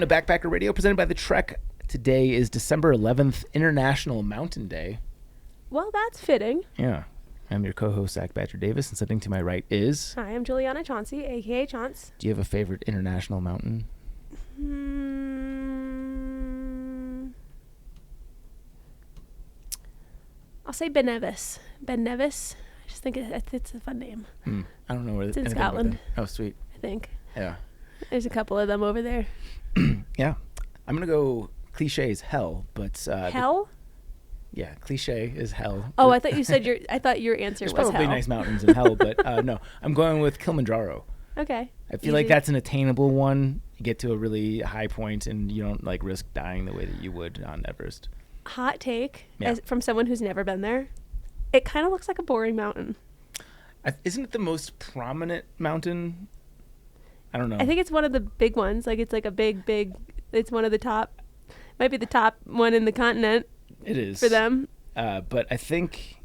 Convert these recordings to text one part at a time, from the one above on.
Backpacker Radio presented by The Trek. Today is December 11th, International Mountain Day. Well, that's fitting. Yeah. I'm your co-host, Zach Badger Davis, and sitting to my right is... Hi, I'm Juliana Chauncey, a.k.a. Chaunce. Do you have a favorite international mountain? I'll say Ben Nevis. Ben Nevis. I just think it's a fun name. I don't know where it's in Scotland. Oh, sweet. I think. Yeah. There's a couple of them over there. Yeah. I'm going to go cliche is hell, but... hell? Yeah, cliche is hell. Oh, I thought you said I thought your answer was hell. There's probably nice mountains in hell, but no. I'm going with Kilimanjaro. Okay. I feel like that's an attainable one. You get to a really high point and you don't like risk dying the way that you would on Everest. Hot take from someone who's never been there. It kind of looks like a boring mountain. Isn't it the most prominent mountain? I don't know. I think it's one of the big ones. Like it's like a big, it's one of the top, might be the top one in the continent. It is. For them. But I think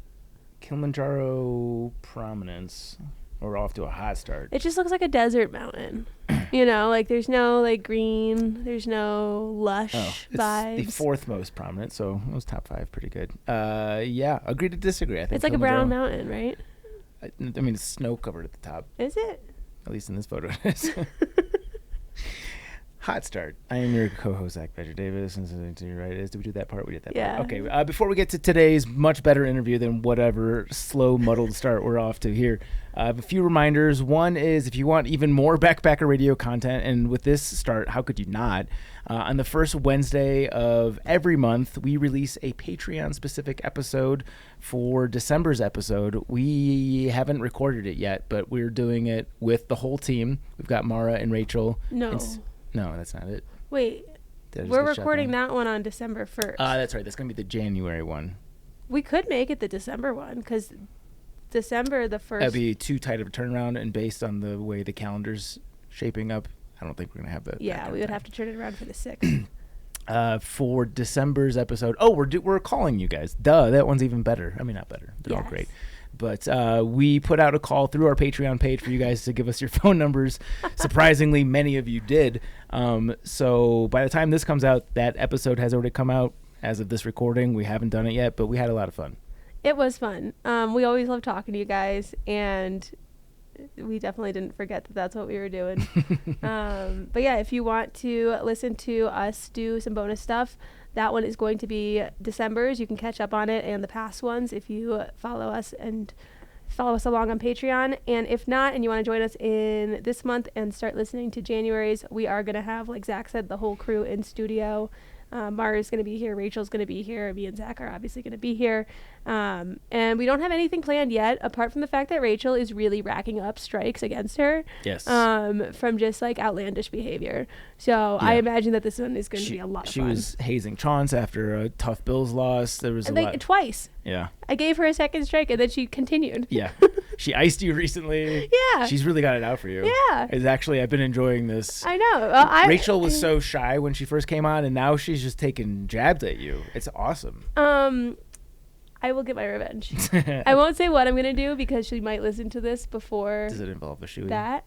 Kilimanjaro prominence, we're off to a hot start. It just looks like a desert mountain. You know, like there's no like green, there's no lush vibes. It's the fourth most prominent, so it was top 5, pretty good. Yeah, agree to disagree. I think it's like a brown mountain, right? I mean, it's snow covered at the top. Is it? At least in this photo it is. Hot start. I am your co-host, Zach Badger Davis, and sitting to your right is, did we do that part? We did that part. Okay, before we get to today's much better interview than whatever slow, muddled start we're off to here, I have a few reminders. One is if you want even more Backpacker Radio content, and with this start, how could you not? On the first Wednesday of every month, we release a Patreon-specific episode for December's episode. We haven't recorded it yet, but we're doing it with the whole team. We've got Mara and Rachel. No, that's not it. Wait, we're recording that one on December 1st. That's right. That's going to be the January one. We could make it the December one because December the 1st. That'd be too tight of a turnaround, and based on the way the calendar's shaping up, I don't think we're going to have that. Yeah, we would have to turn it around for the 6th. For December's episode, we're calling you guys. Duh, that one's even better. I mean, not better. They're all great. But we put out a call through our Patreon page for you guys to give us your phone numbers. Surprisingly, many of you did. So by the time this comes out, that episode has already come out as of this recording. We haven't done it yet, but we had a lot of fun. It was fun. We always love talking to you guys, and we definitely didn't forget that that's what we were doing. But yeah, if you want to listen to us do some bonus stuff, that one is going to be December's. You can catch up on it and the past ones if you follow us along on Patreon. And if not, and you want to join us in this month and start listening to January's, we are going to have, like Zach said, the whole crew in studio. Mara's going to be here. Rachel's going to be here. Me and Zach are obviously going to be here. And we don't have anything planned yet, apart from the fact that Rachel is really racking up strikes against her. Yes. From just like outlandish behavior. So I imagine that this one is going to be a lot of fun. She was hazing Chaunce after a tough Bills loss. There was twice. Yeah. I gave her a second strike and then she continued. Yeah. She iced you recently. Yeah. She's really got it out for you. Yeah. I've been enjoying this. I know. Rachel was so shy when she first came on, and now she's just taking jabs at you. It's awesome. I will get my revenge. I won't say what I'm going to do because she might listen to this before. Does it involve a shoey? That?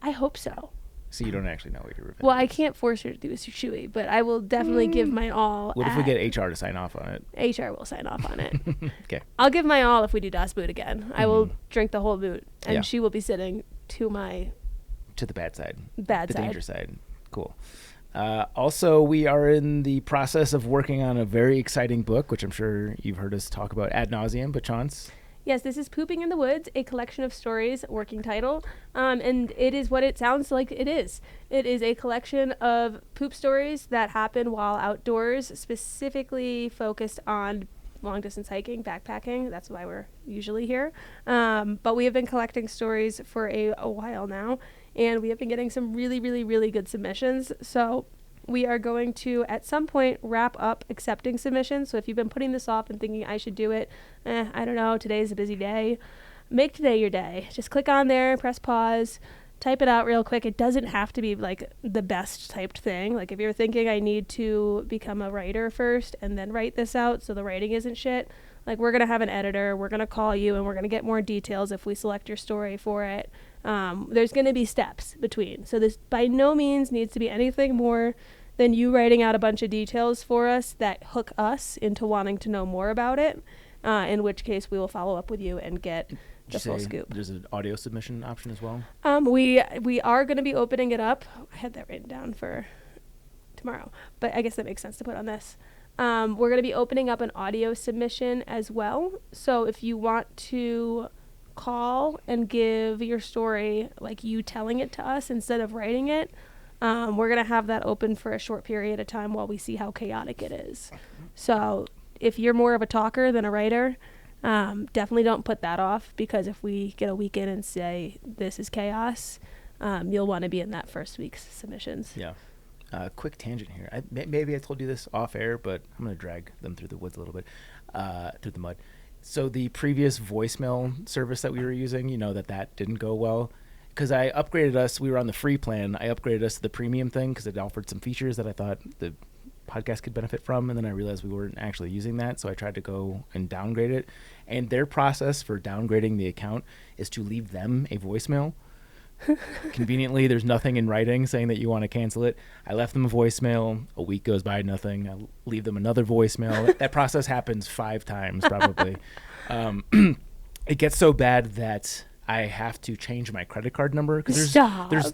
I hope so. So you don't actually know what your revenge is. I can't force her to do a shoey, but I will definitely give my all. What if we get HR to sign off on it? HR will sign off on it. Okay. I'll give my all if we do Das Boot again. I will drink the whole boot, and she will be sitting to the bad side. The danger side. Cool. Also, we are in the process of working on a very exciting book, which I'm sure you've heard us talk about ad nauseum, but Chaunce? Yes, this is Pooping in the Woods, a collection of stories, working title, and it is what it sounds like it is. It is a collection of poop stories that happen while outdoors, specifically focused on long-distance hiking, backpacking. That's why we're usually here. But we have been collecting stories for a while now, and we have been getting some really, really, really good submissions. So we are going to, at some point, wrap up accepting submissions. So if you've been putting this off and thinking I should do it, I don't know, today's a busy day, make today your day. Just click on there, press pause, type it out real quick. It doesn't have to be like the best typed thing. Like if you're thinking I need to become a writer first and then write this out so the writing isn't shit, like we're going to have an editor, we're going to call you, and we're going to get more details if we select your story for it. There's going to be steps between. So this by no means needs to be anything more than you writing out a bunch of details for us that hook us into wanting to know more about it, in which case we will follow up with you and get the full scoop. There's an audio submission option as well? We are going to be opening it up. I had that written down for tomorrow, but I guess that makes sense to put on this. We're going to be opening up an audio submission as well. So if you want to call and give your story, like you telling it to us instead of writing it, we're going to have that open for a short period of time while we see how chaotic it is. So if you're more of a talker than a writer, definitely don't put that off, because if we get a week in and say this is chaos, you'll want to be in that first week's submissions. Yeah. Quick tangent here. Maybe I told you this off air, but I'm going to drag them through the woods a little bit, through the mud. So the previous voicemail service that we were using, that didn't go well. Because I upgraded us, we were on the free plan. I upgraded us to the premium thing because it offered some features that I thought the podcast could benefit from. And then I realized we weren't actually using that. So I tried to go and downgrade it. And their process for downgrading the account is to leave them a voicemail. Conveniently, there's nothing in writing saying that you want to cancel it. I left them a voicemail. A week goes by, nothing. I leave them another voicemail. That process happens 5 times probably. It gets so bad that I have to change my credit card number because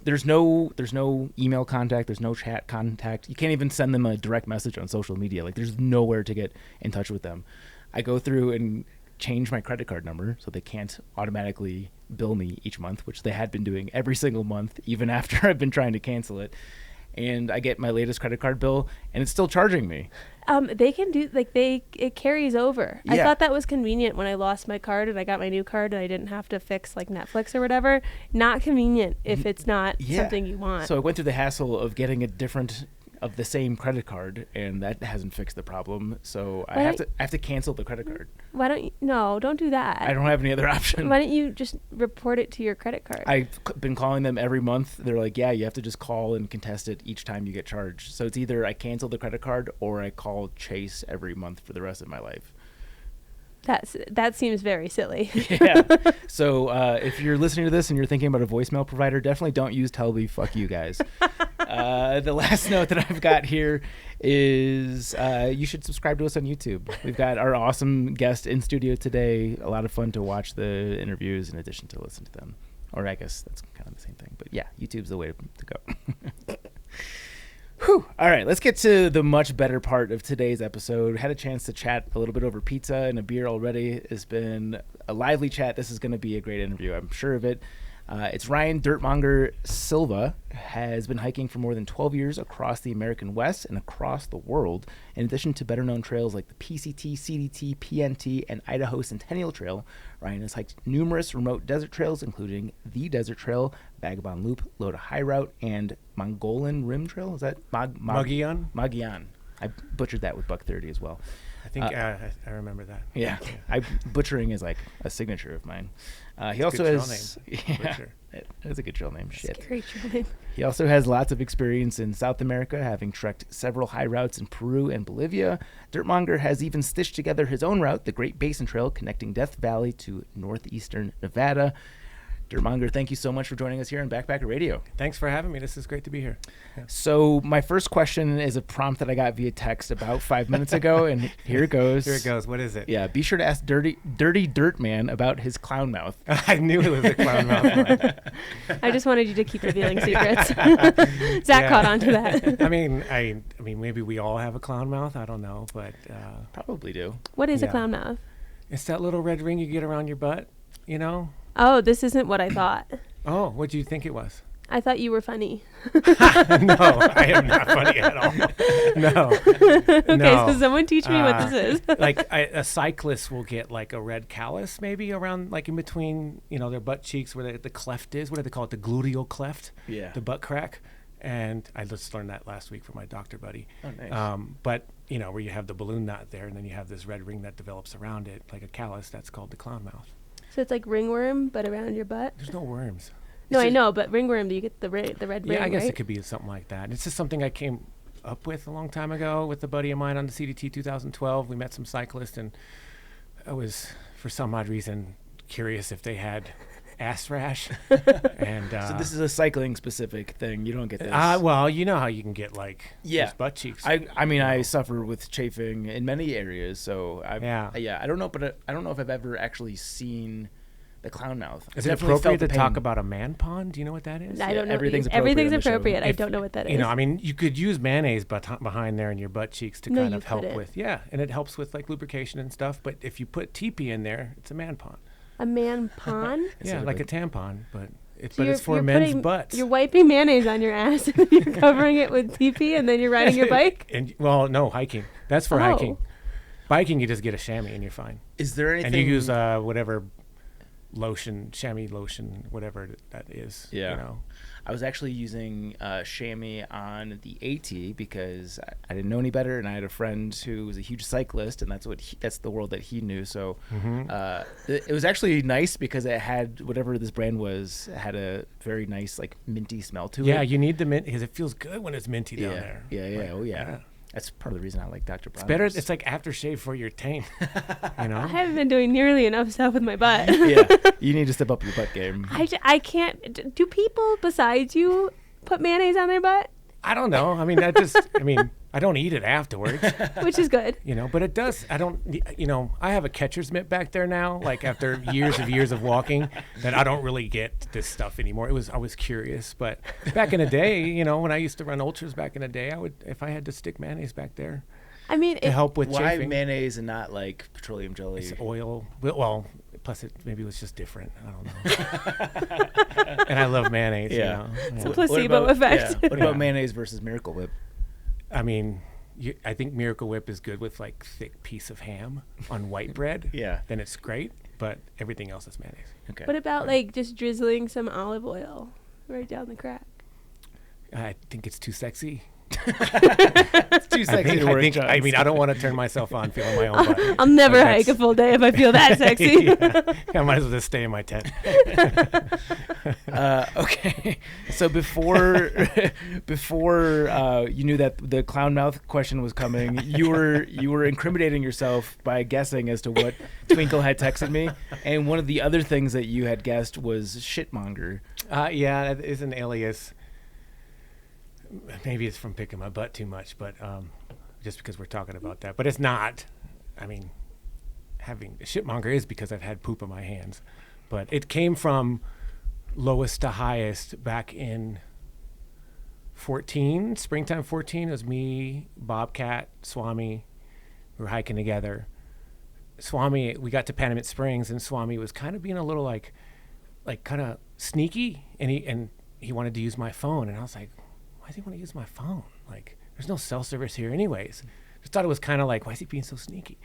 there's no email contact, there's no chat contact. You can't even send them a direct message on social media. Like, there's nowhere to get in touch with them. I go through and change my credit card number so they can't automatically bill me each month, which they had been doing every single month, even after I've been trying to cancel it. And I get my latest credit card bill, and it's still charging me. They can do, it carries over. Yeah. I thought that was convenient when I lost my card and I got my new card and I didn't have to fix like Netflix or whatever. Not convenient if it's not something you want. So I went through the hassle of getting a different of the same credit card, and that hasn't fixed the problem. So I have to cancel the credit card. Why don't you? No, don't do that. I don't have any other option. Why don't you just report it to your credit card? I've been calling them every month. They're like, yeah, you have to just call and contest it each time you get charged. So it's either I cancel the credit card or I call Chase every month for the rest of my life. That seems very silly. Yeah. So if you're listening to this and you're thinking about a voicemail provider, definitely don't use Telby. Fuck you guys. The last note that I've got here is you should subscribe to us on YouTube. We've got our awesome guest in studio today. A lot of fun to watch the interviews in addition to listen to them. Or I guess that's kind of the same thing. But yeah, YouTube's the way to go. Whew. All right, let's get to the much better part of today's episode. Had a chance to chat a little bit over pizza and a beer already. It's been a lively chat. This is going to be a great interview. I'm sure of it. It's Ryan Dirtmonger Sylva, has been hiking for more than 12 years across the American West and across the world. In addition to better-known trails like the PCT, CDT, PNT, and Idaho Centennial Trail, Ryan has hiked numerous remote desert trails, including the Desert Trail, Vagabond Loop, Loda High Route, and Mongolian Rim Trail. Is that Mogian? Mogian. I butchered that with Buck 30 as well. I think I remember that. Yeah, butchering is like a signature of mine. He also has that's a good trail name. Shit. Scary trail name. He also has lots of experience in South America, having trekked several high routes in Peru and Bolivia. Dirtmonger has even stitched together his own route, the Great Basin Trail, connecting Death Valley to northeastern Nevada. Dirtmonger, thank you so much for joining us here on Backpacker Radio. Thanks for having me. This is great to be here. Yeah. So my first question is a prompt that I got via text about 5 minutes ago, and here it goes. Here it goes. What is it? Yeah, be sure to ask Dirty Dirt Man about his clown mouth. I knew it was a clown mouth. I just wanted you to keep revealing secrets. Zach caught on to that. I mean, maybe we all have a clown mouth. I don't know, but probably do. What is a clown mouth? It's that little red ring you get around your butt, you know? Oh, this isn't what I thought. Oh, what do you think it was? I thought you were funny. No, I am not funny at all. No. Okay, so someone teach me what this is. Like a cyclist will get like a red callus maybe around, like in between, their butt cheeks where the cleft is. What do they call it? The gluteal cleft? Yeah. The butt crack. And I just learned that last week from my doctor buddy. Oh, nice. But, where you have the balloon knot there and then you have this red ring that develops around it, like a callus, that's called the clown mouth. So it's like ringworm, but around your butt? There's no worms. No, I know, but ringworm, do you get the red ring, Yeah, I guess right? it could be something like that. It's just something I came up with a long time ago with a buddy of mine on the CDT 2012. We met some cyclists, and I was, for some odd reason, curious if they had ass rash. And so this is a cycling specific thing. You don't get this. Well, you know how you can get like just butt cheeks. I mean, I suffer with chafing in many areas. So I don't know, but I don't know if I've ever actually seen the clown mouth. Is it appropriate to talk about a man pond? Do you know what that is? I don't know. Everything's appropriate. I don't know what that is. You know, I mean, you could use mayonnaise behind there in your butt cheeks to kind of help with, and it helps with like lubrication and stuff. But if you put TP in there, it's a man pond. A man pond? Yeah, like a tampon, but it's for men's butts. You're wiping mayonnaise on your ass and you're covering it with TP and then you're riding your bike? No, hiking. That's for hiking. Biking, you just get a chamois and you're fine. Is there anything? And you use whatever lotion, chamois lotion, whatever that is. Yeah. You know. I was actually using chamois on the AT because I didn't know any better, and I had a friend who was a huge cyclist, and that's the world that he knew. So it was actually nice because it had whatever this brand was, it had a very nice like minty smell to it. Yeah, you need the mint because it feels good when it's minty down there. Yeah. Oh yeah. That's part of the reason I like Dr. Brown's. It's better. It's like aftershave for your taint. You know. I haven't been doing nearly enough stuff with my butt. Yeah, you need to step up your butt game. I can't. Do people besides you put mayonnaise on their butt? I don't know. I mean, I don't eat it afterwards. Which is good. You know, but it does. I have a catcher's mitt back there now, like after years of walking, that I don't really get this stuff anymore. I was curious, but back in the day, you know, when I used to run ultras back in the day, I would, if I had to stick mayonnaise back there. I mean, to help with why chafing. mayonnaise and not like petroleum jelly? It's oil. Well, plus maybe it was just different. I don't know. And I love mayonnaise. Yeah. You know? It's a placebo effect. Yeah. What about mayonnaise versus Miracle Whip? I mean, I think Miracle Whip is good with like thick piece of ham on white bread. Yeah. Then it's great, but everything else is mayonnaise. Okay. What about like just drizzling some olive oil right down the crack? I think it's too sexy. It's too sexy to work. I mean, I don't want to turn myself on feeling my own butt. I'll never hike a full day if I feel that sexy. I might as well just stay in my tent. Okay, so before you knew that the clown mouth question was coming, you were incriminating yourself by guessing as to what Twinkle had texted me, and one of the other things that you had guessed was shitmonger. Yeah, that is an alias. Maybe it's from picking my butt too much, but just because we're talking about that. But it's not. I mean, having shitmonger is because I've had poop on my hands. But it came from lowest to highest back in 14, springtime 14. It was me, Bobcat, Swami. We were hiking together. Swami, we got to Panamint Springs, and Swami was kind of being a little like kind of sneaky, and he wanted to use my phone, and I was like, why does he want to use my phone? Like, there's no cell service here anyways. Just thought it was kind of like, why is he being so sneaky?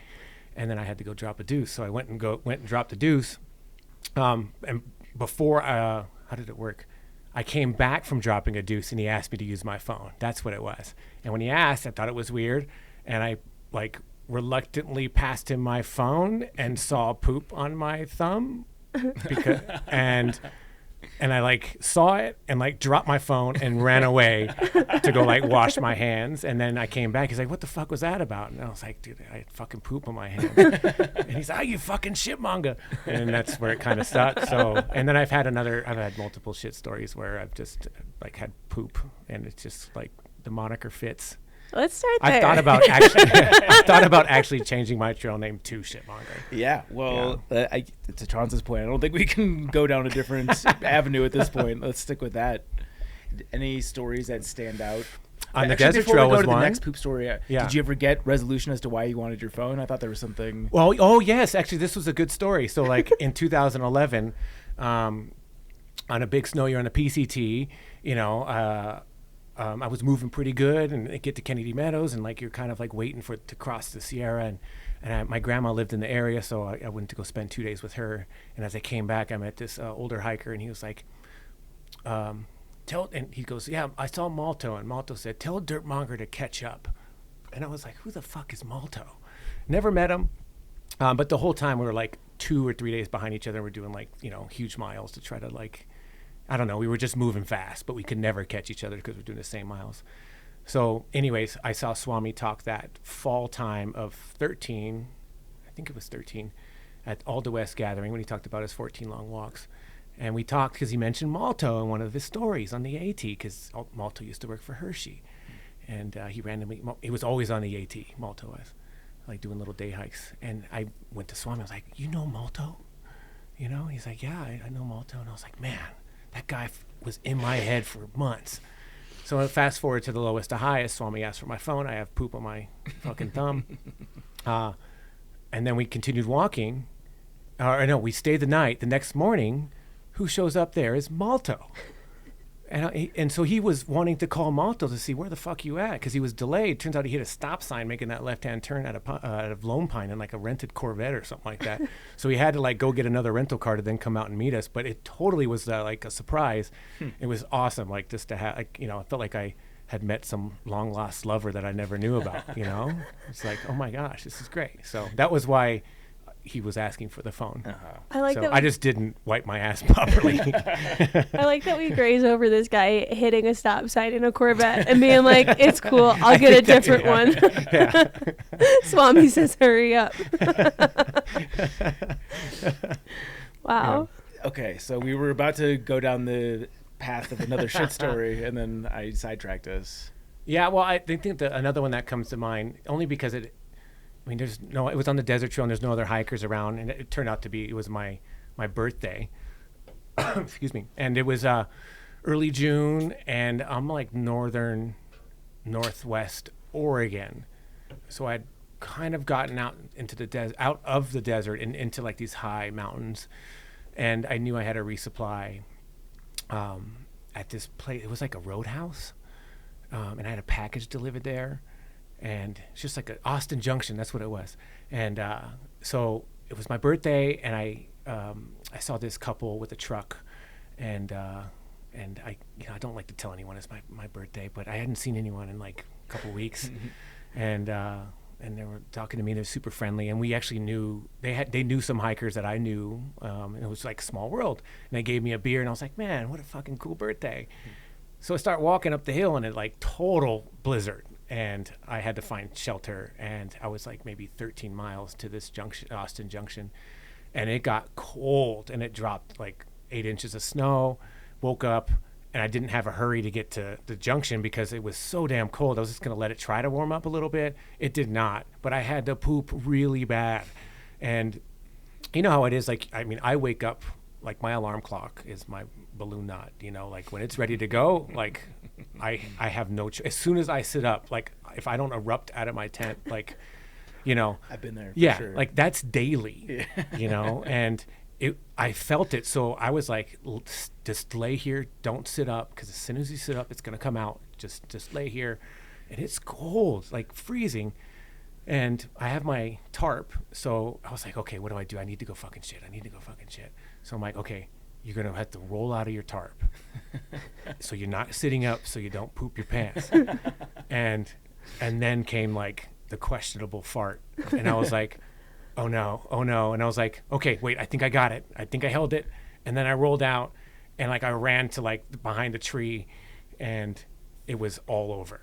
And then I had to go drop a deuce. So I went and dropped a deuce. And before, how did it work? I came back from dropping a deuce and he asked me to use my phone. That's what it was. And when he asked, I thought it was weird. And I like reluctantly passed him my phone and saw poop on my thumb and I like saw it and like dropped my phone and ran away to go like wash my hands. And then I came back. He's like, what the fuck was that about? And I was like, dude, I had fucking poop on my hands. And he's like, you fucking shitmonger. And that's where it kind of stuck. So, and then I've had multiple shit stories where I've just like had poop and it's just like the moniker fits. Let's start there. I thought about actually changing my trail name to Shitmonger. Yeah, well, to Trans's point, I don't think we can go down a different avenue at this point. Let's stick with that. Any stories that stand out? On the desert trail was one. Before we go to the next poop story, did you ever get resolution as to why you wanted your phone? I thought there was something. Well, yes, actually, this was a good story. So, like in 2011, on a big snow year on the PCT, you know. I was moving pretty good and get to Kennedy Meadows and like you're kind of like waiting for it to cross the Sierra and my grandma lived in the area, so I went to go spend 2 days with her. And as I came back, I met this older hiker and he was like, and he goes, yeah, I saw Malto, and Malto said, tell Dirtmonger to catch up. And I was like, who the fuck is Malto? Never met him. But the whole time we were like 2 or 3 days behind each other. We're doing like, you know, huge miles to try to like, I don't know, we were just moving fast, but we could never catch each other because we're doing the same miles. So anyways, I saw Swami talk that fall time of 13, I think it was 13, at All the West Gathering when he talked about his 14 long walks. And we talked because he mentioned Malto in one of his stories on the AT, because Malto used to work for Hershey. And he was always on the AT, Malto was, like doing little day hikes. And I went to Swami, I was like, you know Malto? You know? He's like, yeah, I know Malto. And I was like, man, that guy was in my head for months. So I fast forward to the lowest to highest. Swami asked for my phone. I have poop on my fucking thumb. And then we continued walking. We stayed the night. The next morning, who shows up there is Malto. And so he was wanting to call Malto to see where the fuck you at, because he was delayed. Turns out he hit a stop sign making that left-hand turn out of Lone Pine in like a rented Corvette or something like that. So he had to like go get another rental car to then come out and meet us. But it totally was like a surprise. It was awesome, like just to have, like, you know, I felt like I had met some long lost lover that I never knew about. You know, it's like, oh my gosh, this is great. So that was why he was asking for the phone. I like that. I just didn't wipe my ass properly. I like that we graze over this guy hitting a stop sign in a Corvette and being like, it's cool, I'll get a different one. Yeah. Swami says, hurry up. Wow. Yeah. Okay, so we were about to go down the path of another shit story, and then I sidetracked us. Yeah, well, I think that another one that comes to mind, only because it was on the desert trail and there's no other hikers around, and it turned out to be, it was my birthday. Excuse me. And it was early June, and I'm like northwest Oregon. So I'd kind of gotten out into the out of the desert and into like these high mountains, and I knew I had a resupply at this place. It was like a roadhouse, and I had a package delivered there. And it's just like an Austin Junction, that's what it was. And so it was my birthday, and I saw this couple with a truck, and I don't like to tell anyone it's my birthday, but I hadn't seen anyone in like a couple weeks, and they were talking to me. They're super friendly, and we actually knew they knew some hikers that I knew, and it was like a small world. And they gave me a beer, and I was like, man, what a fucking cool birthday. So I start walking up the hill, and it like total blizzard. And I had to find shelter, and I was like maybe 13 miles to this Austin Junction, and it got cold, and it dropped like 8 inches of snow. Woke up, and I didn't have a hurry to get to the junction because it was so damn cold. I was just going to let it try to warm up a little bit. It did not, but I had to poop really bad. And you know how it is, like, I mean, I wake up, like my alarm clock is my balloon knot, you know, like when it's ready to go, like I have no choice. As soon as I sit up, like if I don't erupt out of my tent, like, you know, I've been there. Yeah. Sure. Like that's daily, you know, and I felt it. So I was like, just lay here. Don't sit up. Cause as soon as you sit up, it's going to come out. Just lay here. And it's cold, like freezing. And I have my tarp. So I was like, okay, what do? I need to go fucking shit. So I'm like, okay, you're going to have to roll out of your tarp. So you're not sitting up so you don't poop your pants. And then came like the questionable fart. And I was like, oh no. And I was like, okay, wait, I think I got it. I think I held it. And then I rolled out, and like I ran to like behind the tree, and it was all over.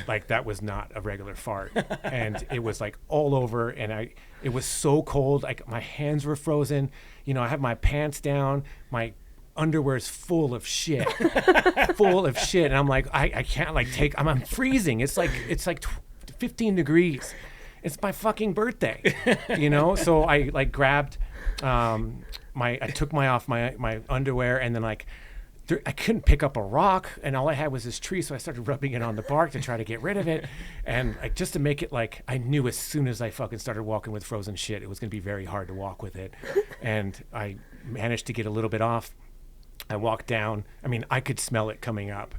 Like that was not a regular fart. And it was like all over, and it was so cold, like my hands were frozen. You know, I have my pants down, my underwear is full of shit. And I'm like, I can't like I'm freezing. It's like 15 degrees. It's my fucking birthday, you know? So I like grabbed I took my underwear, and then like I couldn't pick up a rock, and all I had was this tree, so I started rubbing it on the bark to try to get rid of it. And like just to make it, like I knew as soon as I fucking started walking with frozen shit, it was going to be very hard to walk with it. And I managed to get a little bit off. I walked down. I mean, I could smell it coming up.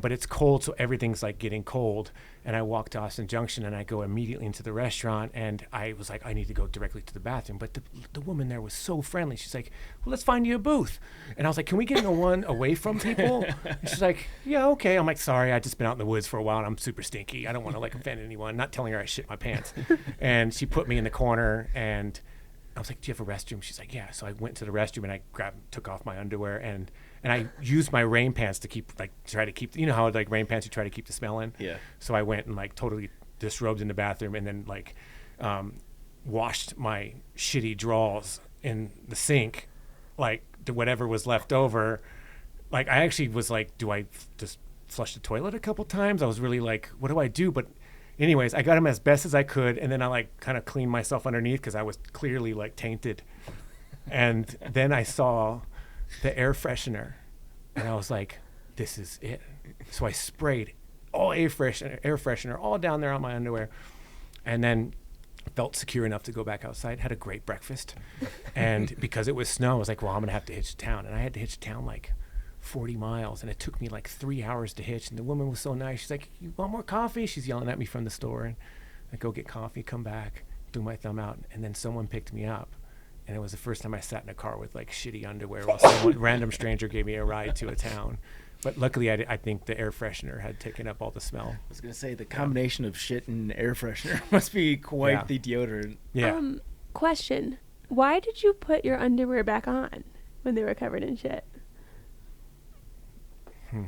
But it's cold, so everything's like getting cold. And I walked to Austin Junction, and I go immediately into the restaurant, and I was like, I need to go directly to the bathroom. But the woman there was so friendly. She's like, well, let's find you a booth. And I was like, can we get in the one away from people? And she's like, yeah, okay. I'm like, sorry, I've just been out in the woods for a while, and I'm super stinky. I don't want to like offend anyone. Not telling her I shit my pants. And she put me in the corner, and I was like, do you have a restroom? She's like, yeah. So I went to the restroom, and I took off my underwear, and I used my rain pants to try to keep, you know how like rain pants you try to keep the smell in? Yeah. So I went and like totally disrobed in the bathroom, and then like washed my shitty drawers in the sink like whatever was left over. Like I actually was like, do I just flush the toilet a couple times? I was really like, what do I do? But anyways, I got them as best as I could, and then I like kind of cleaned myself underneath because I was clearly like tainted. And then I saw the air freshener, and I was like, this is it. So I sprayed all air freshener all down there on my underwear, and then felt secure enough to go back outside. Had a great breakfast, and because it was snow, I was like, well, I'm gonna have to hitch town, and I had to hitch town like 40 miles, and it took me like 3 hours to hitch. And the woman was so nice. She's like, you want more coffee? She's yelling at me from the store, and I go get coffee, come back, threw my thumb out, and then someone picked me up. And it was the first time I sat in a car with like shitty underwear while some random stranger gave me a ride to a town. But luckily, I think the air freshener had taken up all the smell. I was going to say, the combination of shit and air freshener must be quite the deodorant. Yeah. Question. Why did you put your underwear back on when they were covered in shit?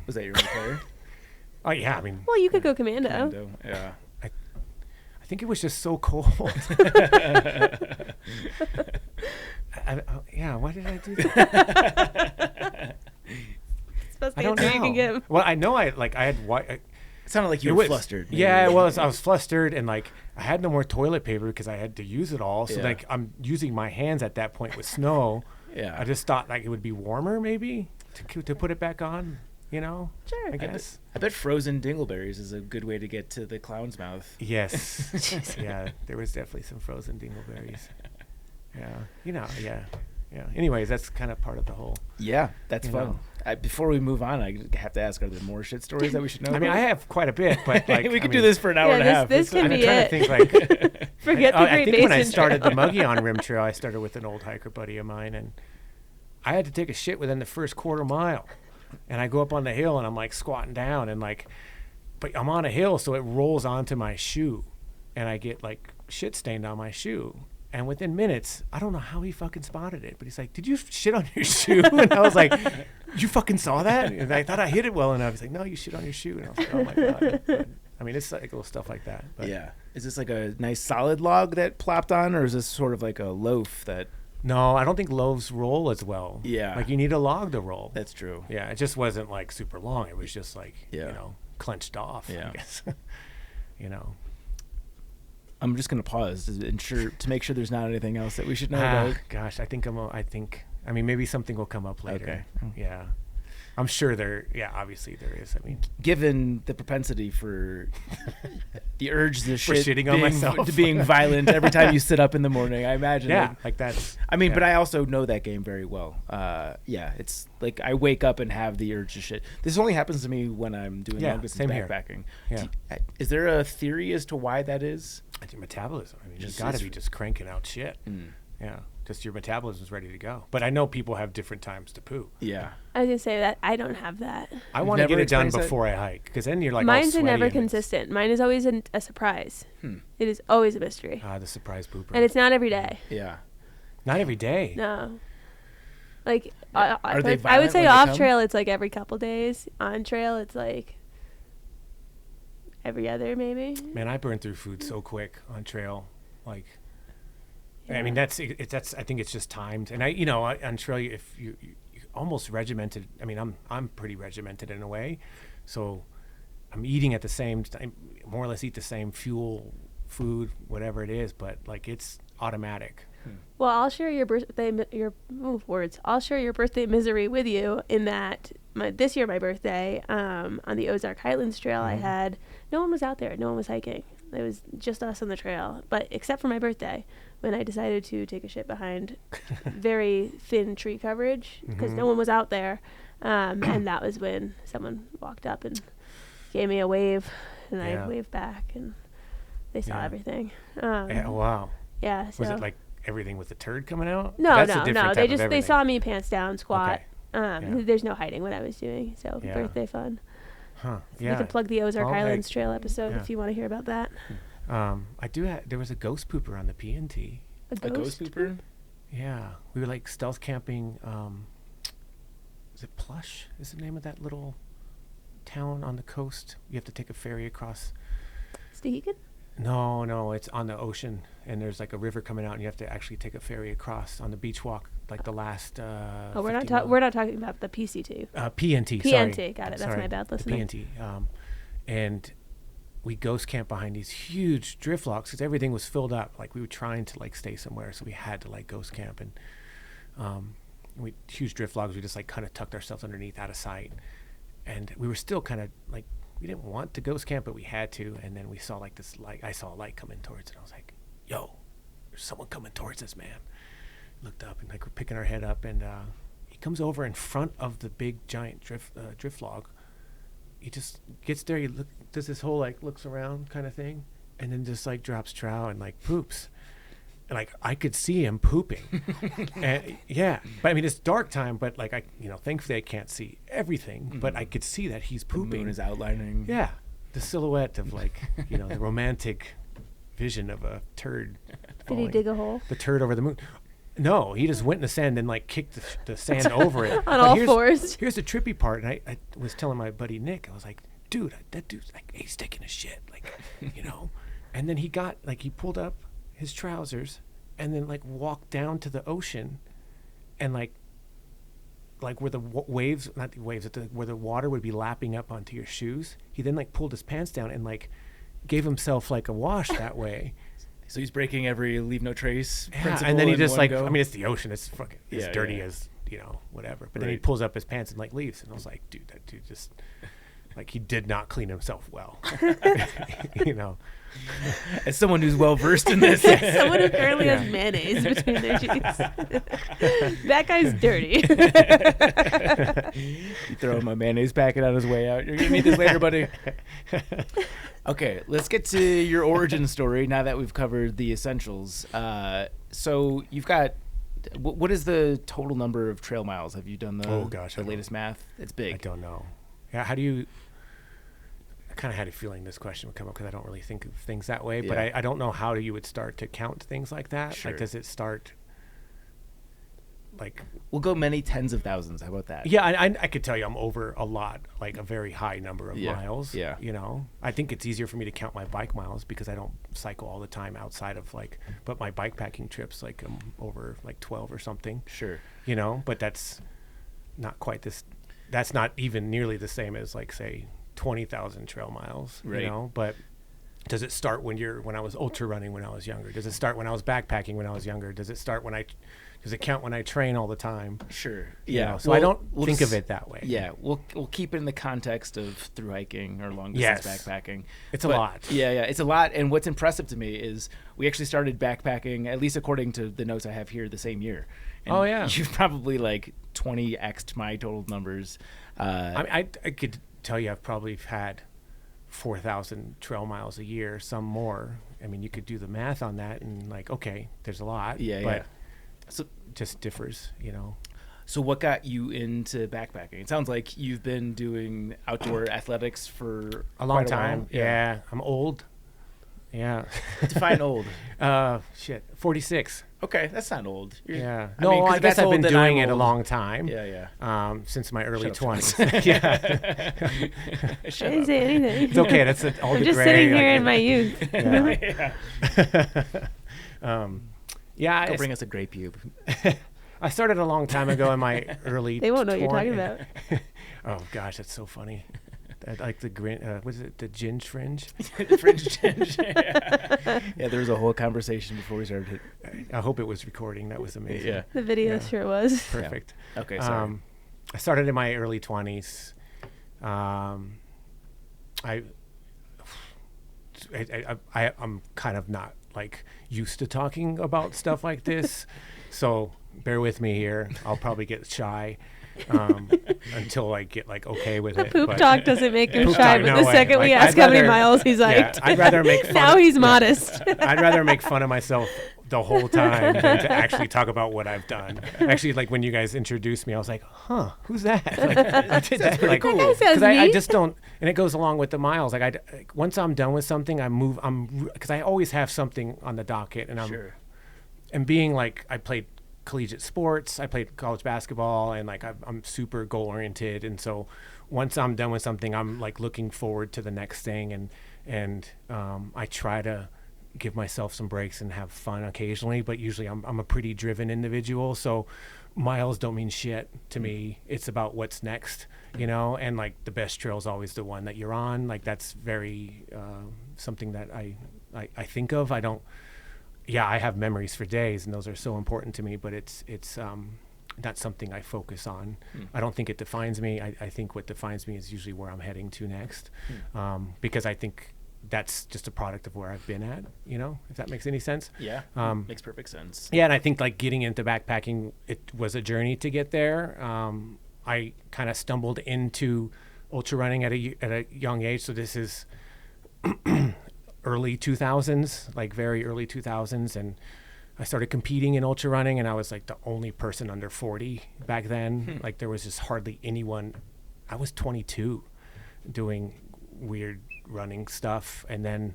Was that your own pair? Oh, yeah. I mean. Well, you could go commando. Yeah. I think it was just so cold. Yeah, why did I do that? I don't know. You can give. Well, I know I had white. It sounded like you were flustered. Maybe. Yeah, I was flustered, and like I had no more toilet paper because I had to use it all. So like I'm using my hands at that point with snow. Yeah. I just thought like it would be warmer maybe to put it back on. You know? Sure. I guess. I bet frozen dingleberries is a good way to get to the clown's mouth. Yes. Yeah, there was definitely some frozen dingleberries. Yeah. You know, yeah. Anyways, that's kind of part of the whole. Yeah, that's fun. Before we move on, I have to ask, are there more shit stories that we should know? I mean, I have quite a bit, but like we could do this for an hour and a half. This can be I'm trying to think like. Forget the Great Basin I think when I started Trail. the Muggy on Rim Trail, I started with an old hiker buddy of mine, and I had to take a shit within the first quarter mile. And I go up on the hill, and I'm like squatting down, and like, but I'm on a hill, so it rolls onto my shoe, and I get like shit stained on my shoe. And within minutes, I don't know how he fucking spotted it, but he's like, did you shit on your shoe? And I was like, you fucking saw that? And I thought I hit it well enough. He's like, no, you shit on your shoe. And I was like, oh my God. But, I mean, it's like little stuff like that. But. Yeah. Is this like a nice solid log that plopped on, or is this sort of like a loaf that... No, I don't think loaves roll as well. Yeah. Like you need a log to roll. That's true. Yeah, it just wasn't like super long. It was just like, clenched off, I guess. I'm just going to pause to make sure there's not anything else that we should know about. Gosh, I mean, maybe something will come up later. Okay. Yeah. I'm sure obviously there is. I mean, given the propensity for the urge to shit shitting on myself, to being violent every time you sit up in the morning, I imagine. Yeah, like that's. I mean, but I also know that game very well. It's like I wake up and have the urge to shit. This only happens to me when I'm doing long distance backpacking. Yeah. Is there a theory as to why that is? I think metabolism. I mean, you've got to be just cranking out shit. Yeah. Just your metabolism's ready to go. But I know people have different times to poo. Yeah. I was going to say that I don't have that. I want to get it done before I hike, because then you're like Mine's all never consistent. Mine is always a surprise. It is always a mystery. The surprise pooper. And it's not every day. Yeah. Not every day. No. Like, Are they I would say violent when off they trail, it's like every couple days. On trail, it's like every other, maybe. Man, I burn through food so quick on trail. Like, I mean, that's. I think it's just timed, and on trail, if you almost regimented. I mean, I'm pretty regimented in a way, so I'm eating at the same time, more or less eat the same fuel, food, whatever it is, but like it's automatic. Well, I'll share your birthday. I'll share your birthday misery with you in that this year, my birthday, on the Ozark Highlands Trail, I had no one was out there, no one was hiking. It was just us on the trail, but except for my birthday, when I decided to take a shit behind very thin tree coverage because no one was out there, and that was when someone walked up and gave me a wave, and I waved back, and they saw everything. Wow. Yeah. So was it like everything with the turd coming out? No. They saw me pants down, squat. Okay. There's no hiding what I was doing. So birthday fun. Huh. So we can plug the Ozark Highlands Trail episode if you want to hear about that. I do. There was a ghost pooper on the PNT. A ghost pooper? Yeah, we were like stealth camping. Is it Plush? Is the name of that little town on the coast? You have to take a ferry across. Stehegan? No, it's on the ocean, and there's like a river coming out, and you have to actually take a ferry across on the beach walk, like the last. We're not talking about the PCT. PNT. PNT, sorry. got it. Sorry, That's my bad listening. PNT. And we ghost camped behind these huge drift logs because everything was filled up. Like we were trying to like stay somewhere, so we had to like ghost camp, and we huge drift logs. We just like kind of tucked ourselves underneath, out of sight, and we were still kind of like. We didn't want to ghost camp, but we had to. And then we saw like this light. I saw a light coming towards it. I was like, yo, there's someone coming towards us, man. Looked up and like we're picking our head up, and he comes over in front of the big giant drift log. He just gets there. He does this whole like looks around kind of thing, and then just like drops trow and like poops. And like I could see him pooping. And yeah, but I mean it's dark time, but like thankfully I can't see everything, but I could see that he's pooping. The moon is outlining. Yeah, the silhouette of like the romantic vision of a turd. Did he dig a hole? The turd over the moon. No, he just went in the sand and like kicked the sand over it. On all fours. Here's the trippy part, and I was telling my buddy Nick, I was like, dude, that dude's like he's taking a shit, like and then he pulled up his trousers and then like walked down to the ocean and like where the waves, not the waves, where the water would be lapping up onto your shoes. He then like pulled his pants down and like gave himself like a wash that way. So he's breaking every leave no trace principle. And then he just like go. I mean it's the ocean, it's fucking as dirty as whatever. But then he pulls up his pants and like leaves, and I was like, dude, that dude just like he did not clean himself well. As someone who's well versed in this, someone who currently has mayonnaise between their jeans. That guy's dirty. You throw him a mayonnaise packet on his way out. You're gonna need this later, buddy. Okay, let's get to your origin story now that we've covered the essentials. So you've got. What is the total number of trail miles? Have you done the latest math? It's big. I don't know. Yeah, how do you? I kind of had a feeling this question would come up because I don't really think of things that way. Yeah. But I don't know how you would start to count things like that. Sure. Like, does it start? Like, we'll go many tens of thousands. How about that? Yeah, I could tell you I'm over a lot, like a very high number of miles. Yeah. I think it's easier for me to count my bike miles because I don't cycle all the time outside of but my bike packing trips, like I'm over like 12 or something. Sure. But that's not quite this. That's not even nearly the same as like say 20,000 trail miles. Right. But does it start when I was ultra running when I was younger? Does it start when I was backpacking when I was younger? Does it count when I train all the time? Sure. Yeah. So I don't think of it that way. Yeah. We'll keep it in the context of through hiking or long distance backpacking. It's a lot. Yeah. It's a lot. And what's impressive to me is we actually started backpacking, at least according to the notes I have here, the same year. And you've probably like 20x'd my total numbers. I could tell you I've probably had 4,000 trail miles a year, some more. I mean, you could do the math on that and like, okay, there's a lot. But so just differs, So what got you into backpacking? It sounds like you've been doing outdoor athletics for a long quite time. While. Yeah, I'm old. Yeah. Define old. 46. Okay, that's not old. I guess I've been doing it a long time. Yeah. Since my early 20s. I didn't say anything. It's okay. That's all I'm the just gray. sitting here in my youth. Go bring us a gray pube. I started a long time ago in my early. They won't know what you're talking about. Oh gosh, that's so funny. I like the was it the ginge fringe? The fringe ginge. Yeah, there was a whole conversation before we started. I hope it was recording. That was amazing. Yeah, the video sure was. Perfect. Yeah. Okay, sorry. I started in my early 20s. I'm kind of not like used to talking about stuff like this, so bear with me here. I'll probably get shy. Until I get like okay with it. Poop talk doesn't make him shy, but the second we ask how many miles, he's like, I'd rather make fun now he's modest. I'd rather make fun of myself the whole time than to actually talk about what I've done. Actually, like when you guys introduced me, I was like, who's that? Like, I did that. Like, that guy says I just don't, and it goes along with the miles. Like once I'm done with something, because I always have something on the docket, and and being like, I played collegiate sports, I played college basketball, and like I'm super goal oriented, and so once I'm done with something, I'm like looking forward to the next thing, and and I try to give myself some breaks and have fun occasionally, but usually I'm a pretty driven individual, so miles don't mean shit to me. It's about what's next, and like the best trail is always the one that you're on. Like that's very something that I think of. I have memories for days, and those are so important to me, but it's not something I focus on. I don't think it defines me. I think what defines me is usually where I'm heading to next, because I think that's just a product of where I've been at, if that makes any sense. Yeah, makes perfect sense. Yeah, and I think like getting into backpacking, it was a journey to get there. I kind of stumbled into ultra running at a young age, so this is early 2000s, like very early 2000s, and I started competing in ultra running, and I was like the only person under 40 back then. Like there was just hardly anyone. I was 22 doing weird running stuff, and then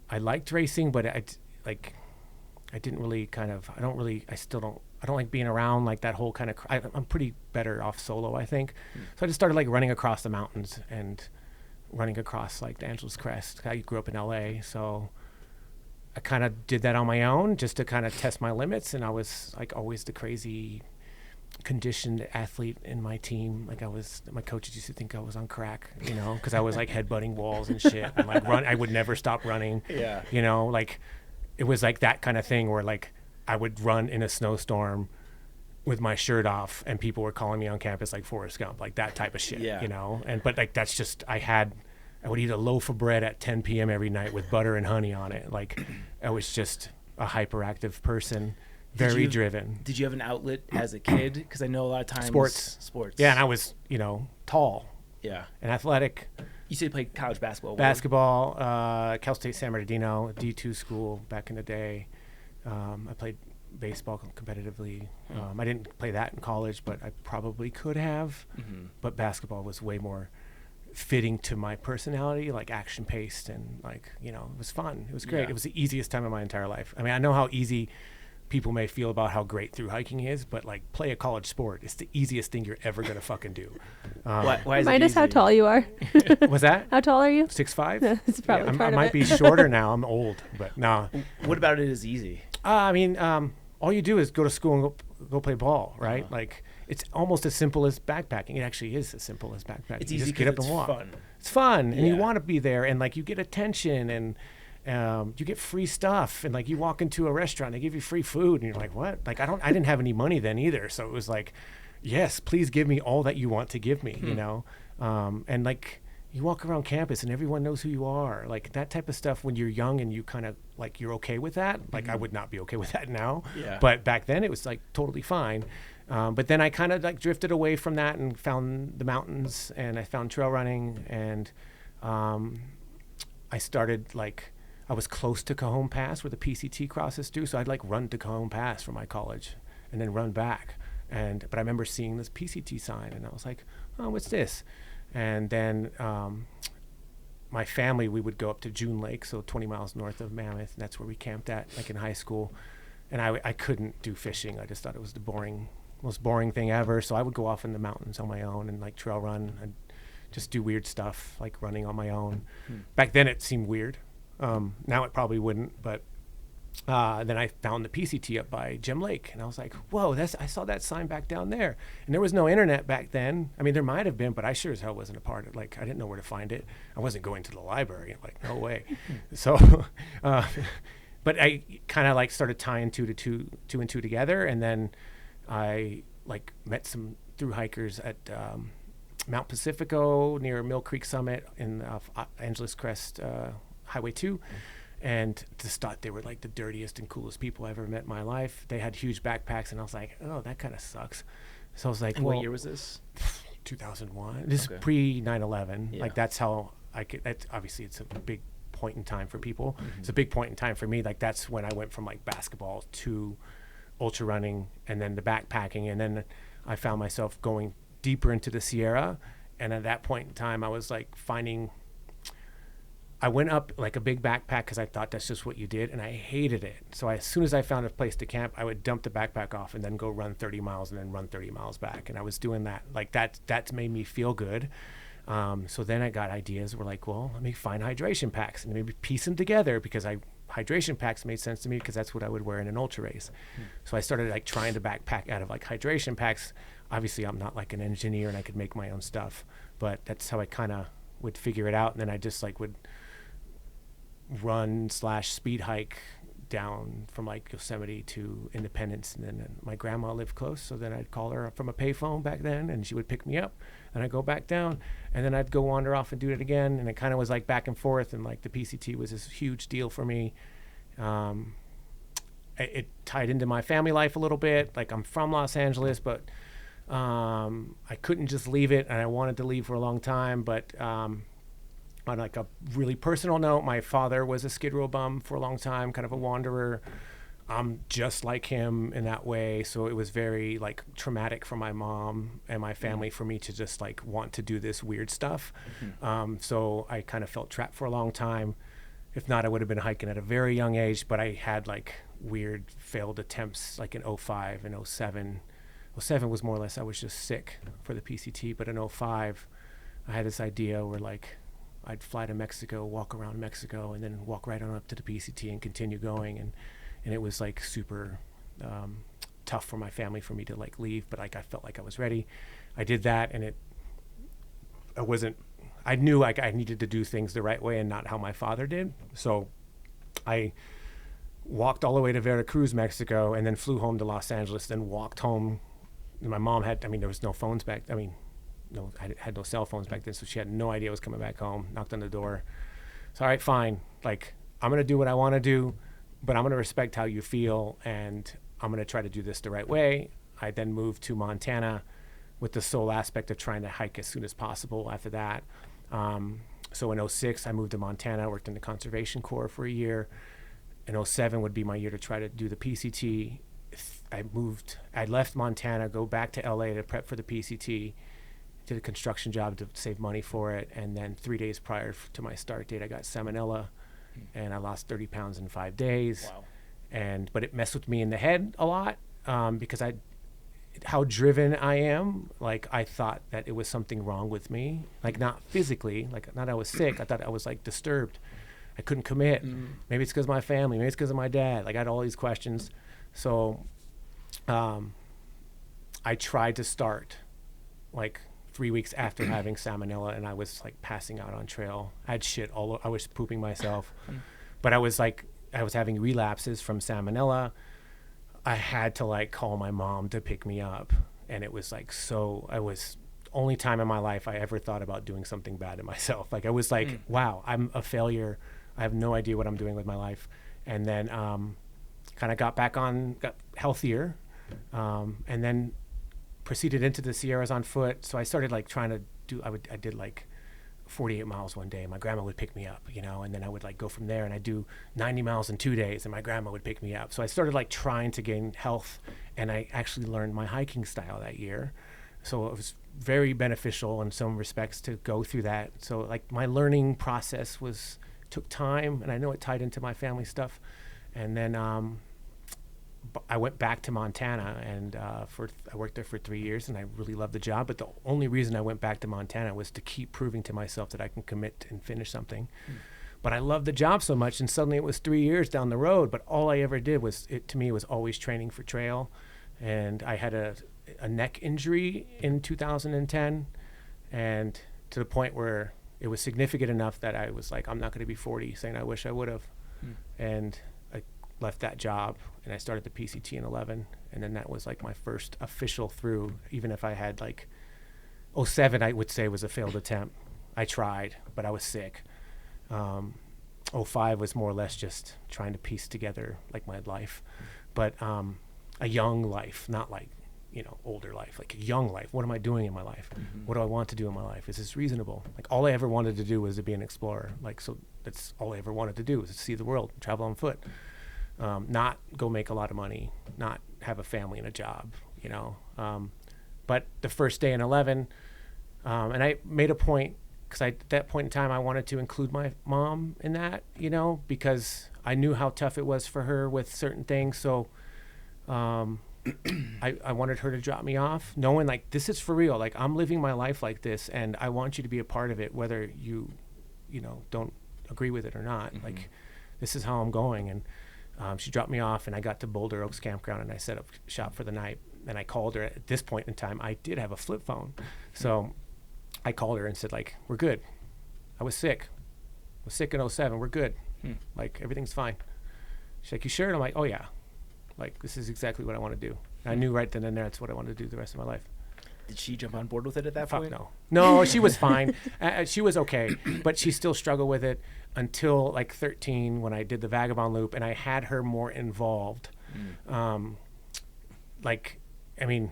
I liked racing, but I don't like being around like that whole kind of I'm pretty better off solo, I think. So I just started like running across the mountains and running across like the Angeles Crest. I grew up in LA, so I kind of did that on my own just to kind of test my limits, and I was like always the crazy conditioned athlete in my team. Like my coaches used to think I was on crack, because I was like headbutting walls and shit, and like I would never stop running. Yeah. Like it was like that kind of thing where like I would run in a snowstorm with my shirt off, and people were calling me on campus like Forrest Gump, like that type of shit. Yeah. But like that's just I would eat a loaf of bread at 10 p.m. every night with butter and honey on it. Like I was just a hyperactive person. Very driven. Did you have an outlet as a kid? Because I know a lot of times sports. Yeah, and I was, tall. Yeah. And athletic. You said you played college basketball. Basketball, Cal State San Bernardino, D2 school back in the day. I played baseball competitively. I didn't play that in college, but I probably could have. But basketball was way more fitting to my personality, like action paced, and like, it was fun. It was great. Yeah. It was the easiest time of my entire life. I mean, I know how easy people may feel about how great through hiking is, but like play a college sport. It's the easiest thing you're ever gonna fucking do. Why is Remind it us how easy? tall you are. Was that? How tall are you? 6'5"? It's probably part I of might it. be shorter now. I'm old, but no. What about it is easy? I mean, all you do is go to school and go play ball, right? Like it's almost as simple as backpacking. It actually is as simple as backpacking. It's you easy just get up because and it's walk. fun. It's fun, and you Yeah. want to be there, and like you get attention, and you get free stuff, and like you walk into a restaurant, they give you free food, and you're like, what? Like I didn't have any money then either, so it was like, yes, please give me all that you want to give me, and like you walk around campus and everyone knows who you are, like that type of stuff. When you're young and you kind of like you're okay with that, like I would not be okay with that now, but back then it was like totally fine. But then I kind of like drifted away from that and found the mountains, and I found trail running, and I started like I was close to Cajon Pass where the PCT crosses through, so I'd like run to Cajon Pass from my college and then run back. But I remember seeing this PCT sign, and I was like, oh, what's this? And then my family, we would go up to June Lake, so 20 miles north of Mammoth, and that's where we camped at, like in high school. And I couldn't do fishing. I just thought it was the most boring thing ever. So I would go off in the mountains on my own and like trail run and just do weird stuff, like running on my own. Back then it seemed weird. Now it probably wouldn't, but then I found the PCT up by Gem Lake, and I was like, whoa, I saw that sign back down there. And there was no internet back then. I mean, there might have been, but I sure as hell wasn't a part of it. Like, I didn't know where to find it. I wasn't going to the library. Like, no way. So, but I kind of like started tying two and two together. And then I like met some thru hikers at Mount Pacifico near Mill Creek Summit in Angeles Crest Highway 2. And just thought they were like the dirtiest and coolest people I ever met in my life. They had huge backpacks, and I was like, oh, that kind of sucks. So I was like, And well, what year was this? 2001. This Okay. is pre 9/11. Yeah. Like that's how I could. Obviously, it's a big point in time for people. It's a big point in time for me. Like that's when I went from like basketball to ultra running, and then the backpacking, and then I found myself going deeper into the Sierra. And at that point in time, I was like I went up like a big backpack because I thought that's just what you did, and I hated it. So as soon as I found a place to camp, I would dump the backpack off and then go run 30 miles and then run 30 miles back. And I was doing that. Like that's made me feel good. So then I got ideas. We're like, well, let me find hydration packs and maybe piece them together, because hydration packs made sense to me because that's what I would wear in an ultra race. So I started like trying to backpack out of like hydration packs. Obviously, I'm not like an engineer and I could make my own stuff, but that's how I kind of would figure it out. And then I just like would run/speed hike down from like Yosemite to Independence, and then my grandma lived close, so then I'd call her from a payphone back then, and she would pick me up, and I'd go back down, and then I'd go wander off and do it again, and it kind of was like back and forth, and like the PCT was this huge deal for me. It tied into my family life a little bit. Like, I'm from Los Angeles, but I couldn't just leave it, and I wanted to leave for a long time, but on like a really personal note, my father was a Skid Row bum for a long time, kind of a wanderer. I'm just like him in that way. So it was very like traumatic for my mom and my family for me to just like want to do this weird stuff. So I kind of felt trapped for a long time. If not, I would have been hiking at a very young age, but I had like weird failed attempts like in 05 and 07. 07 was more or less, I was just sick for the PCT, but in 05, I had this idea where like, I'd fly to Mexico, walk around Mexico, and then walk right on up to the PCT and continue going. And it was like super tough for my family for me to like leave, but like I felt like I was ready. I did that, and I knew like I needed to do things the right way and not how my father did. So I walked all the way to Veracruz, Mexico, and then flew home to Los Angeles, then walked home. My mom there was no phones back. I had no cell phones back then, so she had no idea I was coming back home. Knocked on the door. So, all right, fine. Like, I'm going to do what I want to do, but I'm going to respect how you feel, and I'm going to try to do this the right way. I then moved to Montana with the sole aspect of trying to hike as soon as possible after that. So in 06, I moved to Montana. I worked in the Conservation Corps for a year. In 07 would be my year to try to do the PCT. I left Montana, go back to LA to prep for the PCT. Did a construction job to save money for it, and then 3 days prior to my start date, I got salmonella, and I lost 30 pounds in 5 days. Wow. But it messed with me in the head a lot, because how driven I am. Like, I thought that it was something wrong with me, like not physically, like not I was sick. I thought I was like disturbed. I couldn't commit. Maybe it's because of my family. Maybe it's because of my dad. Like, I had all these questions. So I tried to start like 3 weeks after having salmonella, and I was like passing out on trail. I had shit I was pooping myself, but I was having relapses from salmonella. I had to like call my mom to pick me up, and it was like, only time in my life I ever thought about doing something bad to myself. Like, I was like, wow, I'm a failure. I have no idea what I'm doing with my life. And then kind of got healthier, and then proceeded into the Sierras on foot. So I started like trying to I did like 48 miles one day. My grandma would pick me up, and then I would like go from there, and I'd do 90 miles in 2 days, and my grandma would pick me up. So I started like trying to gain health, and I actually learned my hiking style that year. So it was very beneficial in some respects to go through that. So like my learning process took time, and I know it tied into my family stuff. And then I went back to Montana, and I worked there for 3 years, and I really loved the job. But the only reason I went back to Montana was to keep proving to myself that I can commit and finish something. But I loved the job so much, and suddenly it was 3 years down the road. But all I ever did was always training for trail. And I had a neck injury in 2010, and to the point where it was significant enough that I was like, I'm not going to be 40, saying I wish I would have. And I left that job, and I started the PCT in 11, and then that was like my first official through. Even if I had like 07, I would say was a failed attempt. I tried, but I was sick. 05 was more or less just trying to piece together like my life, but a young life, not like older life, like a young life. What am I doing in my life? What do I want to do in my life? Is this reasonable? Like, all I ever wanted to do was to be an explorer. Like, so that's all I ever wanted to do, was to see the world, travel on foot. Not go make a lot of money, not have a family and a job, but the first day in 11, and I made a point, because at that point in time, I wanted to include my mom in that, because I knew how tough it was for her with certain things. So I wanted her to drop me off, knowing like this is for real. Like I'm living my life like this, and I want you to be a part of it, whether you don't agree with it or not. Mm-hmm. Like this is how I'm going. And she dropped me off, and I got to Boulder Oaks Campground, and I set up shop for the night. And I called her. At this point in time, I did have a flip phone, so I called her and said like, "We're good. I was sick. I was sick in 07. We're good. Like everything's fine." She's like, "You sure?" And I'm like, "Oh yeah. Like this is exactly what I want to do." And I knew right then and there that's what I wanted to do the rest of my life. Did she jump on board with it at that point? No, she was fine. She was okay, but she still struggled with it until like 13 when I did the Vagabond Loop, and I had her more involved. Like, I mean,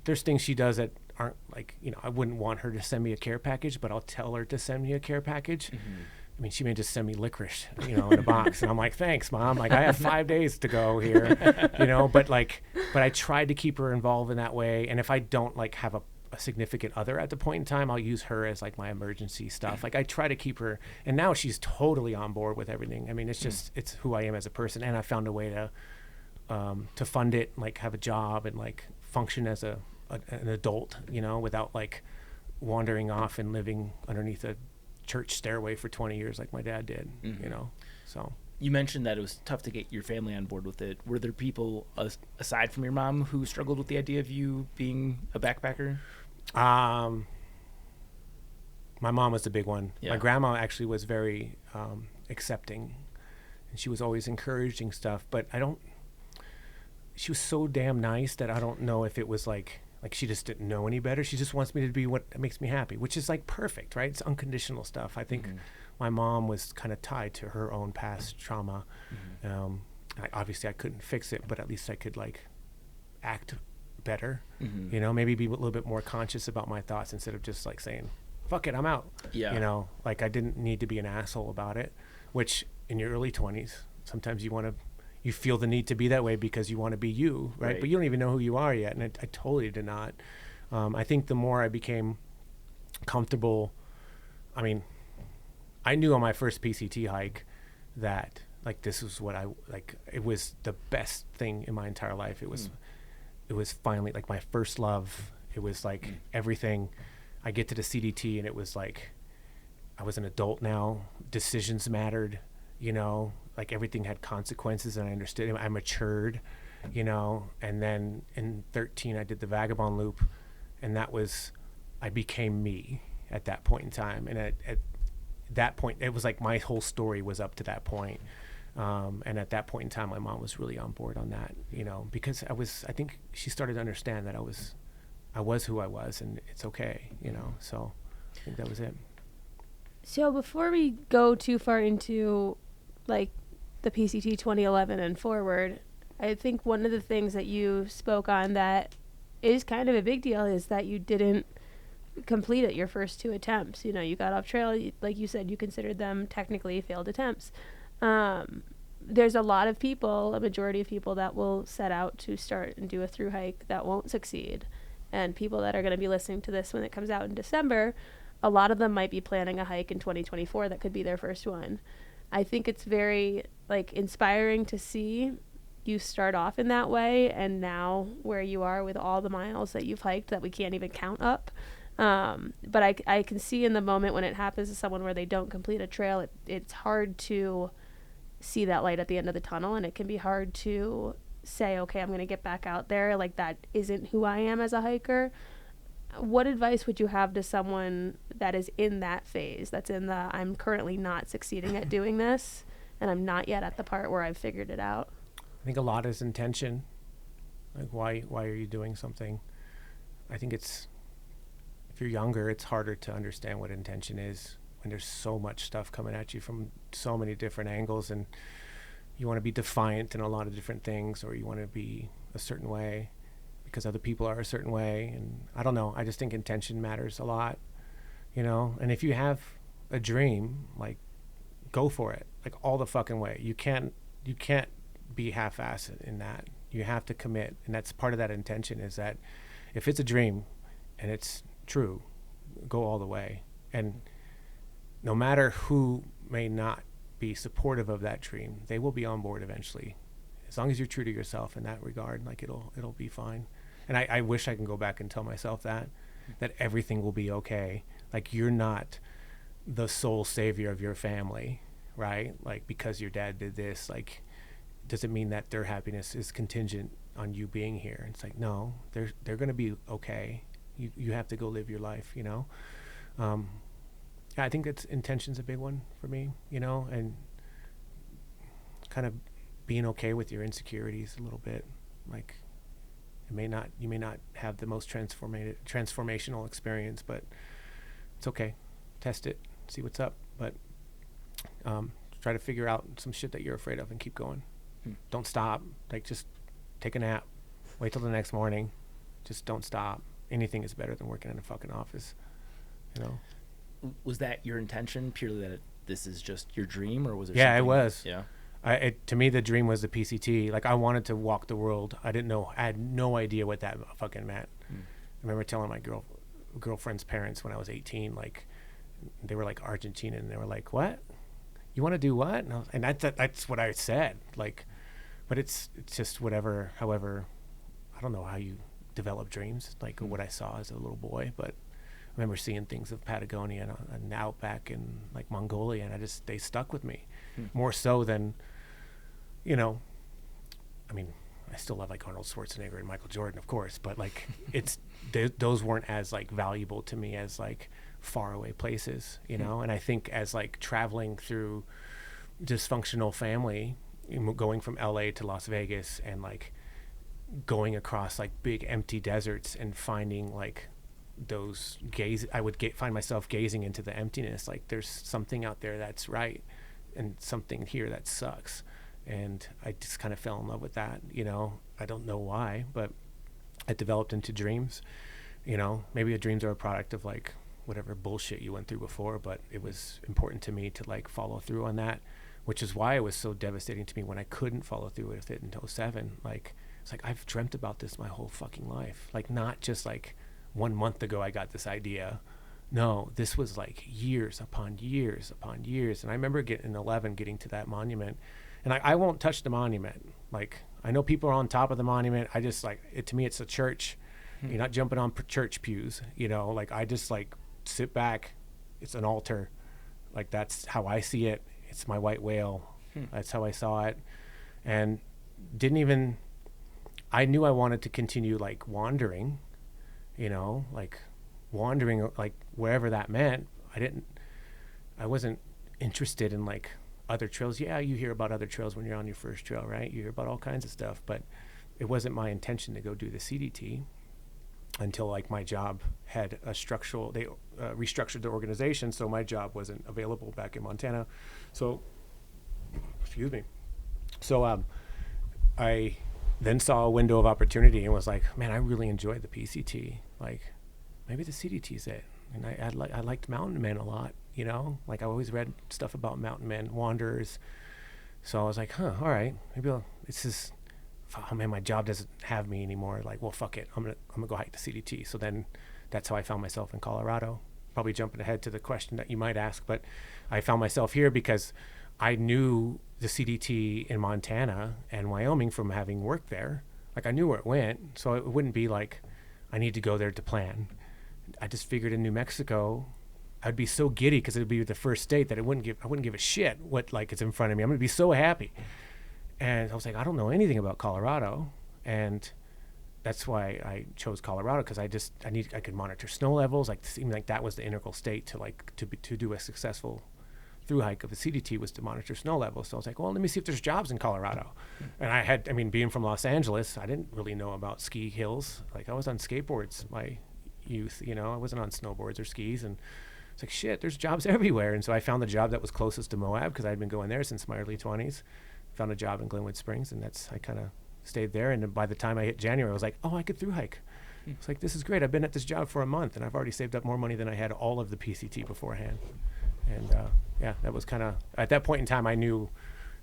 there's things she does that aren't like, I wouldn't want her to send me a care package, but I'll tell her to send me a care package. Mm-hmm. I mean, she may just send me licorice, in a box. And I'm like, thanks, Mom. Like, I have 5 days to go here, but I tried to keep her involved in that way. And if I don't like have a significant other at the point in time, I'll use her as like my emergency stuff. Like I try to keep her, and now she's totally on board with everything. I mean, it's just, it's who I am as a person. And I found a way to fund it, like have a job and like function as an adult, without like wandering off and living underneath a church stairway for 20 years like my dad did. So you mentioned that it was tough to get your family on board with it. Were there people aside from your mom who struggled with the idea of you being a backpacker? My mom was the big one. Yeah. My grandma actually was very accepting, and she was always encouraging stuff, but she was so damn nice that I don't know if it was like she just didn't know any better. She just wants me to be what makes me happy, which is like perfect, right? It's unconditional stuff. I think my mom was kind of tied to her own past trauma. Obviously I couldn't fix it, but at least I could like act better, maybe be a little bit more conscious about my thoughts instead of just like saying, fuck it, I'm out. Yeah. Like I didn't need to be an asshole about it, which in your early 20s, sometimes you feel the need to be that way because you want to be you, right? But you don't even know who you are yet. And I totally did not. I think the more I became comfortable, I mean, I knew on my first PCT hike that like this was what it was the best thing in my entire life. It was finally like my first love. It was like everything. I get to the CDT and it was like I was an adult now. Decisions mattered, like everything had consequences, and I understood it. I matured, and then in 13 I did the Vagabond Loop, and I became me at that point in time. And at that point, it was like my whole story was up to that point. And at that point in time, my mom was really on board on that, because I think she started to understand that I was who I was, and it's okay, so I think that was it. So before we go too far into like the PCT 2011 and forward, I think one of the things that you spoke on that is kind of a big deal is that you didn't complete it your first 2 attempts. You got off trail, like you said, you considered them technically failed attempts. There's a lot of people, a majority of people that will set out to start and do a through hike that won't succeed. And people that are going to be listening to this when it comes out in December, a lot of them might be planning a hike in 2024 that could be their first one. I think it's very like inspiring to see you start off in that way, and now where you are with all the miles that you've hiked that we can't even count up. But I can see in the moment when it happens to someone where they don't complete a trail, it's hard to see that light at the end of the tunnel, and it can be hard to say, okay, I'm going to get back out there. Like that isn't who I am as a hiker. What advice would you have to someone that is in that phase, that's in the I'm currently not succeeding at doing this, and I'm not yet at the part where I've figured it out? I think a lot is intention. Like why are you doing something? I think if you're younger, it's harder to understand what intention is when there's so much stuff coming at you from so many different angles, and you want to be defiant in a lot of different things, or you want to be a certain way because other people are a certain way. And I don't know, I just think intention matters a lot, and if you have a dream, like go for it, like all the fucking way. You can't be half-assed in that. You have to commit, and that's part of that intention, is that if it's a dream and it's true, go all the way. And no matter who may not be supportive of that dream, they will be on board eventually. as long as you're true to yourself in that regard, like it'll be fine. And I wish I can go back and tell myself that everything will be okay. Like, you're not the sole savior of your family, right? Like, because your dad did this, like, doesn't mean that their happiness is contingent on you being here. It's like, no, they're going to be okay. You have to go live your life, you know? I think that's intention's a big one for me, you know, and kind of being okay with your insecurities a little bit. Like, you may not have the most transformational experience, but it's okay. Test it, see what's up, but try to figure out some shit that you're afraid of and keep going. Don't stop. Like, just take a nap, wait till the next morning, just don't stop. Anything is better than working in a fucking office, you know? Was that your intention, purely that this is just your dream, or was it? Yeah, it was. Yeah. To me, the dream was the PCT. Like, I wanted to walk the world. I had no idea what that fucking meant. I remember telling my girlfriend's parents when I was 18, like, they were like Argentina, and they were like, "What? You want to do what?" And that's what I said. Like, but it's just whatever. However, I don't know how you develop dreams, like what I saw as a little boy, but I remember seeing things of Patagonia and outback and like Mongolia, and they stuck with me more so than, you know, I mean, I still love like Arnold Schwarzenegger and Michael Jordan, of course, but like those weren't as like valuable to me as like faraway places, you know. And I think as like traveling through dysfunctional family, going from LA to Las Vegas and like going across like big empty deserts and finding like those I would find myself gazing into the emptiness, like there's something out there that's right and something here that sucks. And I just kind of fell in love with that, you know. I don't know why, but it developed into dreams, you know. Maybe the dreams are a product of like whatever bullshit you went through before, but it was important to me to like follow through on that, which is why it was so devastating to me when I couldn't follow through with it until 07. Like, it's like, I've dreamt about this my whole fucking life. Like, not just like 1 month ago I got this idea. No, this was like years upon years upon years. And I remember getting to that monument, and I won't touch the monument. Like, I know people are on top of the monument. I just like it. To me, it's a church. You're not jumping on church pews, you know. Like, I just like sit back. It's an altar. Like, that's how I see it. It's my white whale. That's how I saw it. And I knew I wanted to continue like wandering, you know, like wandering like wherever that meant. I wasn't interested in like other trails. Yeah, you hear about other trails when you're on your first trail, right? You hear about all kinds of stuff, but it wasn't my intention to go do the CDT until like my job had they restructured the organization, so my job wasn't available back in Montana. So, excuse me. So I then saw a window of opportunity and was like, man, I really enjoyed the PCT. Like, maybe the CDT's it. And I liked mountain men a lot, you know? Like, I always read stuff about mountain men, wanderers. So I was like, all right, maybe oh man, my job doesn't have me anymore. Like, well, fuck it. I'm gonna go hike the CDT. So then that's how I found myself in Colorado. Probably jumping ahead to the question that you might ask, but I found myself here because I knew the CDT in Montana and Wyoming from having worked there. Like, I knew where it went, so it wouldn't be like I need to go there to plan. I just figured in New Mexico, I'd be so giddy because it would be the first state that I wouldn't give a shit what like is in front of me. I'm gonna be so happy. And I was like, I don't know anything about Colorado, and that's why I chose Colorado, because I could monitor snow levels. Like, it seemed like that was the integral state to do a successful through hike of the CDT was to monitor snow levels. So I was like, well, let me see if there's jobs in Colorado. And being from Los Angeles, I didn't really know about ski hills. Like, I was on skateboards my youth, you know, I wasn't on snowboards or skis. And it's like, shit, there's jobs everywhere. And so I found the job that was closest to Moab, because I'd been going there since my early 20s. Found a job in Glenwood Springs, and I kind of stayed there. And by the time I hit January, I was like, oh, I could through hike. It's like, this is great. I've been at this job for a month, and I've already saved up more money than I had all of the PCT beforehand. And yeah, that was kind of, at that point in time, I knew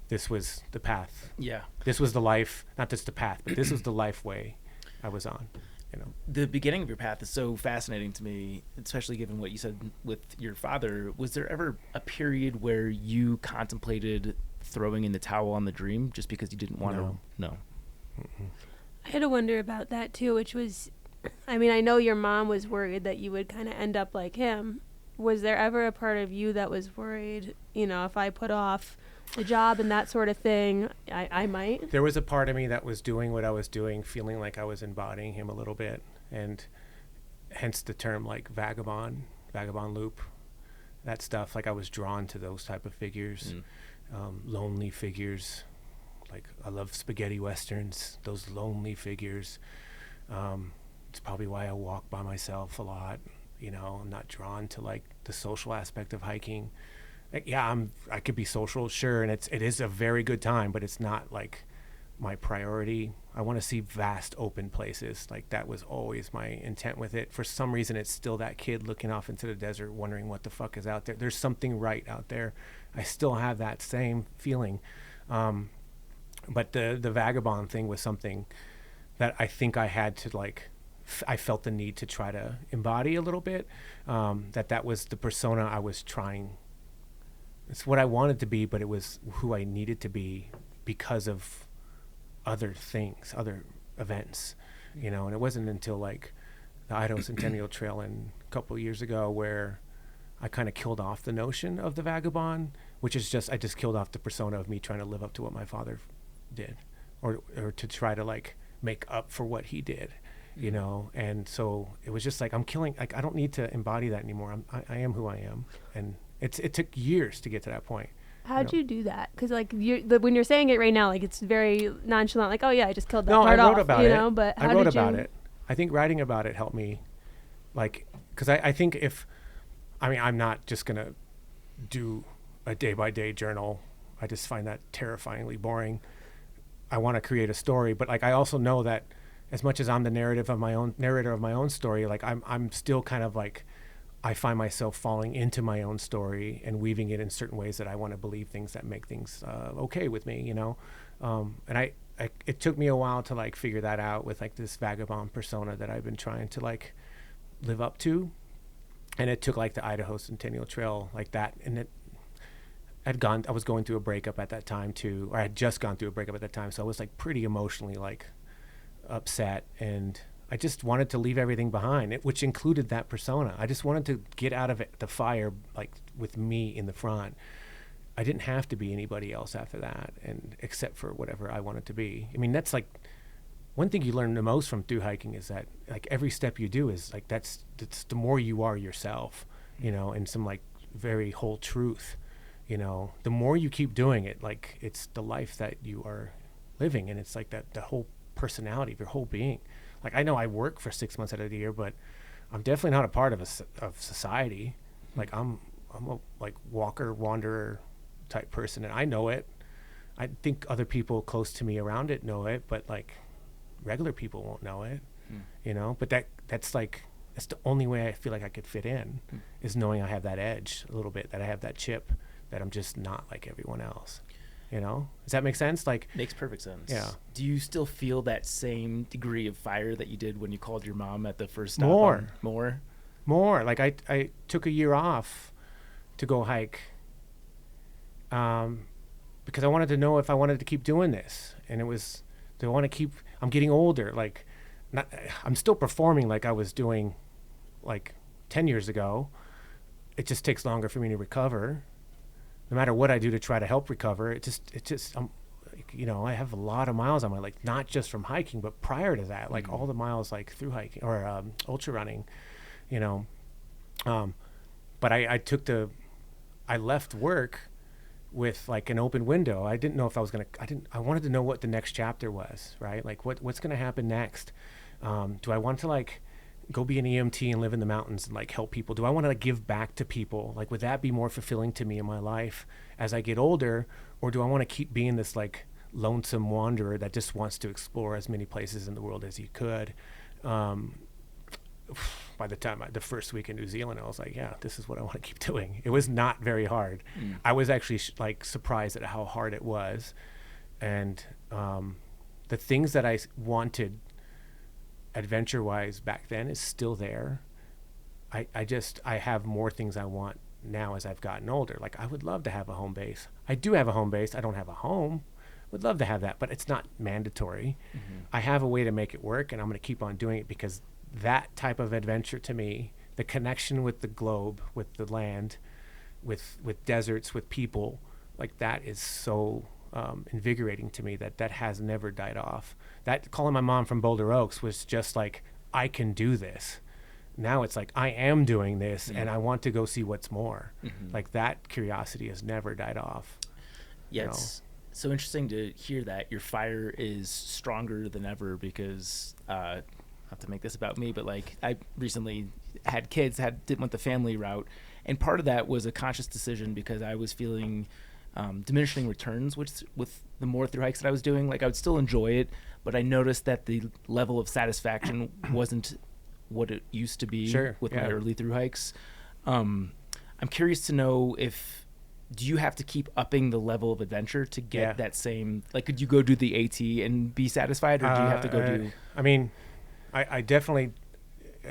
this was the path. Yeah. This was the life, not just the path, but this was the life way I was on, you know. The beginning of your path is so fascinating to me, especially given what you said with your father. Was there ever a period where you contemplated throwing in the towel on the dream just because you didn't want to? No. Mm-mm. I had to wonder about that too, which was, I mean, I know your mom was worried that you would kind of end up like him. Was there ever a part of you that was worried, if I put off the job and that sort of thing, I might? There was a part of me that was doing what I was doing, feeling like I was embodying him a little bit, and hence the term like Vagabond Loop, that stuff. Like I was drawn to those type of figures, lonely figures. Like I love spaghetti westerns, those lonely figures. It's probably why I walk by myself a lot. I'm not drawn to like the social aspect of hiking. I could be social, sure, and it is a very good time, but it's not like my priority. I want to see vast open places. Like that was always my intent with it. For some reason, it's still that kid looking off into the desert, wondering what the fuck is out there. There's something right out there. I still have that same feeling. But the vagabond thing was something that I think I had to like, I felt the need to try to embody a little bit. That was the persona I was trying. It's what I wanted to be, but it was who I needed to be because of other things, other events, and it wasn't until like the Idaho Centennial Trail a couple of years ago where I kind of killed off the notion of the vagabond, which is I just killed off the persona of me trying to live up to what my father did, or to try to like make up for what he did, and so it was just like I'm killing, like I don't need to embody that anymore. I am who I am, and it took years to get to that point. How'd you do that? Because like when you're saying it right now, like it's very nonchalant, like, oh yeah, I just killed that part off. I wrote about it. But I wrote about it. I think writing about it helped me, like, because I think I'm not just gonna do a day-by-day journal. I just find that terrifyingly boring. I want to create a story, but like I also know that as much as I'm the narrator of my own story, like I'm still kind of like, I find myself falling into my own story and weaving it in certain ways that I want to believe things that make things okay with me, and it took me a while to like figure that out with like this vagabond persona that I've been trying to like live up to. And it took like the Idaho Centennial Trail like that, and I was going through a breakup at that time too, or I had just gone through a breakup at that time, so I was like pretty emotionally like upset, and I just wanted to leave everything behind, which included that persona. I just wanted to get out of the fire, like with me in the front. I didn't have to be anybody else after that, and except for whatever I wanted to be. I mean, that's like one thing you learn the most from through hiking is that like every step you do is like that's the more you are yourself, and some like very whole truth, the more you keep doing it, like it's the life that you are living, and it's like that the whole personality of your whole being. Like I know I work for 6 months out of the year, but I'm definitely not a part of society. Like I'm a like walker, wanderer type person, and I know it. I think other people close to me around it know it, but like regular people won't know it, But that's the only way I feel like I could fit in, is knowing I have that edge a little bit, that I have that chip, that I'm just not like everyone else. Does that make sense? Like, makes perfect sense. Yeah. Do you still feel that same degree of fire that you did when you called your mom at the first stop? More. Like I took a year off to go hike, because I wanted to know if I wanted to keep doing this, and it was, do I want to keep? I'm getting older. Like, I'm still performing like I was doing, like 10 years ago. It just takes longer for me to recover. No matter what I do to try to help recover, it just I have a lot of miles on my, like, not just from hiking, but prior to that, like all the miles like through hiking or ultra running, but I left work with like an open window. I didn't know if I wanted to know what the next chapter was, right? Like what's going to happen next? Do I want to like go be an EMT and live in the mountains and like help people? Do I want to like give back to people? Like, would that be more fulfilling to me in my life as I get older? Or do I want to keep being this like lonesome wanderer that just wants to explore as many places in the world as he could? By the time the first week in New Zealand, I was like, yeah, this is what I want to keep doing. It was not very hard. I was actually like surprised at how hard it was. And the things that I wanted adventure-wise back then is still there. I have more things I want now as I've gotten older. Like I would love to have a home base. I do have a home base. I don't have a home. Would love to have that, but it's not mandatory. I have a way to make it work, and I'm going to keep on doing it because that type of adventure to me, the connection with the globe, with the land, with deserts, with people, like that is so invigorating to me that has never died off. That calling my mom from Boulder Oaks was just like, I can do this. Now it's like, I am doing this and I want to go see what's more. Like that curiosity has never died off. Yeah, it's so interesting to hear that your fire is stronger than ever because not to make this about me, but like I recently had kids, went the family route, and part of that was a conscious decision because I was feeling diminishing returns with the more through hikes that I was doing. Like I would still enjoy it, but I noticed that the level of satisfaction wasn't what it used to be with my early through hikes. I'm curious to know do you have to keep upping the level of adventure to get that same, like, could you go do the AT and be satisfied, or do you have to go do? I mean, I definitely,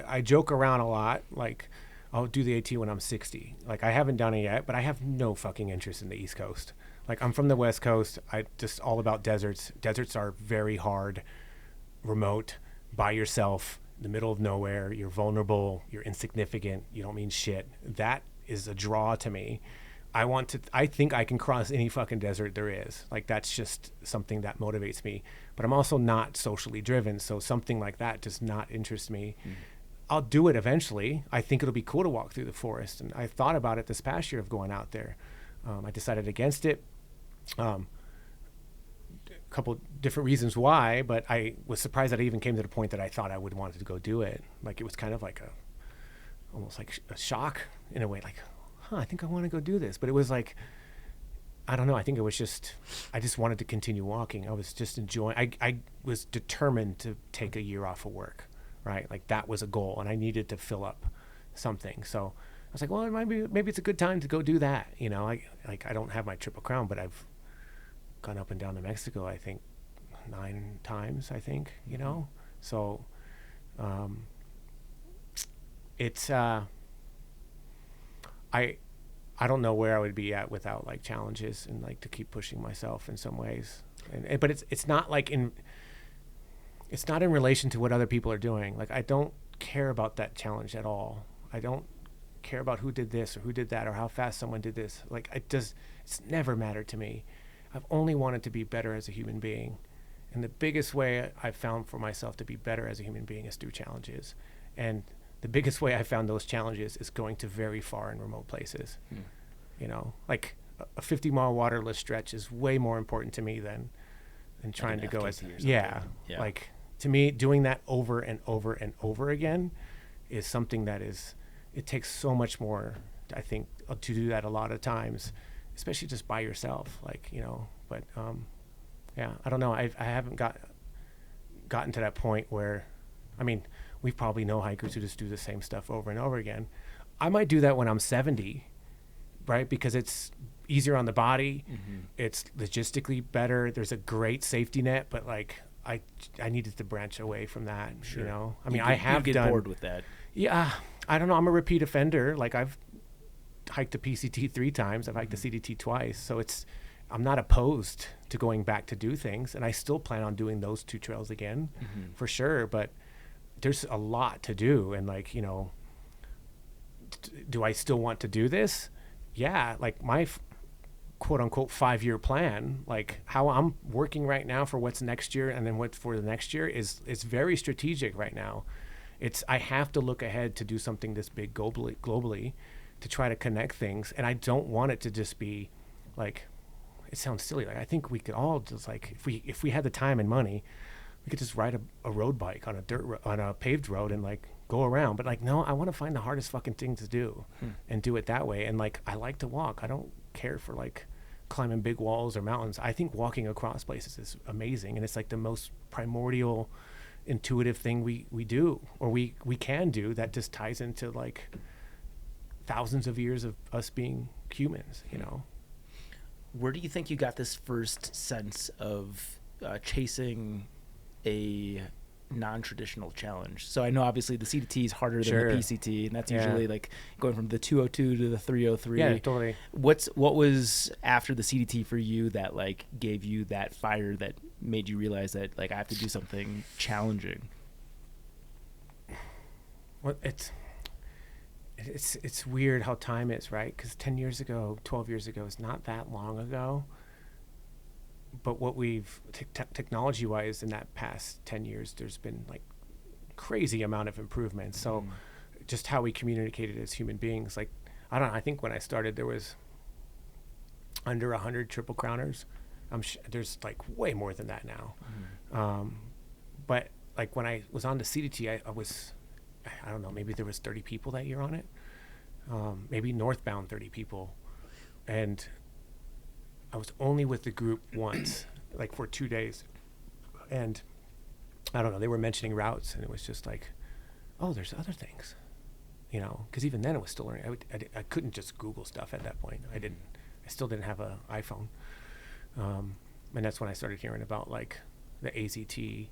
I joke around a lot, like, I'll do the AT when I'm 60. Like, I haven't done it yet, but I have no fucking interest in the East Coast. Like, I'm from the West Coast. I just all about deserts. Deserts are very hard, remote, by yourself, in the middle of nowhere. You're vulnerable. You're insignificant. You don't mean shit. That is a draw to me. I think I can cross any fucking desert there is. Like, that's just something that motivates me. But I'm also not socially driven, so something like that does not interest me. I'll do it eventually. I think it'll be cool to walk through the forest. And I thought about it this past year of going out there. I decided against it. A couple different reasons why, but I was surprised that I even came to the point that I thought I would want to go do it. Like, it was kind of like almost like a shock in a way, like, I think I want to go do this. But it was like, I don't know. I think it was just, I just wanted to continue walking. I was just enjoying, I was determined to take a year off of work, right? Like, that was a goal, and I needed to fill up something. So I was like, well, maybe it's a good time to go do that. You know, I don't have my Triple Crown, but I've gone up and down to Mexico, I think 9 times, I think, you know? So it's, I don't know where I would be at without like challenges and like to keep pushing myself in some ways. But it's not like it's not in relation to what other people are doing. Like, I don't care about that challenge at all. I don't care about who did this or who did that or how fast someone did this. Like, it's never mattered to me. I've only wanted to be better as a human being. And the biggest way I've found for myself to be better as a human being is through challenges. And the biggest way I found those challenges is going to very far and remote places. You know, like a 50-mile waterless stretch is way more important to me than trying to go as like, to me, doing that over and over and over again is something that it takes so much more, I think, to do that a lot of times, especially just by yourself, like, you know. But I don't know. I haven't gotten to that point where, I mean, we probably know hikers who just do the same stuff over and over again. I might do that when I'm 70, right? Because it's easier on the body. It's logistically better. There's a great safety net, but like, I needed to branch away from that, you know? I mean, I have get bored with that. Yeah. I don't know. I'm a repeat offender. Like, I've hiked the PCT 3 times. I've hiked the CDT twice. So I'm not opposed to going back to do things. And I still plan on doing those 2 trails again for sure. But there's a lot to do. And like, you know, do I still want to do this? Yeah. Like, my quote unquote 5-year plan, like how I'm working right now for what's next year and then what for the next year is very strategic right now. I have to look ahead to do something this big globally to try to connect things. And I don't want it to just be like, it sounds silly. Like, I think we could all just like, if we had the time and money, we could just ride a road bike on a paved road and like go around. But like, no, I want to find the hardest fucking thing to do and do it that way. And like, I like to walk. I don't care for like climbing big walls or mountains. I think walking across places is amazing. And it's like the most primordial, intuitive thing we do, or we can do, that just ties into like thousands of years of us being humans, you know? Where do you think you got this first sense of chasing a non-traditional challenge? So I know obviously the CDT is harder Sure. than the PCT, and that's usually like going from the 202 to the 303. Yeah, totally. What was after the CDT for you that like gave you that fire that made you realize that like I have to do something challenging? Well, it's weird how time is, right? Because 10 years ago, 12 years ago is not that long ago. But what we've technology-wise in that past 10 years, there's been like crazy amount of improvement. So just how we communicated as human beings, like I don't know, I think when I started there was under 100 triple crowners. There's like way more than that now. But like when I was on the CDT, I don't know, maybe there was 30 people that year on it. Maybe northbound 30 people. And I was only with the group once, like for 2 days. And I don't know, they were mentioning routes, and it was just like, oh, there's other things, you know, because even then it was still learning. I couldn't just Google stuff at that point. I still didn't have an iPhone. And that's when I started hearing about like the AZT.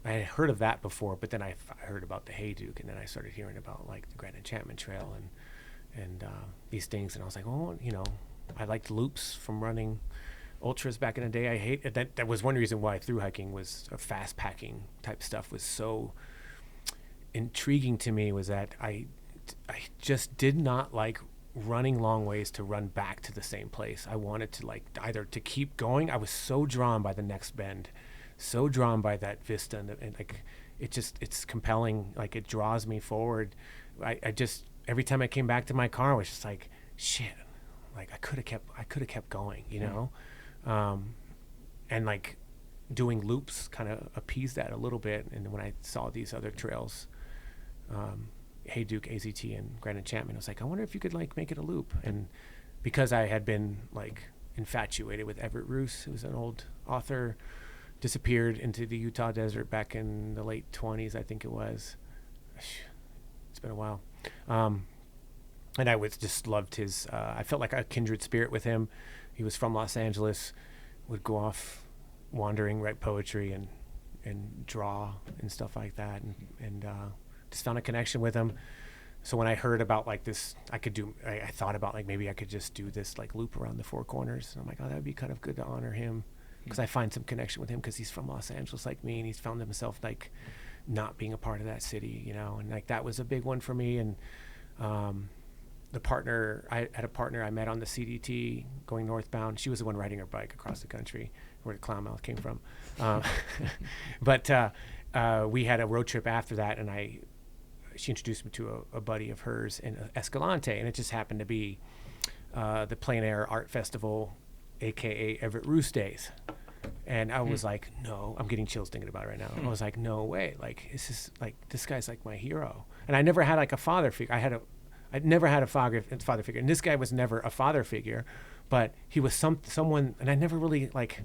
I had heard of that before, but then I heard about the Hayduke, and then I started hearing about like the Grand Enchantment Trail and these things, and I was like, oh, you know, I liked loops from running ultras back in the day. I hate that. That was one reason why thru hiking was fast packing type stuff was so intriguing to me, was that I just did not like running long ways to run back to the same place. I wanted to like either to keep going. I was so drawn by the next bend, so drawn by that vista, and like it's compelling. Like it draws me forward. I just every time I came back to my car, I was just like, shit. Like I could have kept going, you know, and like doing loops kind of appeased that a little bit. And when I saw these other trails, Hayduke, AZT, and Grand Enchantment, I was like, I wonder if you could like make it a loop. And because I had been like infatuated with Everett Roos, who was an old author, disappeared into the Utah desert back in the late 20s, I think it was. It's been a while. And I just loved his, I felt like a kindred spirit with him. He was from Los Angeles, would go off wandering, write poetry and draw and stuff like that. And just found a connection with him. So when I heard about like this, I thought about like maybe I could just do this like loop around the Four Corners. And I'm like, oh, that would be kind of good to honor him. Because I find some connection with him because he's from Los Angeles like me, and he's found himself like not being a part of that city, you know. And like that was a big one for me. And I had a partner I met on the CDT going northbound. She was the one riding her bike across the country where the Clownmouth came from. But we had a road trip after that, and she introduced me to a buddy of hers in Escalante, and it just happened to be the Plein Air Art Festival, aka Everett Roos Days. And I was like, no, I'm getting chills thinking about it right now. I was like, no way, like this guy's like my hero. And I never had like a father figure. I'd never had a father figure, and this guy was never a father figure, but he was someone, and I never really like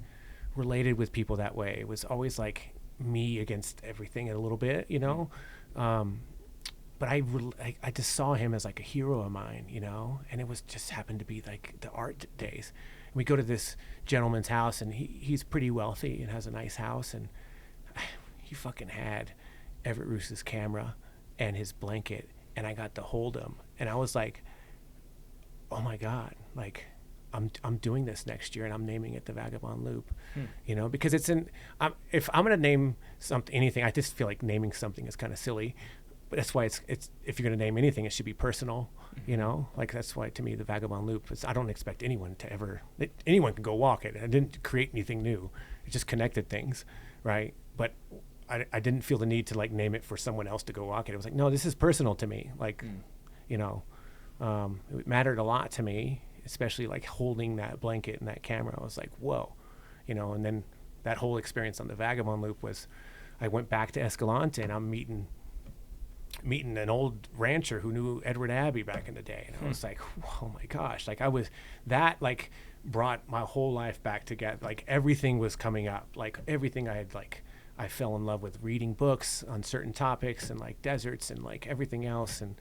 related with people that way. It was always like me against everything a little bit, you know. But I just saw him as like a hero of mine, you know, and it was just happened to be like the art days. And we go to this gentleman's house, and he's pretty wealthy and has a nice house, and he fucking had Everett Roos's camera and his blanket, and I got to hold him, and I was like, oh my God, like I'm doing this next year, and I'm naming it the Vagabond Loop, you know, because if I'm going to name anything, I just feel like naming something is kind of silly, but that's why it's if you're going to name anything, it should be personal, you know, like that's why to me the Vagabond Loop is, I don't expect anyone can go walk it. I didn't create anything new. It just connected things, right? But I didn't feel the need to like name it for someone else to go walk it. It was like, no, this is personal to me. Like, you know, it mattered a lot to me, especially like holding that blanket and that camera. I was like, whoa, you know. And then that whole experience on the Vagabond Loop was, I went back to Escalante, and I'm meeting an old rancher who knew Edward Abbey back in the day. And I was like, oh my gosh, like that like brought my whole life back together. Like everything was coming up, like everything I fell in love with reading books on certain topics, and like deserts and like everything else. And,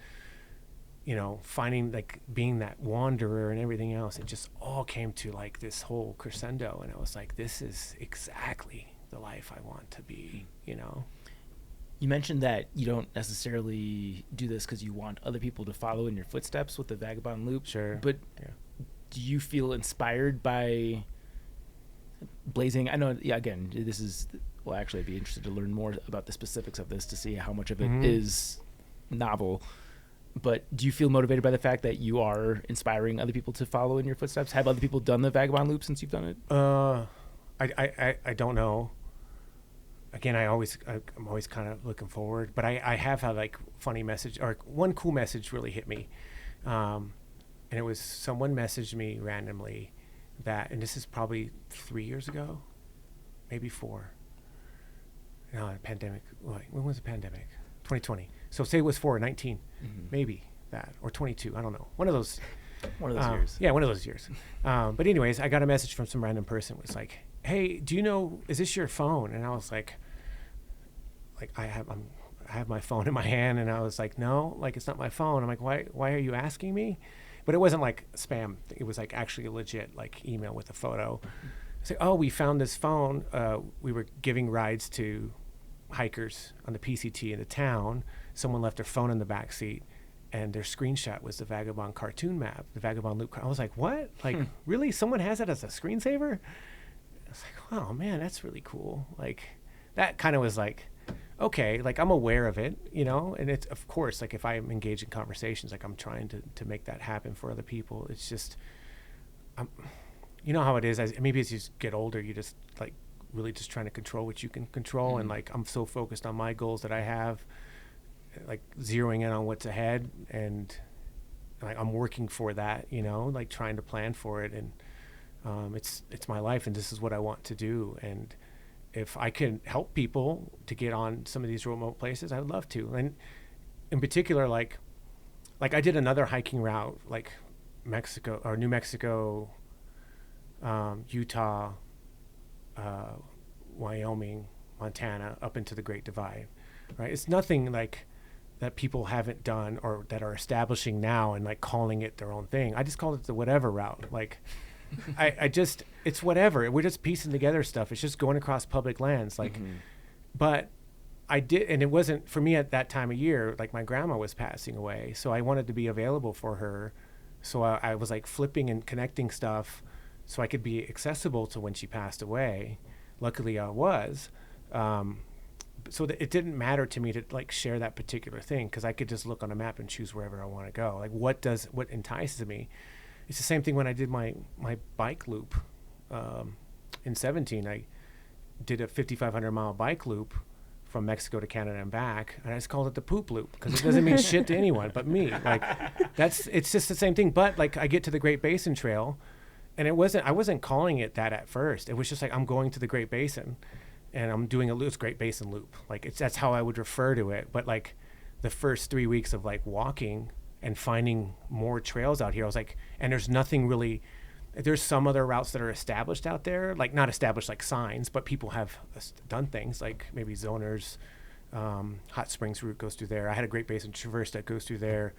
you know, finding like being that wanderer and everything else, it just all came to like this whole crescendo. And I was like, this is exactly the life I want to be, you know. You mentioned that you don't necessarily do this because you want other people to follow in your footsteps with the Vagabond Loop. Sure. But do you feel inspired by blazing? I know, again, this is, well, actually, I'd be interested to learn more about the specifics of this to see how much of it is novel. But do you feel motivated by the fact that you are inspiring other people to follow in your footsteps? Have other people done the Vagabond Loop since you've done it? I don't know. Again, I'm always kind of looking forward, but I have had like funny message, or one cool message really hit me. And it was someone messaged me randomly that, and this is probably 3 years ago, maybe 4. No, pandemic. When was the pandemic? 2020. So say it was 19, maybe that, or 22. I don't know. One of those years. Yeah, one of those years. But anyways, I got a message from some random person. It was like, hey, do you know, is this your phone? And I was like I have my phone in my hand, and I was like, no, like, it's not my phone. I'm like, why are you asking me? But it wasn't like spam. It was like actually a legit like email with a photo. I said, oh, we found this phone. We were giving rides to hikers on the PCT in the town. Someone left their phone in the back seat, and their screenshot was the Vagabond cartoon map, the Vagabond Loop. I was like, what? Like, really? Someone has that as a screensaver? I was like, oh man, that's really cool. Like, that kind of was like, okay, like, I'm aware of it, you know. And it's, of course, like, if I'm engaged in conversations, like, I'm trying to make that happen for other people. It's just, you know how it is. Maybe as you get older, you just like really just trying to control what you can control. And like, I'm so focused on my goals that I have, like zeroing in on what's ahead, and like, I'm working for that, you know, like trying to plan for it. And it's my life, and this is what I want to do. And if I can help people to get on some of these remote places, I would love to. And in particular, like I did another hiking route, like Mexico or New Mexico, Utah, Wyoming, Montana, up into the Great Divide, right? It's nothing like that people haven't done or that are establishing now and like calling it their own thing. I just called it the whatever route. Like, I just, it's whatever. We're just piecing together stuff. It's just going across public lands. Like, but I did, and it wasn't for me at that time of year, like my grandma was passing away. So I wanted to be available for her. So I was like flipping and connecting stuff so I could be accessible to when she passed away. Luckily I was. So that it didn't matter to me to like share that particular thing, because I could just look on a map and choose wherever I want to go. Like, what entices me? It's the same thing when I did my bike loop in 2017. I did a 5,500 mile bike loop from Mexico to Canada and back, and I just called it the poop loop because it doesn't mean shit to anyone but me. Like, it's just the same thing. But like, I get to the Great Basin Trail, and I wasn't calling it that at first. It was just like, I'm going to the Great Basin, and I'm doing a Great Basin Loop. Like, that's how I would refer to it. But like, the first 3 weeks of like walking and finding more trails out here, I was like, and there's nothing really, there's some other routes that are established out there, like not established like signs, but people have done things like maybe zoners, Hot Springs route goes through there. I had a Great Basin Traverse that goes through there.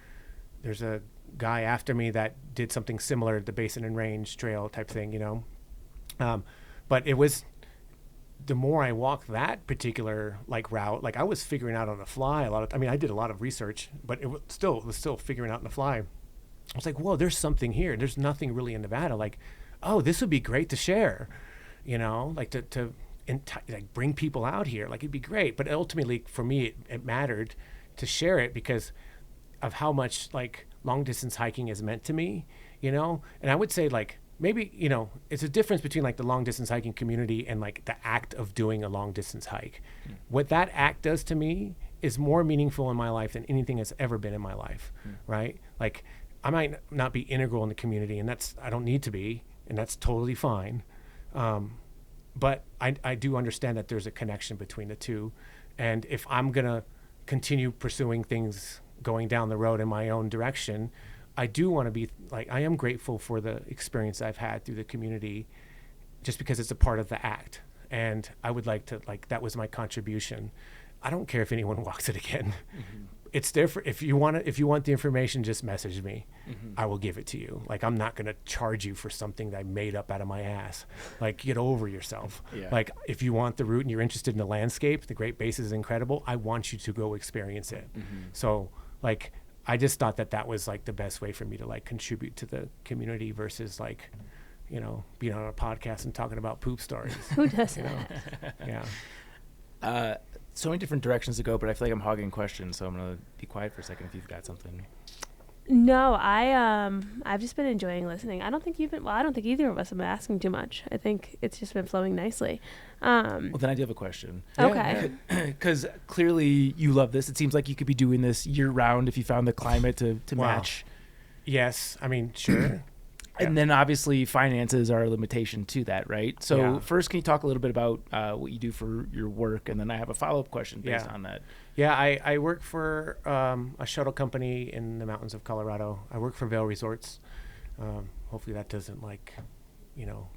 There's a guy after me that did something similar, the Basin and Range Trail type thing, you know. But it was, the more I walked that particular like route, like I was figuring out on the fly I did a lot of research, but it was still figuring out on the fly. I was like, whoa, there's something here. There's nothing really in Nevada. Like, oh, this would be great to share, you know, like to like bring people out here. Like, it'd be great. But ultimately for me, it mattered to share it because of how much like long distance hiking is meant to me, you know? And I would say like, maybe, you know, it's a difference between like the long distance hiking community and like the act of doing a long distance hike. What that act does to me is more meaningful in my life than anything that's ever been in my life. Right? Like, I might not be integral in the community, and I don't need to be, and that's totally fine. But I do understand that there's a connection between the two. And if I'm going to continue pursuing things going down the road in my own direction, I do want to be like, I am grateful for the experience I've had through the community just because it's a part of the act. And I would like to, like, that was my contribution. I don't care if anyone walks it again. it's different. If you want the information, just message me. I will give it to you. Like, I'm not going to charge you for something that I made up out of my ass. Like, get over yourself. Yeah. Like, if you want the route and you're interested in the landscape, the Great Basin is incredible. I want you to go experience it. So, like, I just thought that was like the best way for me to like contribute to the community versus like, you know, being on a podcast and talking about poop stories. Who does you know? that? Yeah. So many different directions to go, but I feel like I'm hogging questions, so I'm gonna be quiet for a second if you've got something. No, I've just been enjoying listening. I don't think either of us have been asking too much. I think it's just been flowing nicely. Well, then I do have a question. Okay. Because clearly you love this. It seems like you could be doing this year round if you found the climate to Wow. match. Yes. I mean, sure. And then obviously finances are a limitation to that, right? So Yeah. first, can you talk a little bit about what you do for your work? And then I have a follow-up question based on that. Yeah, I work for a shuttle company in the mountains of Colorado. I work for Vail Resorts. Hopefully that doesn't like, you know,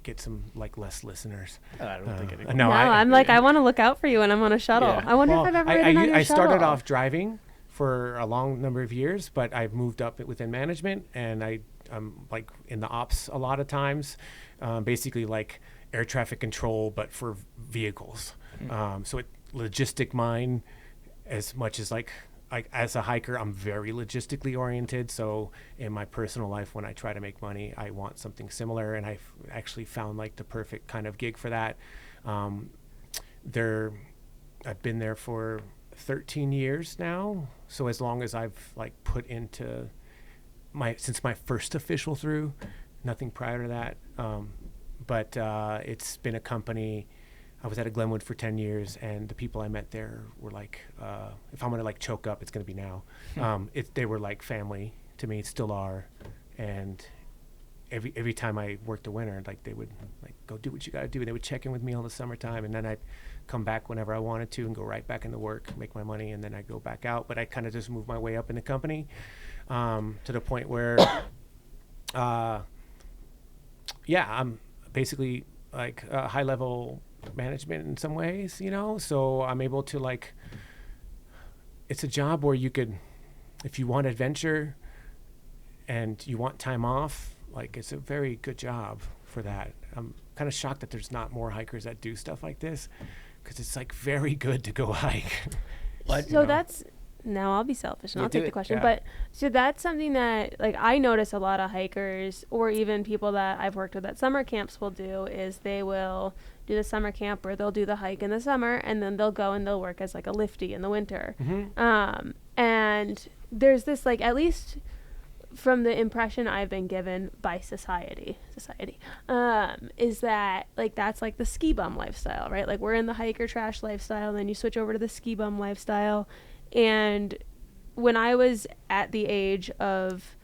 get some like less listeners. I don't think it. No, I'm like, I want to look out for you when I'm on a shuttle. Yeah. I wonder if I've ever ridden on your I started shuttle. off driving for a long number of years, but I've moved up within management, and I'm like in the ops a lot of times, basically like air traffic control, but for vehicles. So logistic mind, as much as like as a hiker, I'm very logistically oriented. So in my personal life, when I try to make money, I want something similar, and I've actually found like the perfect kind of gig for that. I've been there for 13 years now. So as long as I've like put into since my first official through, nothing prior to that. But it's been a company. I was at a Glenwood for 10 years, and the people I met there were like, if I'm going to like choke up, it's going to be now. They were like family to me, still are. And every time I worked the winter, like they would like go do what you got to do. They would check in with me all the summertime, and then I'd come back whenever I wanted to and go right back into work, make my money, and then I'd go back out. But I kind of just moved my way up in the company to the point where, I'm basically like high level management in some ways, you know, so I'm able to like, it's a job where you could, if you want adventure and you want time off, like it's a very good job for that. I'm kind of shocked that there's not more hikers that do stuff like this, because it's like very good to go hike. So that's, now I'll be selfish and Yeah, I'll take do the it. question. Yeah. But so that's something that like I notice a lot of hikers or even people that I've worked with at summer camps will do is they will do the summer camp where they'll do the hike in the summer and then they'll go and they'll work as like a lifty in the winter. And there's this like, at least from the impression I've been given by society, is that like that's like the ski bum lifestyle, right? Like we're in the hiker trash lifestyle, and then you switch over to the ski bum lifestyle. And when I was at the age of,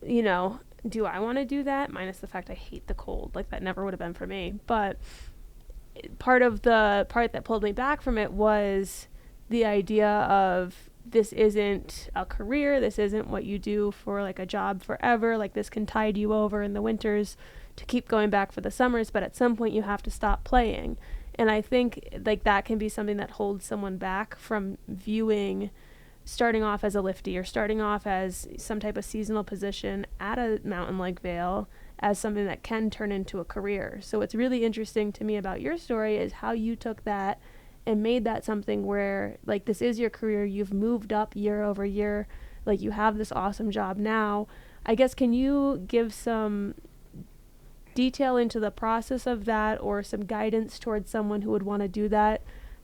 you know, do I want to do that? Minus the fact I hate the cold, like that never would have been for me. But part that pulled me back from it was the idea of this isn't a career. This isn't what you do for like a job forever. Like this can tide you over in the winters to keep going back for the summers. But at some point you have to stop playing. And I think like that can be something that holds someone back from viewing starting off as a lifty or starting off as some type of seasonal position at a mountain like Vail as something that can turn into a career. So what's really interesting to me about your story is how you took that and made that something where like this is your career. You've moved up year over year. Like you have this awesome job now. I guess, can you give some detail into the process of that or some guidance towards someone who would want to do that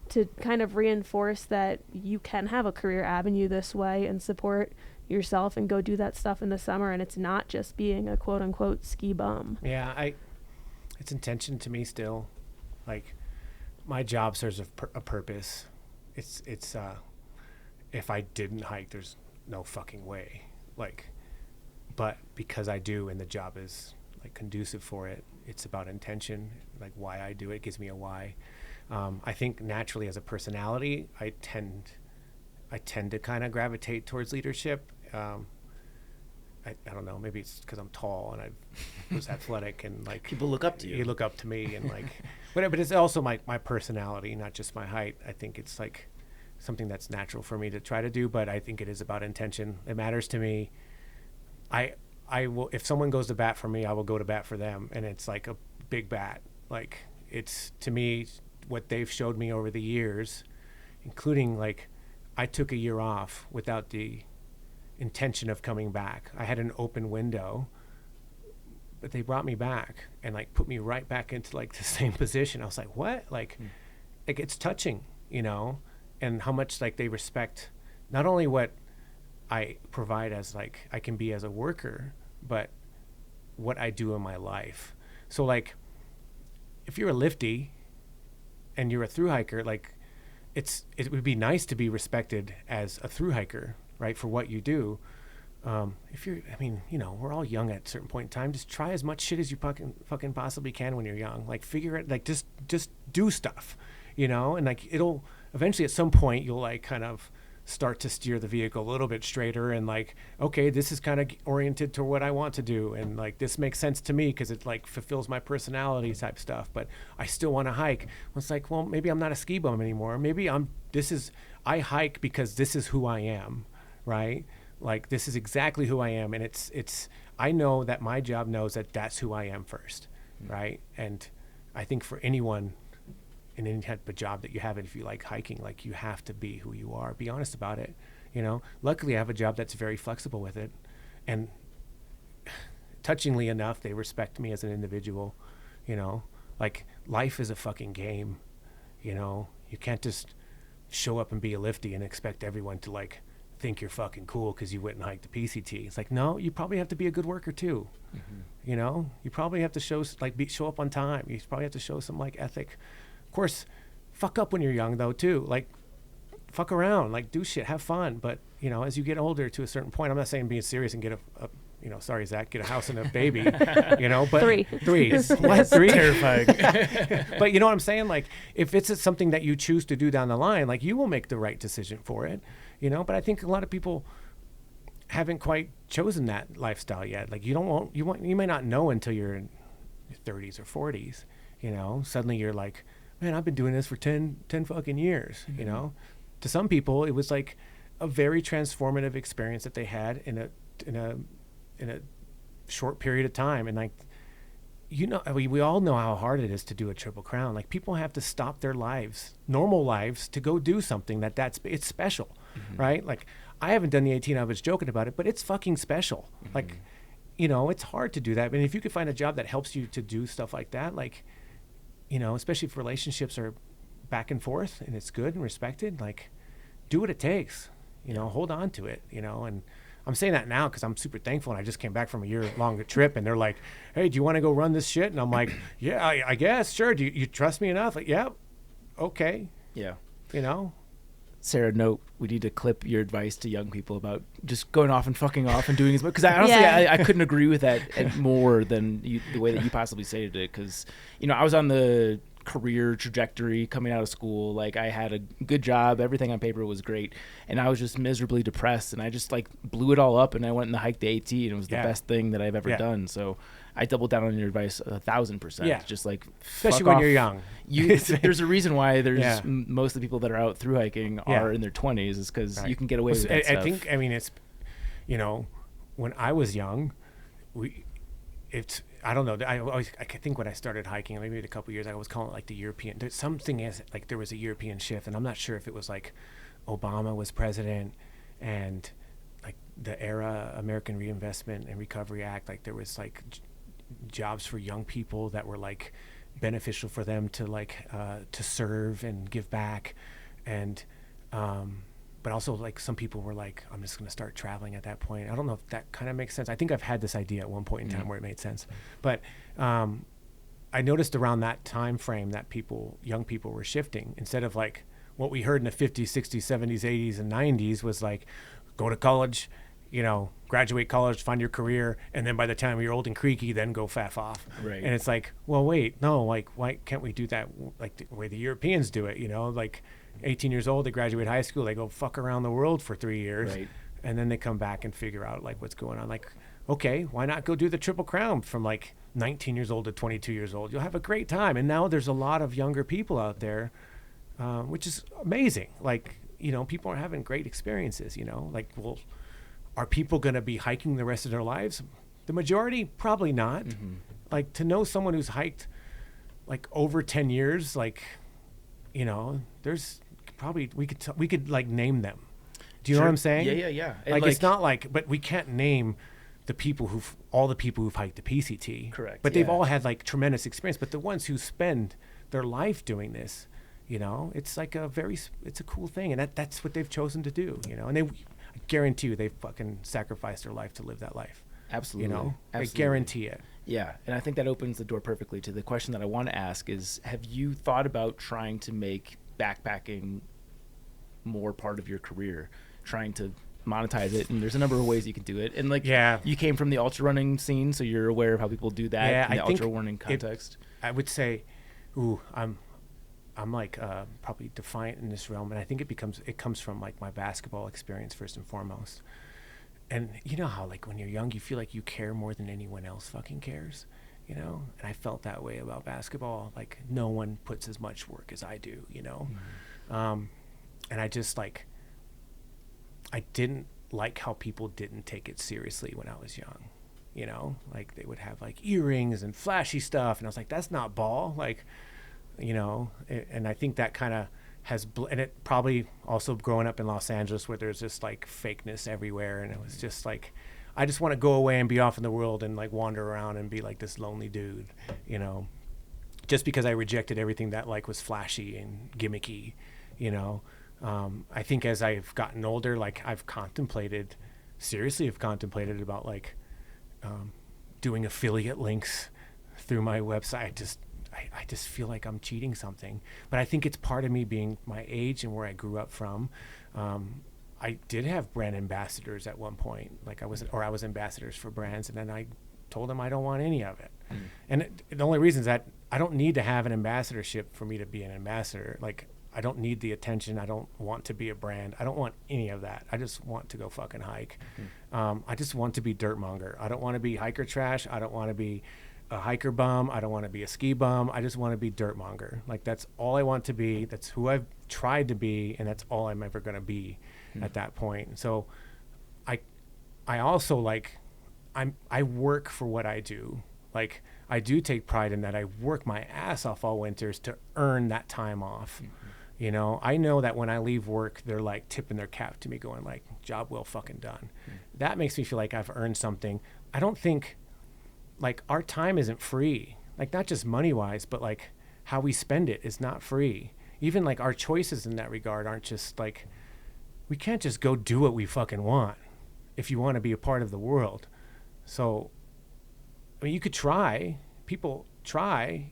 to kind of reinforce that you can have a career avenue this way and support yourself and go do that stuff in the summer, and it's not just being a quote unquote ski bum? Yeah, it's intention to me still. Like my job serves a purpose. It's if I didn't hike, there's no fucking way. Like, but because I do and the job is like conducive for it, it's about intention, like why I do it gives me a why. I think naturally as a personality, I tend to kind of gravitate towards leadership. I don't know, maybe it's because I'm tall and I was athletic and like People look up to you. You look up to me and like, but it's also my personality, not just my height. I think it's like something that's natural for me to try to do, but I think it is about intention. It matters to me. I will, if someone goes to bat for me, I will go to bat for them. And it's like a big bat. Like, it's, to me, what they've showed me over the years, including like, I took a year off without the intention of coming back. I had an open window, but they brought me back and like put me right back into like the same position. I was like, what? Like it's touching, you know, and how much like they respect not only what I provide as like I can be as a worker, but what I do in my life. So like, if you're a lifty and you're a thru hiker, like it would be nice to be respected as a thru hiker, right, for what you do. If you're, I mean, you know, we're all young at a certain point in time. Just try as much shit as you fucking possibly can when you're young. Like, figure it, like, just do stuff, you know? And, like, it'll, eventually at some point, you'll, like, kind of start to steer the vehicle a little bit straighter and, like, okay, this is kind of oriented to what I want to do. And, like, this makes sense to me because it, like, fulfills my personality type stuff. But I still want to hike. Well, it's like, well, maybe I'm not a ski bum anymore. Maybe I hike because this is who I am, right? Like, this is exactly who I am. And it's I know that my job knows that that's who I am first, right? And I think for anyone in any type of job that you have, if you like hiking, like, you have to be who you are. Be honest about it, you know? Luckily, I have a job that's very flexible with it. And touchingly enough, they respect me as an individual, you know? Like, life is a fucking game, you know? You can't just show up and be a lifty and expect everyone to, like, think you're fucking cool because you went and hiked the PCT. It's like, no, you probably have to be a good worker too. You know, you probably have to show up on time. You probably have to show some like ethic. Of course, fuck up when you're young though too. Like, fuck around, like, do shit, have fun. But you know, as you get older to a certain point, I'm not saying being serious and get a you know, sorry Zach, get a house and a baby, you know, but three. What, three? Terrifying. But you know what I'm saying? Like, if it's something that you choose to do down the line, like, you will make the right decision for it, you know. But I think a lot of people haven't quite chosen that lifestyle yet. Like, you may not know until you're in your 30s or 40s, you know. Suddenly you're like, man, I've been doing this for 10 fucking years, you know. To some people, it was like a very transformative experience that they had in a short period of time. And like, you know, we all know how hard it is to do a Triple Crown. Like, people have to stop their lives, normal lives, to go do something it's special, right? Like, I haven't done the 18. I was joking about it, but it's fucking special. Like, you know, it's hard to do that. And if you could find a job that helps you to do stuff like that, like, you know, especially if relationships are back and forth and it's good and respected, like, do what it takes, you know, hold on to it, you know. And I'm saying that now because I'm super thankful, and I just came back from a year-long trip, and they're like, hey, do you want to go run this shit? And I'm like, yeah, I guess, sure. Do you trust me enough? Like, yeah, okay. Yeah. You know? Sarah, note, we need to clip your advice to young people about just going off and fucking off and doing as much. Because honestly, I couldn't agree with that more than the way that you possibly stated it. Because, you know, I was on the career trajectory coming out of school. Like, I had a good job, everything on paper was great, and I was just miserably depressed, and I just like blew it all up, and I went and hiked the AT, and it was the best thing that I've ever done. So I doubled down on your advice 1,000%. Just like, especially when you're young, there's a reason why there's most of the people that are out through hiking are in their 20s, is because you can get away with that stuff. I think, I mean, it's, you know, when I was young, I don't know. I think when I started hiking, maybe a couple years, I was calling it like the European. There's something as like there was a European shift, and I'm not sure if it was like Obama was president, and like the era American Reinvestment and Recovery Act. Like, there was like jobs for young people that were like beneficial for them to like to serve and give back, and but also, like, some people were like, I'm just going to start traveling at that point. I don't know if that kind of makes sense. I think I've had this idea at one point in time where it made sense. But I noticed around that time frame that young people were shifting. Instead of, like, what we heard in the 50s, 60s, 70s, 80s, and 90s was, like, go to college, you know, graduate college, find your career, and then by the time you're old and creaky, then go faff off. Right. And it's like, well, wait, no, like, why can't we do that like the way the Europeans do it, you know? Like, 18 years old, they graduate high school, they go fuck around the world for 3 years, and then they come back and figure out like what's going on. Like, okay, why not go do the Triple Crown from like 19 years old to 22 years old? You'll have a great time. And now there's a lot of younger people out there, which is amazing. Like, people are having great experiences, like, well, are people going to be hiking the rest of their lives? The majority, probably not. Mm-hmm. Like, to know someone who's hiked like over 10 years, like, there's probably, we could like name them. Do you know what I'm saying? Yeah. Like, it's not like, but we can't name all the people who've hiked the PCT. Correct. But they've all had like tremendous experience. But the ones who spend their life doing this, it's like it's a cool thing. And that's what they've chosen to do, and I guarantee you, they fucking sacrificed their life to live that life. Absolutely. Absolutely. I guarantee it. Yeah. And I think that opens the door perfectly to the question that I want to ask is, have you thought about trying to make backpacking more part of your career, trying to monetize it? And there's a number of ways you can do it. And like, you came from the ultra running scene, so you're aware of how people do that in the ultra running context. I would say, I'm like probably defiant in this realm, and I think it comes from like my basketball experience first and foremost. And you know how like when you're young, you feel like you care more than anyone else fucking cares, And I felt that way about basketball. Like, no one puts as much work as I do, Mm-hmm. And I just like, I didn't like how people didn't take it seriously when I was young, like they would have like earrings and flashy stuff. And I was like, that's not ball. Like, and I think that kind of and it probably also growing up in Los Angeles where there's just like fakeness everywhere. And it was just like, I just want to go away and be off in the world and like wander around and be like this lonely dude, just because I rejected everything that like was flashy and gimmicky, I think as I've gotten older, like I've seriously contemplated about like doing affiliate links through my website. I just feel like I'm cheating something, but I think it's part of me being my age and where I grew up from. I did have brand ambassadors at one point, like I was ambassadors for brands, and then I told them I don't want any of it. Mm. And the only reason is that I don't need to have an ambassadorship for me to be an ambassador. Like, I don't need the attention. I don't want to be a brand. I don't want any of that. I just want to go fucking hike. Mm. I just want to be Dirtmonger. I don't want to be hiker trash. I don't want to be a hiker bum. I don't want to be a ski bum. I just want to be Dirtmonger. Like, that's all I want to be. That's who I've tried to be, and that's all I'm ever going to be at that point. So I also like, I work for what I do. Like, I do take pride in that. I work my ass off all winters to earn that time off. Mm-hmm. I know that when I leave work, they're like tipping their cap to me going like, job well fucking done. Mm-hmm. That makes me feel like I've earned something. I don't think like our time isn't free, like not just money wise, but like how we spend it is not free. Even like our choices in that regard aren't just like, we can't just go do what we fucking want if you want to be a part of the world. So, I mean, you could try, people try,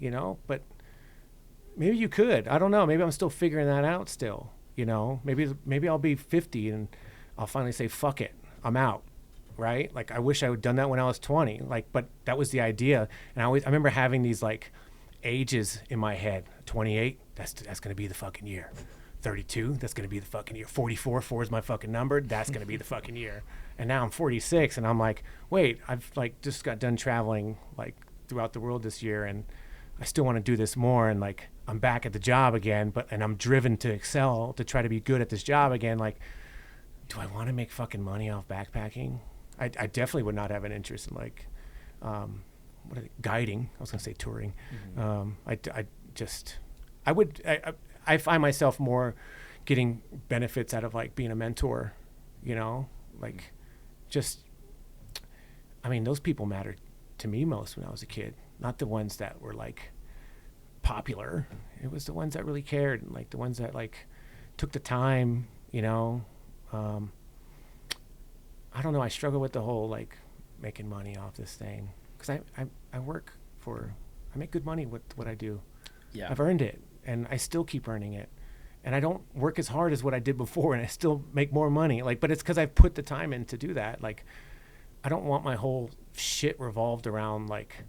but maybe you could, I don't know. Maybe I'm still figuring that out still, maybe I'll be 50 and I'll finally say, fuck it, I'm out. Right? Like, I wish I would done that when I was 20, like, but that was the idea. And I remember having these like ages in my head. 28, that's going to be the fucking year. 32, that's going to be the fucking year. 44, 4 is my fucking number. That's going to be the fucking year. And now I'm 46 and I'm like, wait, I've like just got done traveling like throughout the world this year and I still want to do this more. And like, I'm back at the job again, and I'm driven to excel to try to be good at this job again. Like, do I want to make fucking money off backpacking? I definitely would not have an interest in like, guiding. I was going to say touring. Mm-hmm. I find myself more getting benefits out of like being a mentor, like just, I mean, those people mattered to me most when I was a kid, not the ones that were like popular. It was the ones that really cared and like the ones that like took the time, I don't know. I struggle with the whole like making money off this thing because I make good money with what I do. Yeah, I've earned it and I still keep earning it, and I don't work as hard as what I did before, and I still make more money. Like, but it's because I've put the time in to do that. Like, I don't want my whole shit revolved around like.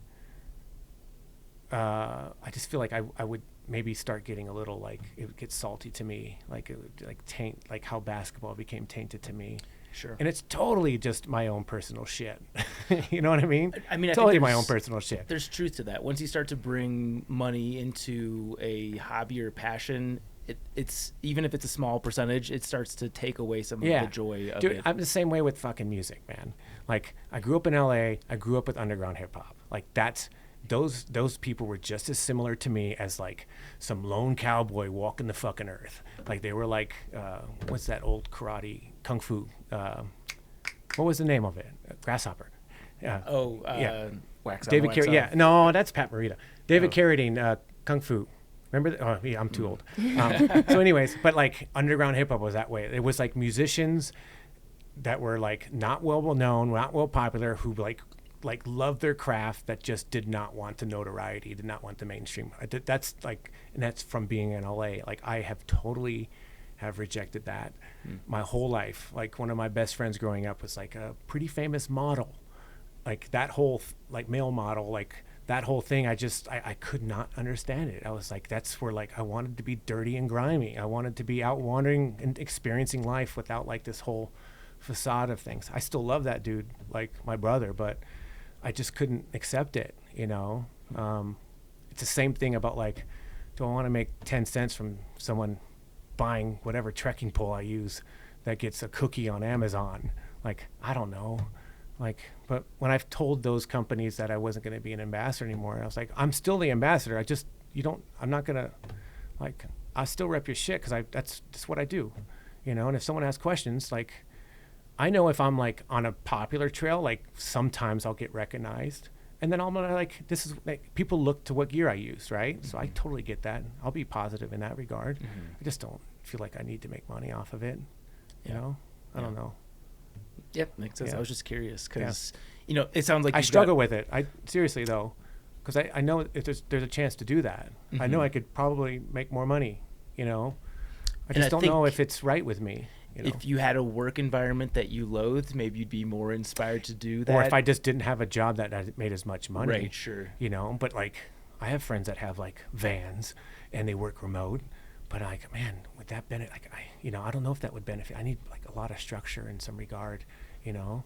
I just feel like I would maybe start getting a little like it would get salty to me, like it would like taint like how basketball became tainted to me. Sure. And it's totally just my own personal shit. You know what I mean? I mean, totally my own personal shit. There's truth to that. Once you start to bring money into a hobby or passion, it's even if it's a small percentage, it starts to take away some of the joy of it. I'm the same way with fucking music, man. Like, I grew up in LA. I grew up with underground hip hop. Like, those people were just as similar to me as like some lone cowboy walking the fucking earth. Like, they were like, what's that old karate kung fu? What was the name of it? Grasshopper. Wax on, David wax off. Yeah, no, that's Pat Morita. David Carradine, Kung Fu. Remember? Oh, yeah, I'm too old. So anyways, but like underground hip hop was that way. It was like musicians that were like not well known, not well popular, who like loved their craft, that just did not want the notoriety, did not want the mainstream. That's like, and that's from being in LA. Like, I have totally rejected that my whole life. Like, one of my best friends growing up was like a pretty famous model. Like, that whole like male model, like that whole thing, I could not understand it. I was like, that's where like I wanted to be dirty and grimy. I wanted to be out wandering and experiencing life without like this whole facade of things. I still love that dude, like my brother, but I just couldn't accept it, you know? It's the same thing about like, do I want to make 10 cents from someone buying whatever trekking pole I use that gets a cookie on Amazon? Like, I don't know. Like, but when I've told those companies that I wasn't going to be an ambassador anymore, I was like, I'm still the ambassador. I'm not going to, like, I'll still rep your shit because that's what I do, you know? And if someone asks questions, like, I know if I'm like on a popular trail, like sometimes I'll get recognized, and then I'm gonna like, this is like, people look to what gear I use, right? So I totally get that. I'll be positive in that regard. I just don't feel like I need to make money off of it, you know? I don't know. Yep, makes sense. I was just curious because, you know, it sounds like I struggle with it. I seriously though, because I know if there's a chance to do that. I know I could probably make more money, you know? I just don't know if it's right with me. You know? If you had a work environment that you loathed, maybe you'd be more inspired to do that. Or if I just didn't have a job that made as much money. Right, sure. You know, but like, I have friends that have like vans and they work remote. But like, man, would that benefit? Like, I don't know if that would benefit. I need like a lot of structure in some regard, you know.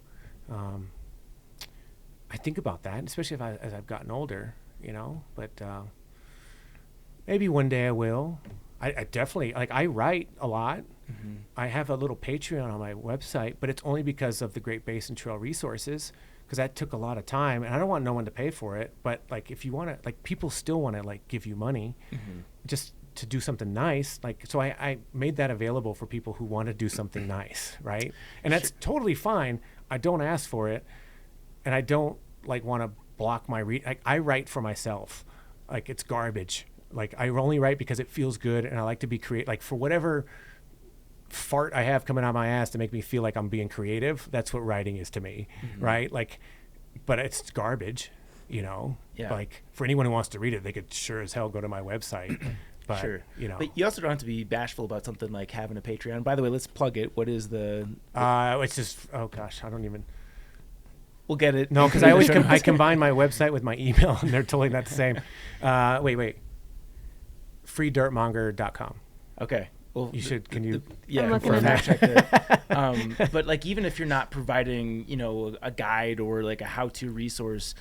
I think about that, especially as I've gotten older, you know. But maybe one day I will. I definitely, like, I write a lot. I have a little Patreon on my website, but it's only because of the Great Basin Trail resources, because that took a lot of time, and I don't want no one to pay for it. But like, if you want to, like, people still want to like give you money, just to do something nice. Like, so I made that available for people who want to do something nice, right? And that's totally fine. I don't ask for it, and I don't like want to block my like, I write for myself. Like, it's garbage. Like, I only write because it feels good, and I like to be like, for whatever fart I have coming out of my ass to make me feel like I'm being creative. That's what writing is to me, right? Like, but it's garbage, you know? Yeah. Like, for anyone who wants to read it, they could sure as hell go to my website. But, sure. You know. But you also don't have to be bashful about something like having a Patreon. By the way, let's plug it. What is the... It's just, oh gosh, I don't even... We'll get it. No, because I always I combine my website with my email, and they're totally not the same. Wait. freedirtmonger.com. Okay. Well, you should. Can you? confirm fact check that. But like, even if you're not providing, you know, a guide or like a how-to resource,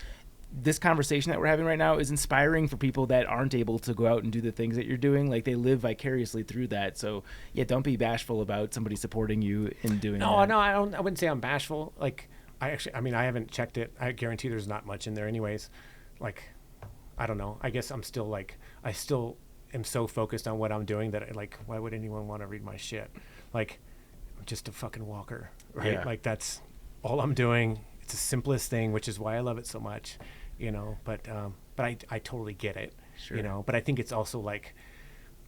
this conversation that we're having right now is inspiring for people that aren't able to go out and do the things that you're doing. Like, they live vicariously through that. So yeah, don't be bashful about somebody supporting you in doing that. No, I wouldn't say I'm bashful. Like, I haven't checked it. I guarantee there's not much in there anyways. Like, I don't know. I guess I'm still like, I still am so focused on what I'm doing that, like, why would anyone want to read my shit? Like, I'm just a fucking walker, right? Yeah. Like, that's all I'm doing. It's the simplest thing, which is why I love it so much, you know. But I totally get it, you know. But I think it's also like,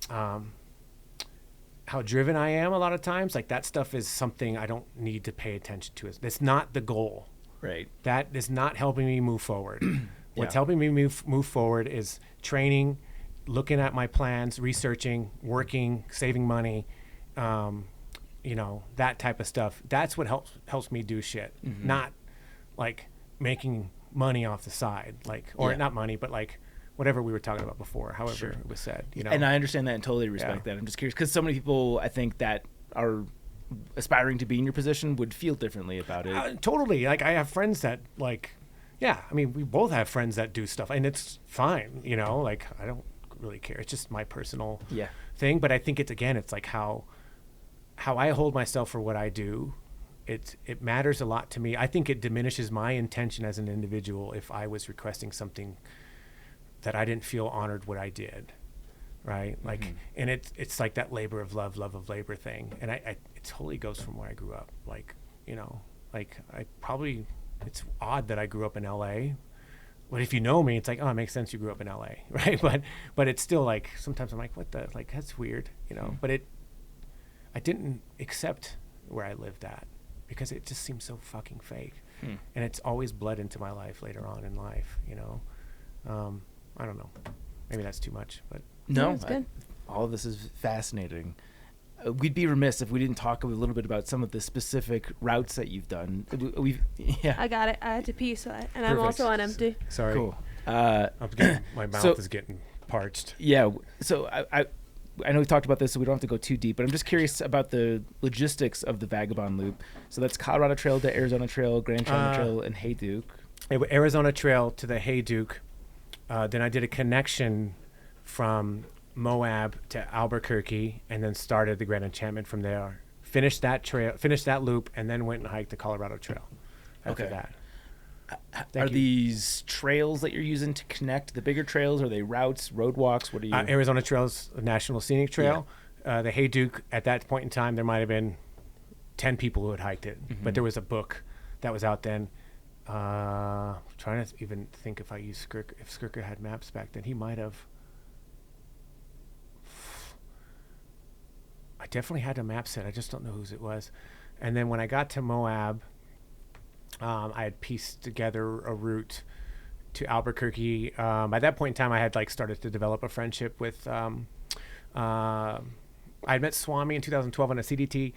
how driven I am a lot of times. Like, that stuff is something I don't need to pay attention to. It's not the goal. Right. That is not helping me move forward. What's helping me move forward is training, looking at my plans, researching, working, saving money, you know, that type of stuff. That's what helps me do shit. Not like making money off the side, like, or not money, but like whatever we were talking about before, however it was said, you know. And I understand that and totally respect that. I'm just curious because so many people, I think, that are aspiring to be in your position would feel differently about it. Totally. Like, I have friends that, like, I mean, we both have friends that do stuff, and it's fine, you know. Like, I don't really care. It's just my personal Yeah. thing. But I think it's like how I hold myself for what I do. It matters a lot to me. I think it diminishes my intention as an individual if I was requesting something that I didn't feel honored what I did, right? Like, and it's like that labor of love of labor thing. And it totally goes from where I grew up. Like, you know, like it's odd that I grew up in LA. But if you know me, it's like, oh, it makes sense you grew up in LA, right? But it's still like, sometimes I'm like, what the, like, that's weird, you know? But I didn't accept where I lived at because it just seemed so fucking fake. And it's always bled into my life later on in life, you know? I don't know. Maybe that's too much, but. No, it's good. All of this is fascinating. We'd be remiss if we didn't talk a little bit about some of the specific routes that you've done. I got it. I had to pee, and I'm also on empty. Sorry. Cool. My mouth is getting parched. Yeah. So I know we talked about this, so we don't have to go too deep, but I'm just curious about the logistics of the Vagabond Loop. So that's Colorado Trail to Arizona Trail, Grand Canyon Trail, and Hayduke. Arizona Trail to the Hayduke. Then I did a connection from Moab to Albuquerque, and then started the Grand Enchantment from there. Finished that loop, and then went and hiked the Colorado Trail after that. Are these trails that you're using to connect the bigger trails? Are they routes, roadwalks? What are you? Arizona Trail's a National Scenic Trail. Yeah. The Hayduke, at that point in time, there might have been 10 people who had hiked it, but there was a book that was out then. Trying to even think if I used Skirker. If Skirker had maps back then, he might have. I definitely had a map set. I just don't know whose it was. And then when I got to Moab, I had pieced together a route to Albuquerque. By that point in time, I had like started to develop a friendship with. I had met Swami in 2012 on a CDT.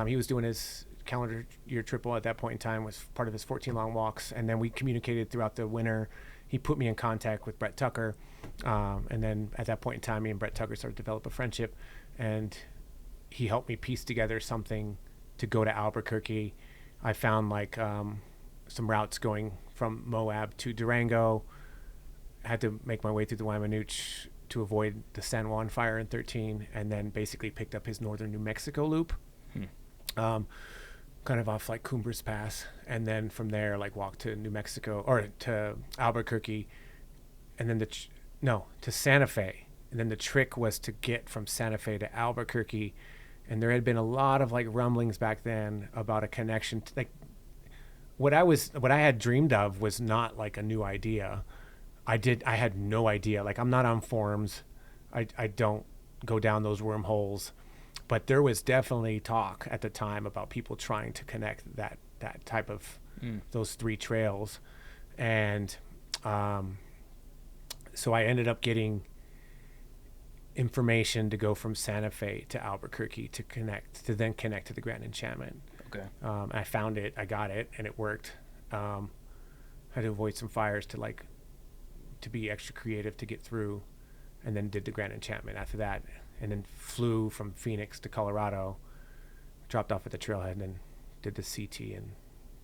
He was doing his calendar year triple at that point in time, was part of his 14 long walks, and then we communicated throughout the winter. He put me in contact with Brett Tucker, and then at that point in time, me and Brett Tucker started to develop a friendship, and he helped me piece together something to go to Albuquerque. I found like some routes going from Moab to Durango. I had to make my way through the Waimanooch to avoid the San Juan fire in 13, and then basically picked up his northern New Mexico loop, kind of off like Cumbres Pass, and then from there like walked to New Mexico or to Albuquerque, and then to Santa Fe. And then the trick was to get from Santa Fe to Albuquerque, and there had been a lot of like rumblings back then about a connection to, like what I had dreamed of was not like a new idea. I had no idea. Like, I'm not on forums. I don't go down those wormholes, but there was definitely talk at the time about people trying to connect that type of those three trails. And so I ended up getting information to go from Santa Fe to Albuquerque to then connect to the Grand Enchantment. Okay. I found it, I got it, and it worked. Had to avoid some fires to be extra creative to get through, and then did the Grand Enchantment after that, and then flew from Phoenix to Colorado, dropped off at the trailhead, and then did the CT in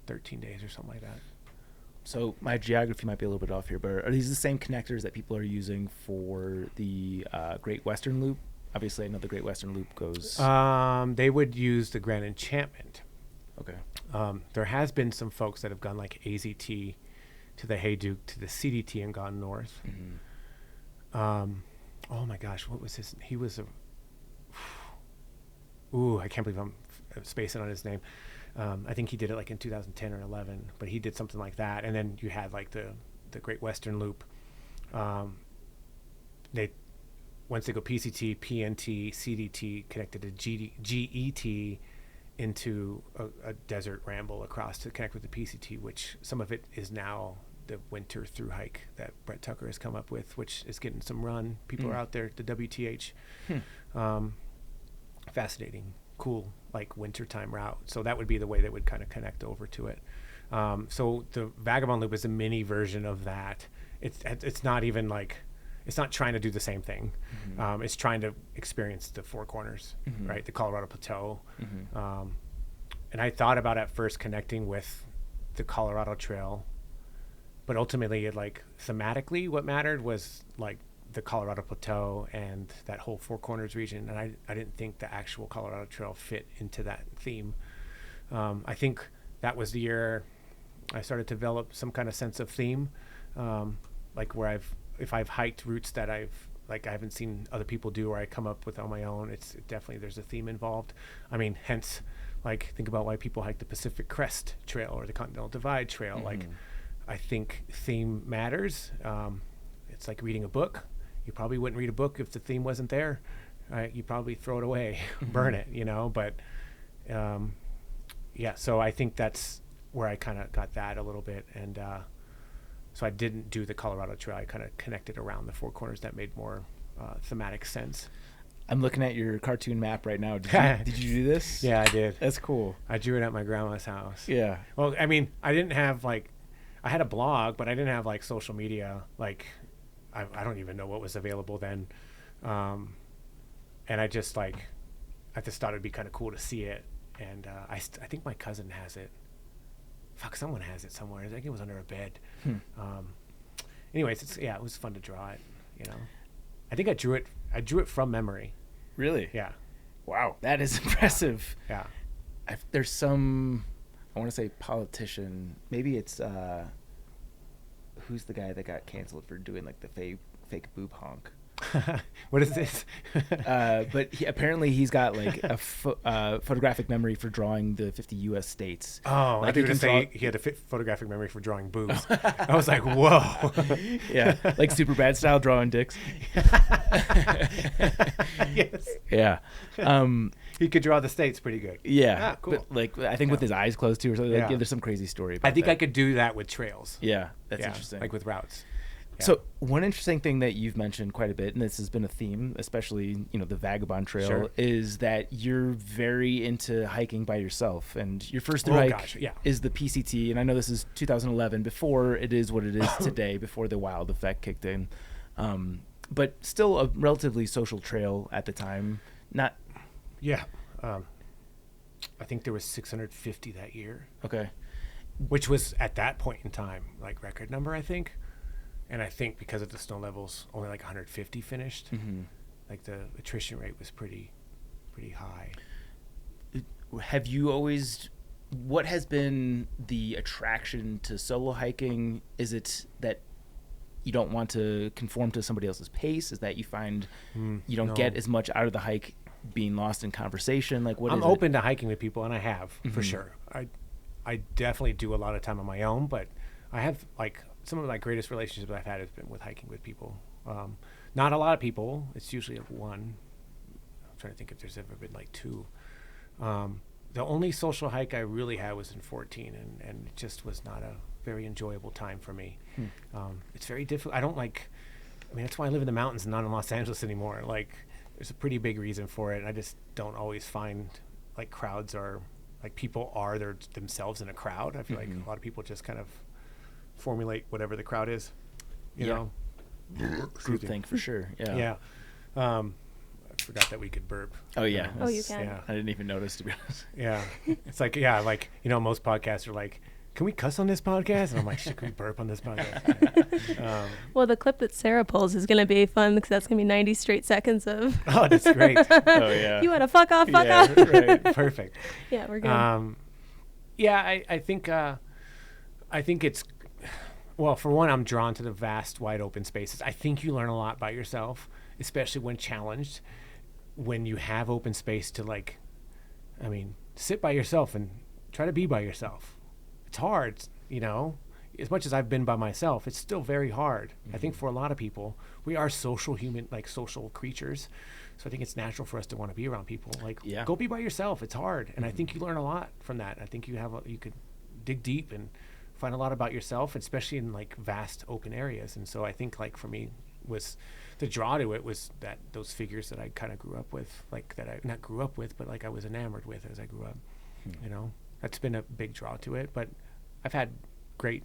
13 days or something like that. So my geography might be a little bit off here, but are these the same connectors that people are using for the Great Western Loop? Obviously, I know the Great Western Loop goes... They would use the Grand Enchantment. Okay. There has been some folks that have gone like AZT to the Hayduke to the CDT and gone north. Oh my gosh, what was his... He was a... Ooh, I can't believe I'm spacing on his name. I think he did it like in 2010 or 11, but he did something like that. And then you had like the Great Western Loop. Once they go PCT, PNT, CDT connected to GET into a desert ramble across to connect with the PCT, which some of it is now the winter through hike that Brett Tucker has come up with, which is getting some run. People are out there, the WTH. Fascinating, cool, like wintertime route. So that would be the way that would kind of connect over to it. So the Vagabond Loop is a mini version of that. It's not even like, it's not trying to do the same thing. It's trying to experience the Four Corners, right? The Colorado Plateau. And I thought about at first connecting with the Colorado Trail, but ultimately it like thematically what mattered was like the Colorado Plateau and that whole Four Corners region, and I didn't think the actual Colorado Trail fit into that theme. I think that was the year I started to develop some kind of sense of theme, like where if I've hiked routes that I haven't seen other people do, or I come up with on my own, it's definitely, there's a theme involved. I mean, hence, like, think about why people hike the Pacific Crest Trail or the Continental Divide Trail. Like, I think theme matters. It's like reading a book. You probably wouldn't read a book if the theme wasn't there. Right? You probably throw it away, burn it, but yeah, so I think that's where I kind of got that a little bit. And so I didn't do the Colorado Trail. I kind of connected around the Four Corners. That made more thematic sense. I'm looking at your cartoon map right now. Did you do this? Yeah, I did. That's cool. I drew it at my grandma's house. Yeah. Well, I mean, I didn't have I had a blog, but I didn't have social media. I don't even know what was available then. And I just thought it'd be kind of cool to see it. And I think my cousin has it. Fuck, someone has it somewhere. I think it was under a bed. Anyways, it was fun to draw it. I think I drew it from memory. Really? Yeah. Wow, that is impressive. Yeah. There's some, I want to say politician. Maybe it's who's the guy that got canceled for doing the fake boob honk? What is this? But apparently he's got a photographic memory for drawing the 50 U.S. states. Oh, I think he had a photographic memory for drawing boobs. I was like, whoa. Yeah, like Superbad style drawing dicks. Yes. Yeah. He could draw the states pretty good. Yeah. Cool. But I think with his eyes closed too or something. Yeah. There's some crazy story about I think that. I could do that with trails. Yeah, that's interesting. Like with routes. Yeah. So one interesting thing that you've mentioned quite a bit, and this has been a theme, especially the Vagabond Trail, Sure. is that you're very into hiking by yourself, and your first through hike is the PCT. And I know this is 2011, before it is what it is today, before the wild effect kicked in, but still a relatively social trail at the time. Not. Yeah, I think there was 650 that year. Okay. Which was at that point in time record number, I think. And I think because of the snow levels, only 150 finished. Mm-hmm. The attrition rate was pretty high. Have you always? What has been the attraction to solo hiking? Is it that you don't want to conform to somebody else's pace? Is that you find you don't get as much out of the hike being lost in conversation? I'm open to hiking with people, and I have for sure. I definitely do a lot of time on my own, but I have some of my greatest relationships I've had has been with hiking with people. Not a lot of people. It's usually one. I'm trying to think if there's ever been two. The only social hike I really had was in 2014, and it just was not a very enjoyable time for me. It's very difficult. I don't that's why I live in the mountains and not in Los Angeles anymore. There's a pretty big reason for it. And I just don't always find crowds are people are themselves in a crowd. I feel like a lot of people just kind of formulate whatever the crowd is, you know. Groupthink for sure. Yeah. I forgot that we could burp. Oh yeah. Oh, you can. Yeah. I didn't even notice, to be honest. Yeah. It's most podcasts are can we cuss on this podcast? And I'm like, shit, can we burp on this podcast? Well, the clip that Sarah pulls is going to be fun because that's going to be 90 straight seconds of. Oh, that's great. Oh yeah. You want to fuck off? Right. Perfect. Yeah, we're good. Yeah, I think it's. Well, for one, I'm drawn to the vast, wide open spaces. I think you learn a lot by yourself, especially when challenged. When you have open space to sit by yourself and try to be by yourself. It's hard, as much as I've been by myself, it's still very hard. I think for a lot of people, we are social social creatures. So I think it's natural for us to want to be around people. Go be by yourself. It's hard. And I think you learn a lot from that. I think you could dig deep and find a lot about yourself, especially in vast open areas. And so I think for me was the draw to it was that those figures that I kind of grew up with, that I not grew up with, but I was enamored with as I grew up. That's been a big draw to it. But I've had great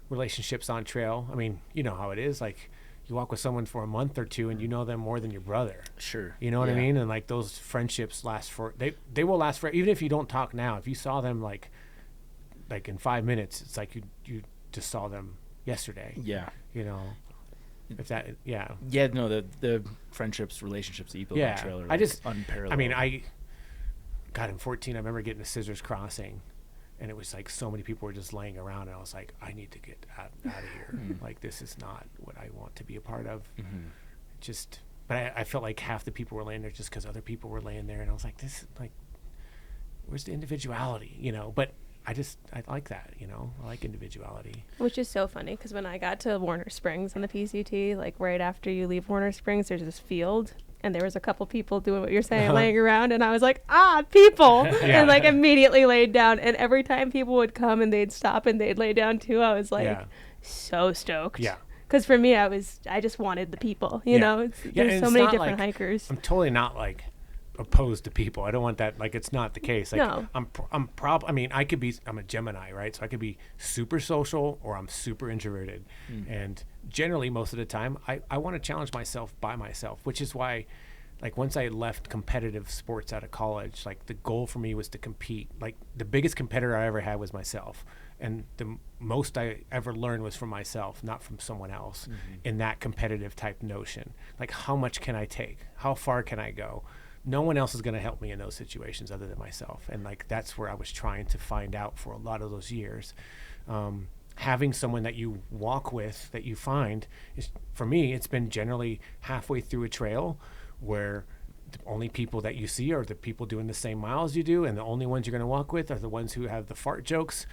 relationships on trail. I mean, you know how it is. You walk with someone for a month or two and you know them more than your brother. Sure. You know what I mean? And those friendships last they will last for, even if you don't talk now. If you saw them in 5 minutes, it's you just saw them yesterday. Yeah. If that, yeah. Yeah, no, the friendships, relationships that you build on trail are like unparalleled. I mean, in 14, I remember getting to Scissors Crossing, and it was like so many people were just laying around, and I was like, I need to get out of here. Like, this is not what I want to be a part of. But I felt like half the people were laying there just because other people were laying there, and I was like, this, like, where's the individuality, you know? But I like that, you know? I like individuality. Which is so funny, because when I got to Warner Springs on the PCT, like right after you leave Warner Springs, there's this field, and there was a couple people doing what you're saying, laying around, and I was like, people! And like immediately laid down, and every time people would come and they'd stop and they'd lay down too, I was like so stoked. Yeah. Because for me, I just wanted the people, you know? There's so many different hikers. I'm totally not like opposed to people. I don't want that. Like, it's not the case. Like, no. I mean, I'm a Gemini, right? So I could be super social or I'm super introverted. And generally most of the time I want to challenge myself by myself, which is why, like, once I left competitive sports out of college, like, the goal for me was to compete. Like, the biggest competitor I ever had was myself. And the most I ever learned was from myself, not from someone else, in that competitive type notion. Like, how much can I take? How far can I go? No one else is going to help me in those situations other than myself. And like, that's where I was trying to find out for a lot of those years. Having someone that you walk with, that you find, is, for me, it's been generally halfway through a trail where the only people that you see are the people doing the same miles you do, and the only ones you're going to walk with are the ones who have the fart jokes,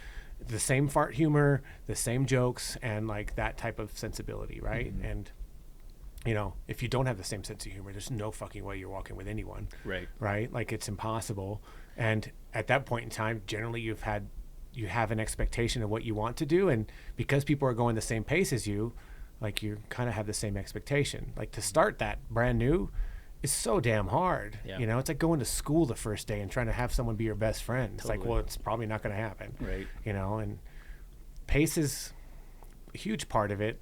the same fart humor, the same jokes, and like that type of sensibility, right? And you know, if you don't have the same sense of humor, there's no fucking way you're walking with anyone. Right? Like, it's impossible. And at that point in time, generally you have an expectation of what you want to do. And because people are going the same pace as you, like, you kind of have the same expectation. Like, to start that brand new is so damn hard. You know, it's like going to school the first day and trying to have someone be your best friend. It's like, well, it's probably not going to happen. You know, and pace is a huge part of it.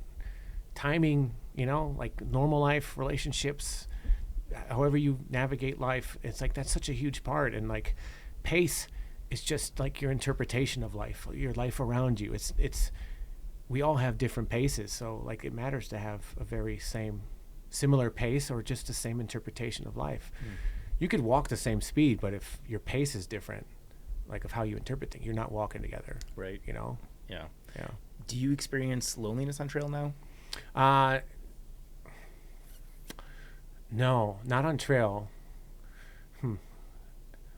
Timing, you know, like normal life, relationships, however you navigate life, it's like, that's such a huge part. And like, pace is just like your interpretation of life, your life around you. It's we all have different paces, so like, it matters to have a very similar pace or just the same interpretation of life. You could walk the same speed, but if your pace is different, like, of how you interpret things, you're not walking together, you know? Do you experience loneliness on trail now? No, not on trail. I mean,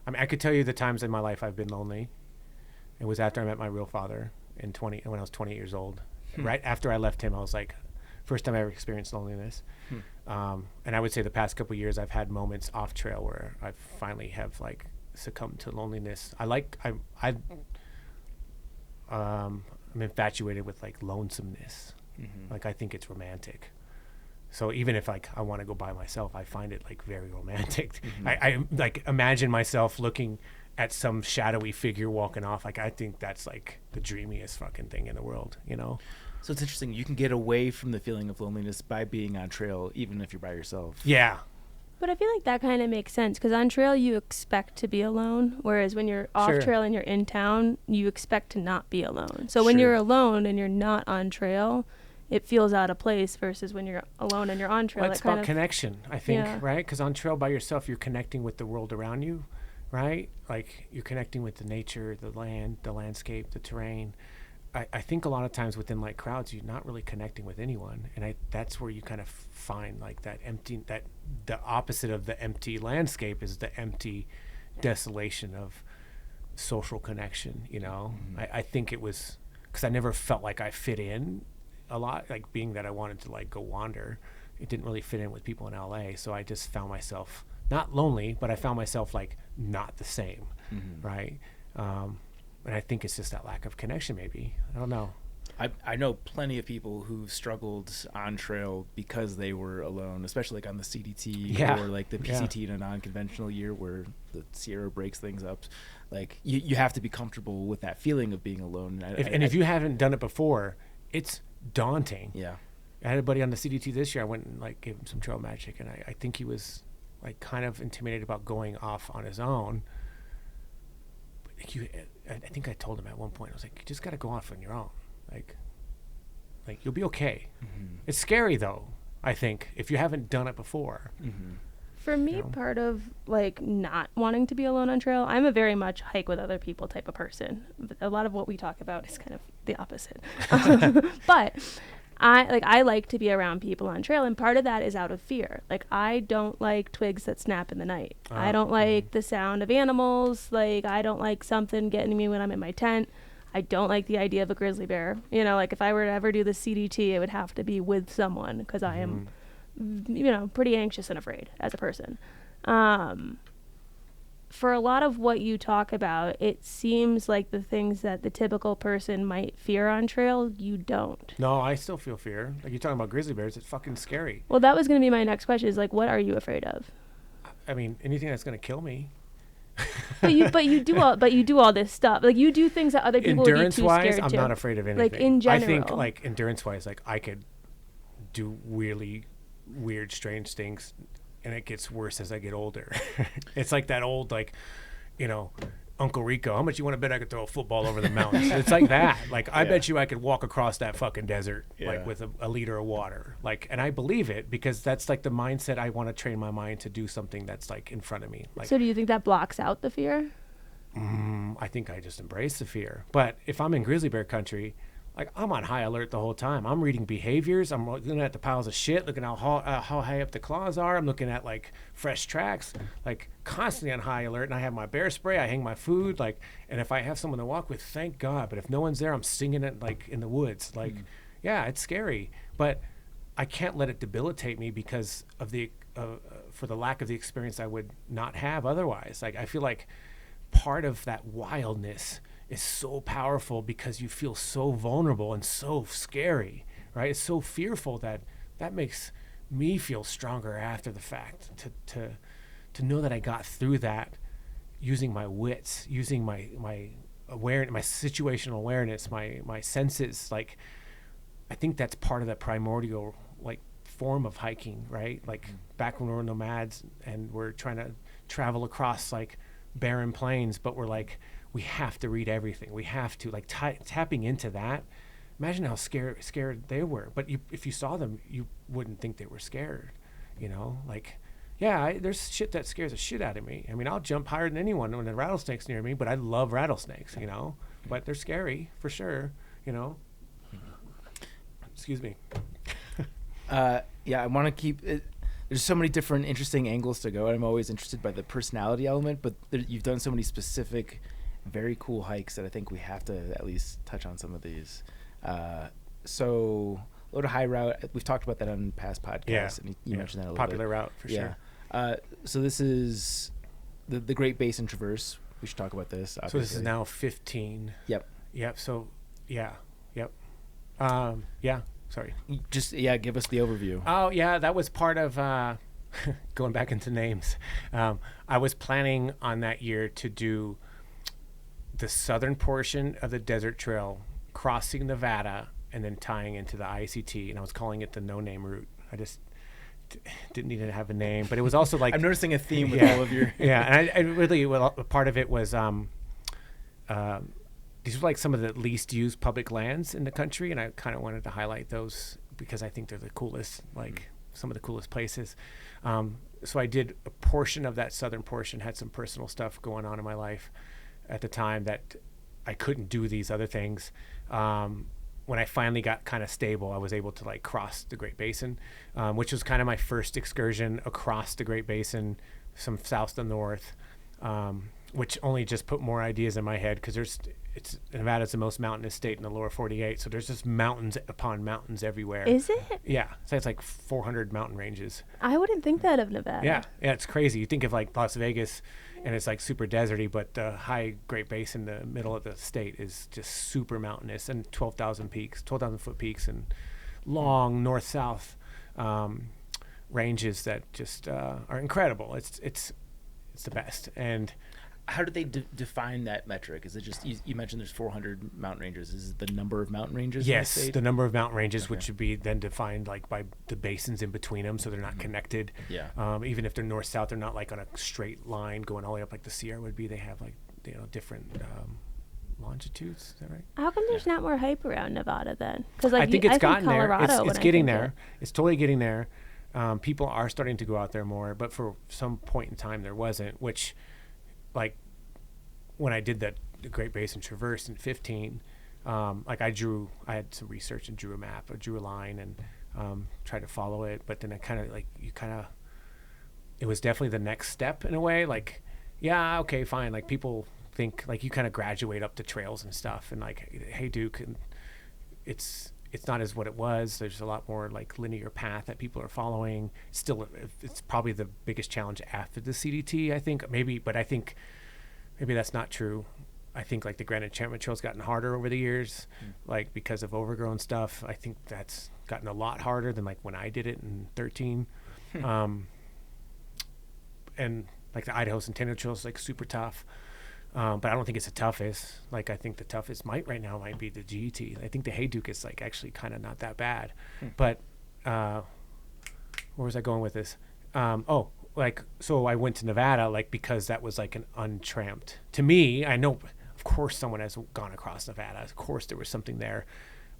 I could tell you the times in my life I've been lonely. It was after I met my real father when I was 28 years old. Right after I left him, I was like, first time I ever experienced loneliness. And I would say the past couple of years, I've had moments off trail where I finally have like succumbed to loneliness. I'm infatuated with like lonesomeness. Like, I think it's romantic. So even if like I want to go by myself, I find it like very romantic. I like imagine myself looking at some shadowy figure walking off. Like, I think that's like the dreamiest fucking thing in the world, you know? So it's interesting. You can get away from the feeling of loneliness by being on trail, even if you're by yourself. Yeah. But I feel like that kind of makes sense, because on trail you expect to be alone, whereas when you're off trail and you're in town, you expect to not be alone. So when you're alone and you're not on trail, it feels out of place, versus when you're alone and you're on trail. Well, it's about connection, I think, right? Because on trail by yourself, you're connecting with the world around you, right? Like, you're connecting with the nature, the land, the landscape, the terrain. I think a lot of times within like crowds, you're not really connecting with anyone, and that's where you kind of find like that empty, that the opposite of the empty landscape is the empty desolation of social connection. You know, I think it was because I never felt like I fit in a lot, like being that I wanted to like go wander. It didn't really fit in with people in LA, so I just found myself not lonely, but I found myself like not the same, right? And I think it's just that lack of connection, maybe. I don't know. I know plenty of people who've struggled on trail because they were alone, especially like on the CDT or like the PCT in a non-conventional year where the Sierra breaks things up. Like, you have to be comfortable with that feeling of being alone. And if you haven't done it before, it's daunting. Yeah. I had a buddy on the CDT this year. I went and like gave him some trail magic, and I think he was like kind of intimidated about going off on his own. I think I told him at one point, I was like, you just got to go off on your own. Like Like, you'll be okay. It's scary though, I think, if you haven't done it before. For me, part of like not wanting to be alone on trail, I'm a very much hike with other people type of person. A lot of what we talk about is kind of the opposite. But I like to be around people on trail, and part of that is out of fear. Like, I don't like twigs that snap in the night. I don't like the sound of animals. Like, I don't like something getting me when I'm in my tent. I don't like the idea of a grizzly bear. You know, like if I were to ever do the CDT, it would have to be with someone, because I am pretty anxious and afraid as a person. For a lot of what you talk about, it seems like the things that the typical person might fear on trail, you don't. No, I still feel fear. Like, you're talking about grizzly bears, it's fucking scary. Well, that was going to be my next question, is like, what are you afraid of? I mean, anything that's going to kill me. but you do all this stuff. Like, you do things that other people would be too scared to. I'm not afraid of anything. Like, in general. I think, like, endurance-wise, like, I could do really weird, strange things, and it gets worse as I get older. It's like that old, like, Uncle Rico, how much you want to bet I could throw a football over the mountains? It's like that. Like, I bet you I could walk across that fucking desert, like, with a liter of water. Like, and I believe it, because that's like the mindset. I want to train my mind to do something that's like in front of me. Like, so do you think that blocks out the fear? I think I just embrace the fear. But if I'm in grizzly bear country, like, I'm on high alert the whole time. I'm reading behaviors. I'm looking at the piles of shit, looking at how high up the claws are. I'm looking at, like, fresh tracks, like, constantly on high alert. And I have my bear spray. I hang my food, like, and if I have someone to walk with, thank God. But if no one's there, I'm singing it, like, in the woods. Like, yeah, it's scary. But I can't let it debilitate me because of for the lack of the experience I would not have otherwise. Like, I feel like part of that wildness is so powerful because you feel so vulnerable and so scary, right? It's so fearful that makes me feel stronger after the fact, to know that I got through that using my wits, using my awareness, my situational awareness, my senses. Like, I think that's part of that primordial, like, form of hiking, right? Like, back when we were nomads and we're trying to travel across, like, barren plains, but we're like, we have to read everything. We have to, like, tapping into that. Imagine how scared they were. But if you saw them, you wouldn't think they were scared. Like, yeah, there's shit that scares the shit out of me. I mean, I'll jump higher than anyone when a rattlesnake's near me, but I love rattlesnakes, But they're scary for sure, Excuse me. Yeah, I want to keep it. There's so many different interesting angles to go, and I'm always interested by the personality element, but you've done so many specific, very cool hikes that I think we have to at least touch on some of these. So low to high route, we've talked about that on past podcasts, and you mentioned that a little popular bit. route for sure. So this is the Great Basin Traverse. We should talk about this, obviously. So this is now 15. Yep. So, yeah. Yep. Sorry. Just, give us the overview. Oh, yeah, that was part of, going back into names. I was planning on that year to do the southern portion of the desert trail, crossing Nevada, and then tying into the ICT, and I was calling it the no-name route. I just didn't need to have a name, but it was also like... I'm noticing a theme with all of your... Yeah, and I really, part of it was... these were like some of the least used public lands in the country, and I kind of wanted to highlight those because I think they're the coolest, like some of the coolest places. So I did a portion of that southern portion, had some personal stuff going on in my life at the time that I couldn't do these other things. When I finally got kind of stable, I was able to, like, cross the Great Basin, which was kind of my first excursion across the Great Basin, some south to north, which only just put more ideas in my head because Nevada's the most mountainous state in the lower 48, so there's just mountains upon mountains everywhere. Is it? Yeah, so it's like 400 mountain ranges. I wouldn't think that of Nevada. Yeah, it's crazy. You think of, like, Las Vegas, and it's like super deserty, but the high Great Basin, the middle of the state, is just super mountainous, and 12,000 foot peaks, and long north-south ranges that just are incredible. It's the best. And how do they define that metric? Is it just, you mentioned there's 400 mountain ranges. Is it the number of mountain ranges? Yes, in the state? The number of mountain ranges, which would be then defined, like, by the basins in between them, so they're not connected. Yeah. Even if they're north-south, they're not, like, on a straight line going all the way up like the Sierra would be. They have, like, different longitudes. Is that right? How come there's not more hype around Nevada then? Because like I think it's gotten there. Colorado It's getting there. It's totally getting there. People are starting to go out there more, but for some point in time there wasn't. Which, like, when I did the Great Basin Traverse in 2015, like I had some research and drew a map, or drew a line, and tried to follow it. But then it was definitely the next step in a way. Like, yeah, okay, fine. Like, people think like you kind of graduate up the trails and stuff, and like, hey, Duke, and it's not as what it was. There's a lot more like linear path that people are following. Still, it's probably the biggest challenge after the CDT, I think. But I think maybe that's not true. I think like the Grand Enchantment Trail's gotten harder over the years, like because of overgrown stuff. I think that's gotten a lot harder than like when I did it in 2013. And like the Idaho Centennial Trail is like super tough. But I don't think it's the toughest. Like, I think the toughest might be the GT. I think the Hayduke is like actually kind of not that bad. But where was I going with this? So I went to Nevada like because that was like an untramped. To me, I know, of course, someone has gone across Nevada. Of course, there was something there,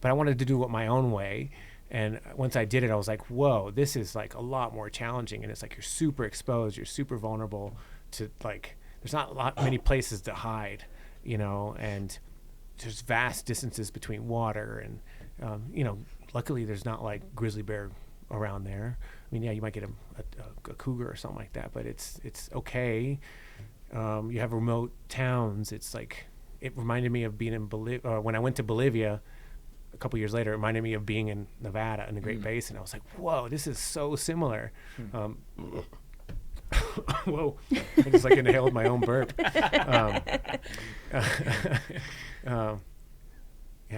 but I wanted to do it my own way. And once I did it, I was like, whoa, this is like a lot more challenging. And it's like you're super exposed, you're super vulnerable to like. There's not many places to hide, and there's vast distances between water and, luckily there's not like grizzly bear around there. I mean, yeah, you might get a cougar or something like that, but it's okay. You have remote towns. It's like, it reminded me of being in Bolivia. When I went to Bolivia a couple years later, it reminded me of being in Nevada in the Great Basin. I was like, whoa, this is so similar. Whoa, I just like inhaled my own burp. Yeah, I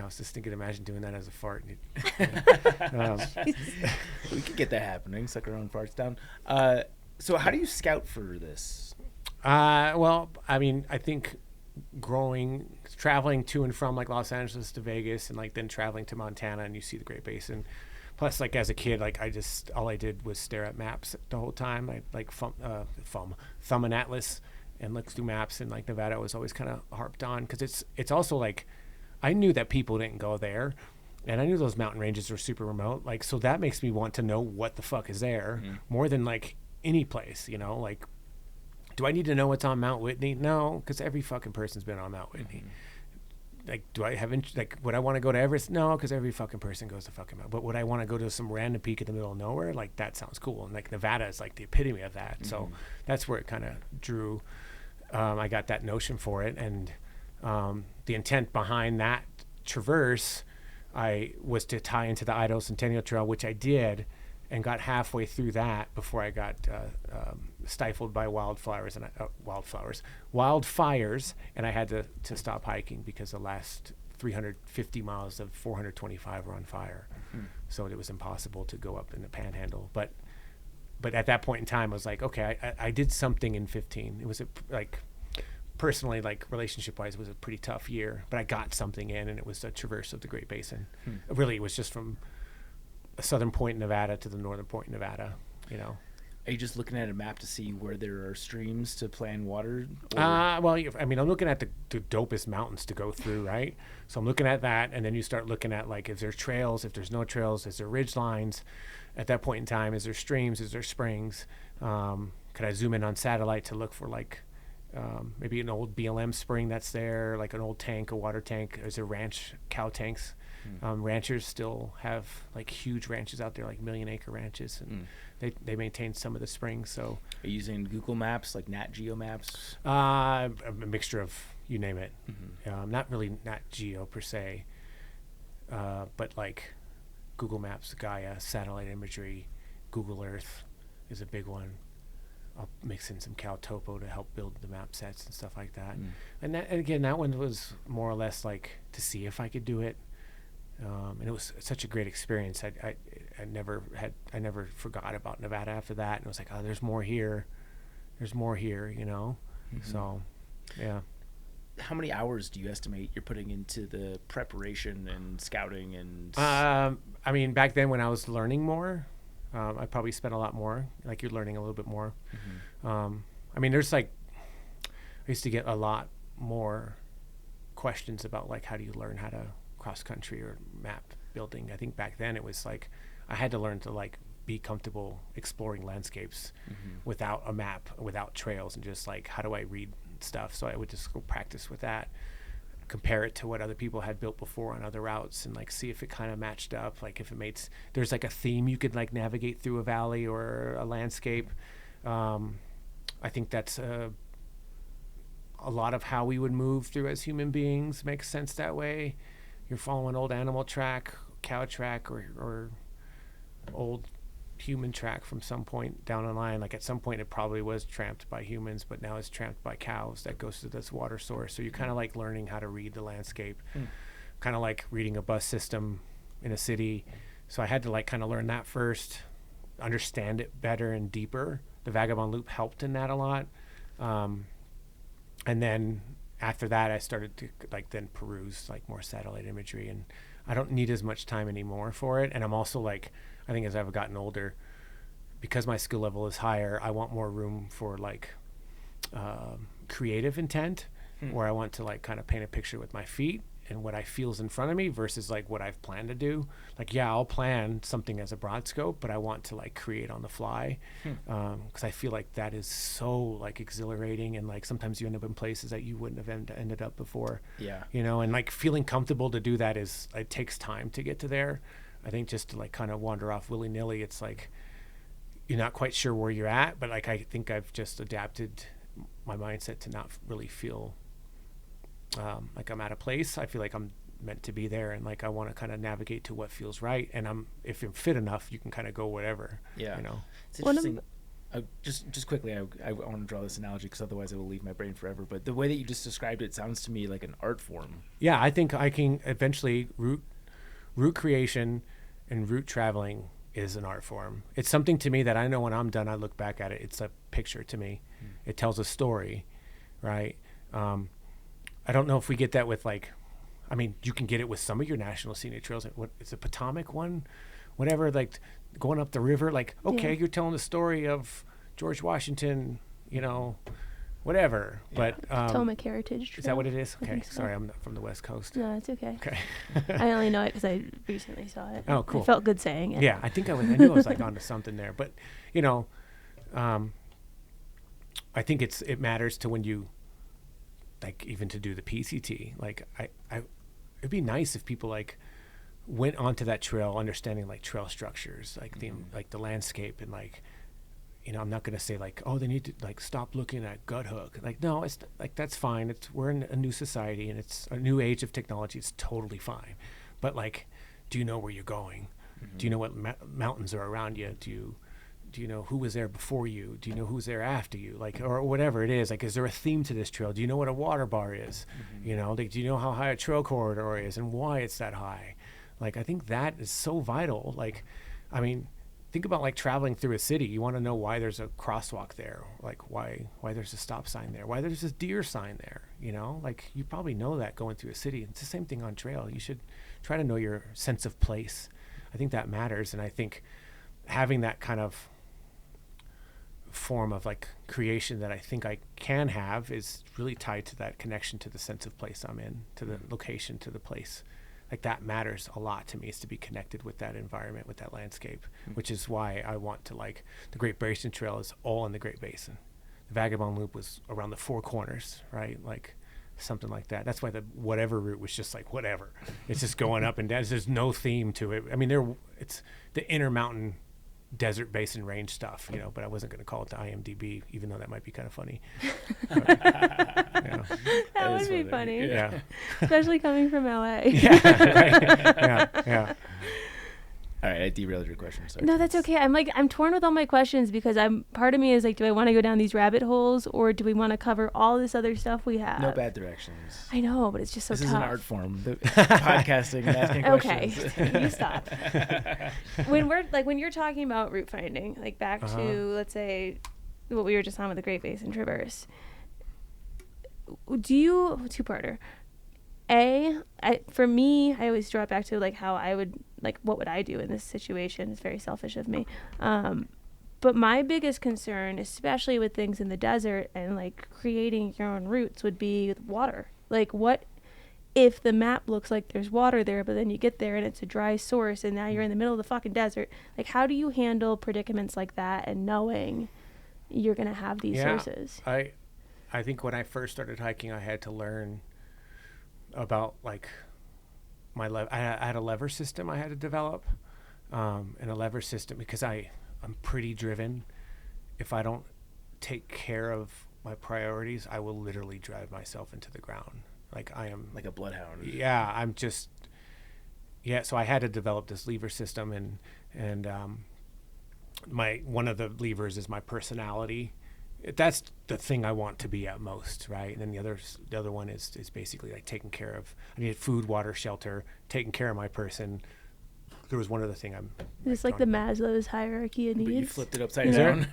was just thinking, imagine doing that as a fart. We could get that happening, suck our own farts down. So how do you scout for this? Well, I mean, I think traveling to and from like Los Angeles to Vegas, and like then traveling to Montana, and you see the Great Basin. Plus, like as a kid, like all I did was stare at maps the whole time. I like thumb an atlas and look through maps. And like Nevada was always kind of harped on because it's also like I knew that people didn't go there, and I knew those mountain ranges were super remote. Like, so that makes me want to know what the fuck is there more than like any place. Like, do I need to know what's on Mount Whitney? No, because every fucking person's been on Mount Whitney. Like, do I have would I want to go to Everest? No, because every fucking person goes to fucking Mount. But would I want to go to some random peak in the middle of nowhere? Like, that sounds cool. And like Nevada is like the epitome of that. So that's where it kind of drew. I got that notion for it, and the intent behind that traverse, was to tie into the Idaho Centennial Trail, which I did, and got halfway through that before I got stifled by wildfires, and I had to stop hiking because the last 350 miles of 425 were on fire. So it was impossible to go up in the Panhandle. But at that point in time, I was like, okay, I did something in 2015. It was personally, like relationship-wise, it was a pretty tough year, but I got something in, and it was a traverse of the Great Basin. Really, it was just from a southern point in Nevada to the northern point in Nevada. Are you just looking at a map to see where there are streams to plan water? Well, I mean, I'm looking at the dopest mountains to go through, right? So I'm looking at that, and then you start looking at like if there's trails, if there's no trails, is there ridge lines? At that point in time, is there streams? Is there springs? Could I zoom in on satellite to look for like maybe an old BLM spring that's there, like an old tank, a water tank? Is there cow tanks? Ranchers still have like huge ranches out there, like 1 million acre ranches, and they maintain some of the springs. So are you using Google Maps, like Nat Geo maps? A mixture of you name it. Not really Nat Geo per se, but like Google Maps, Gaia, satellite imagery, Google Earth is a big one. I'll mix in some cow topo to help build the map sets and stuff like that. And again, that one was more or less like to see if I could do it. And it was such a great experience. I never forgot about Nevada after that. And it was like, oh, there's more here. So, yeah. How many hours do you estimate you're putting into the preparation and scouting and? I mean, back then when I was learning more, I probably spent a lot more. Like you're learning a little bit more. I mean, there's like, I used to get a lot more questions about like how do you learn how to cross country or map building. I think back then it was like I had to learn to like be comfortable exploring landscapes without a map, without trails, and just like how do I read stuff. So I would just go practice with that, compare it to what other people had built before on other routes, and like see if it kind of matched up, like if it made there's like a theme you could like navigate through a valley or a landscape. I think that's a lot of how we would move through as human beings makes sense that way. You're following old animal track, cow track, or old human track from some point down the line. Like at some point it probably was tramped by humans, but now it's tramped by cows that goes to this water source. So you're kind of like learning how to read the landscape, kind of like reading a bus system in a city. So I had to like kind of learn that first, understand it better and deeper. The Vagabond Loop helped in that a lot. And then after that I started to like then peruse like more satellite imagery, and I don't need as much time anymore for it. And I'm also like, I think as I've gotten older, because my skill level is higher, I want more room for like creative intent, where I want to like kind of paint a picture with my feet and what I feel is in front of me versus like what I've planned to do. Like, yeah, I'll plan something as a broad scope, but I want to like create on the fly, because I feel like that is so like exhilarating, and like sometimes you end up in places that you wouldn't have ended up before. Yeah. You know, and like feeling comfortable to do that is, it takes time to get to there. I think just to like kind of wander off willy-nilly, it's like you're not quite sure where you're at, but like I think I've just adapted my mindset to not really feel like I'm out of place. I feel like I'm meant to be there, and like I want to kind of navigate to what feels right. And if I'm fit enough, you can kind of go whatever. Yeah, you know. It's interesting. Just quickly, I want to draw this analogy because otherwise it will leave my brain forever. But the way that you just described it sounds to me like an art form. Yeah, I think I can eventually route creation and route traveling is an art form. It's something to me that I know when I'm done, I look back at it. It's a picture to me. It tells a story, right? I don't know if we get that with like, I mean, you can get it with some of your national scenic trails. What is the Potomac one? Whatever, like going up the river, like, okay, you're telling the story of George Washington, you know, whatever. Yeah. But Potomac Heritage Trail. Is that what it is? Okay, So. sorry, I'm not from the West Coast. No, it's okay. Okay. I only know it because I recently saw it. Oh, cool. I felt good saying it. Yeah, I think I knew I was like onto something there. But, you know, I think it matters to when you, like, even to do the PCT. Like, it'd be nice if people like went onto that trail understanding like trail structures, like the landscape, and like, you know, I'm not going to say like, oh, they need to like stop looking at gut hook. Like, no, it's like, that's fine. We're in a new society and it's a new age of technology. It's totally fine. But like, do you know where you're going? Do you know what mountains are around you? Do you know who was there before you? Do you know who's there after you? Like, or whatever it is. Like, is there a theme to this trail? Do you know what a water bar is? You know, like, do you know how high a trail corridor is and why it's that high? Like, I think that is so vital. Like, I mean, think about like traveling through a city. You want to know why there's a crosswalk there, like why there's a stop sign there, why there's a deer sign there. You know, like you probably know that going through a city. It's the same thing on trail. You should try to know your sense of place. I think that matters, and I think having that kind of form of like creation that I think I can have is really tied to that connection to the sense of place I'm in, to the location, to the place. Like that matters a lot to me, is to be connected with that environment, with that landscape, which is why I want to like, the Great Basin Trail is all in the Great Basin. The Vagabond Loop was around the Four Corners, right? Like something like that. That's why the whatever route was just like whatever. It's just going up and down. There's no theme to it. I mean, it's the Intermountain Desert Basin Range stuff, you know, but I wasn't going to call it the IMDb, even though that might be kind of funny. But, that would be funny. Yeah. Especially coming from LA. Yeah. Yeah. All right, I derailed your question. Sorry. No, that's okay. I'm torn with all my questions because part of me is like, do I want to go down these rabbit holes or do we want to cover all this other stuff we have? No bad directions. I know, but it's just so this tough. This is an art form. Podcasting and asking questions. Okay, you stop. When you're talking about route finding, like back to, let's say, what we were just on with the Great Basin Traverse, two-parter. For me, I always draw it back to like how I would, like, what would I do in this situation? It's very selfish of me. But my biggest concern, especially with things in the desert and like creating your own routes, would be with water. Like, what if the map looks like there's water there, but then you get there and it's a dry source and now you're in the middle of the fucking desert, like how do you handle predicaments like that and knowing you're going to have these sources? I think when I first started hiking, I had to learn about like I had a lever system I had to develop, and a lever system because I'm pretty driven. If I don't take care of my priorities, I will literally drive myself into the ground. Like I am like a bloodhound. Yeah, I'm just so I had to develop this lever system, and my one of the levers is my personality. That's the thing I want to be at most, right? And then the other one is basically like taking care of. I need food, water, shelter, taking care of my person. There was one other thing I'm. It's like the Maslow's hierarchy of needs. But you flipped it upside down.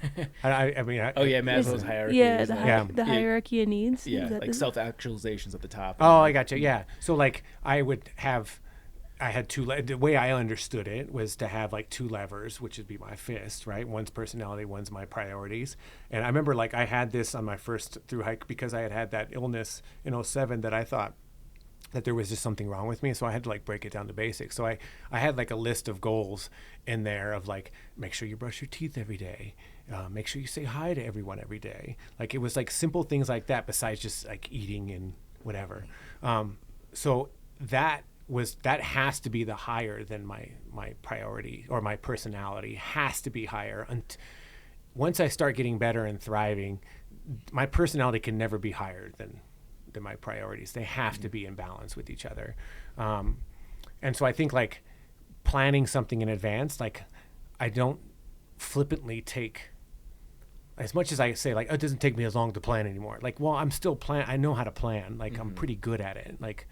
I mean. Maslow's hierarchy. Yeah, the hierarchy of needs. Yeah, like self-actualization's at the top. Oh, I gotcha. Yeah. So like I had two. The way I understood it was to have like two levers, which would be my fist, right? One's personality, one's my priorities. And I remember like I had this on my first through hike because I had that illness in 2007 that I thought that there was just something wrong with me. So I had to like break it down to basics. So I had like a list of goals in there of like, make sure you brush your teeth every day. Make sure you say hi to everyone every day. Like it was like simple things like that besides just like eating and whatever. So that has to be the higher than my priority, or my personality has to be higher. And once I start getting better and thriving, my personality can never be higher than my priorities. They have to be in balance with each other. And so I think like planning something in advance, like I don't flippantly take, as much as I say like, oh, it doesn't take me as long to plan anymore. Like, well, I'm still I know how to plan. Like I'm pretty good at it. Like,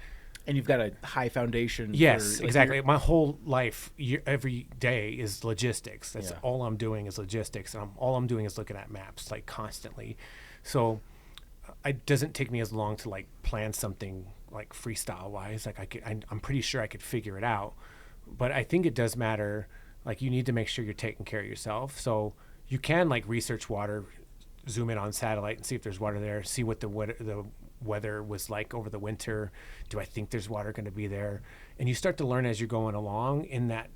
and you've got a high foundation. Yes, exactly. My whole life, every day is logistics. That's all I'm doing is logistics. And all I'm doing is looking at maps like constantly. So it doesn't take me as long to like plan something like freestyle wise. Like I'm pretty sure I could figure it out. But I think it does matter. Like you need to make sure you're taking care of yourself. So you can like research water, zoom in on satellite and see if there's water there, see what the weather was like over the winter. Do I think there's water going to be there? And you start to learn as you're going along in that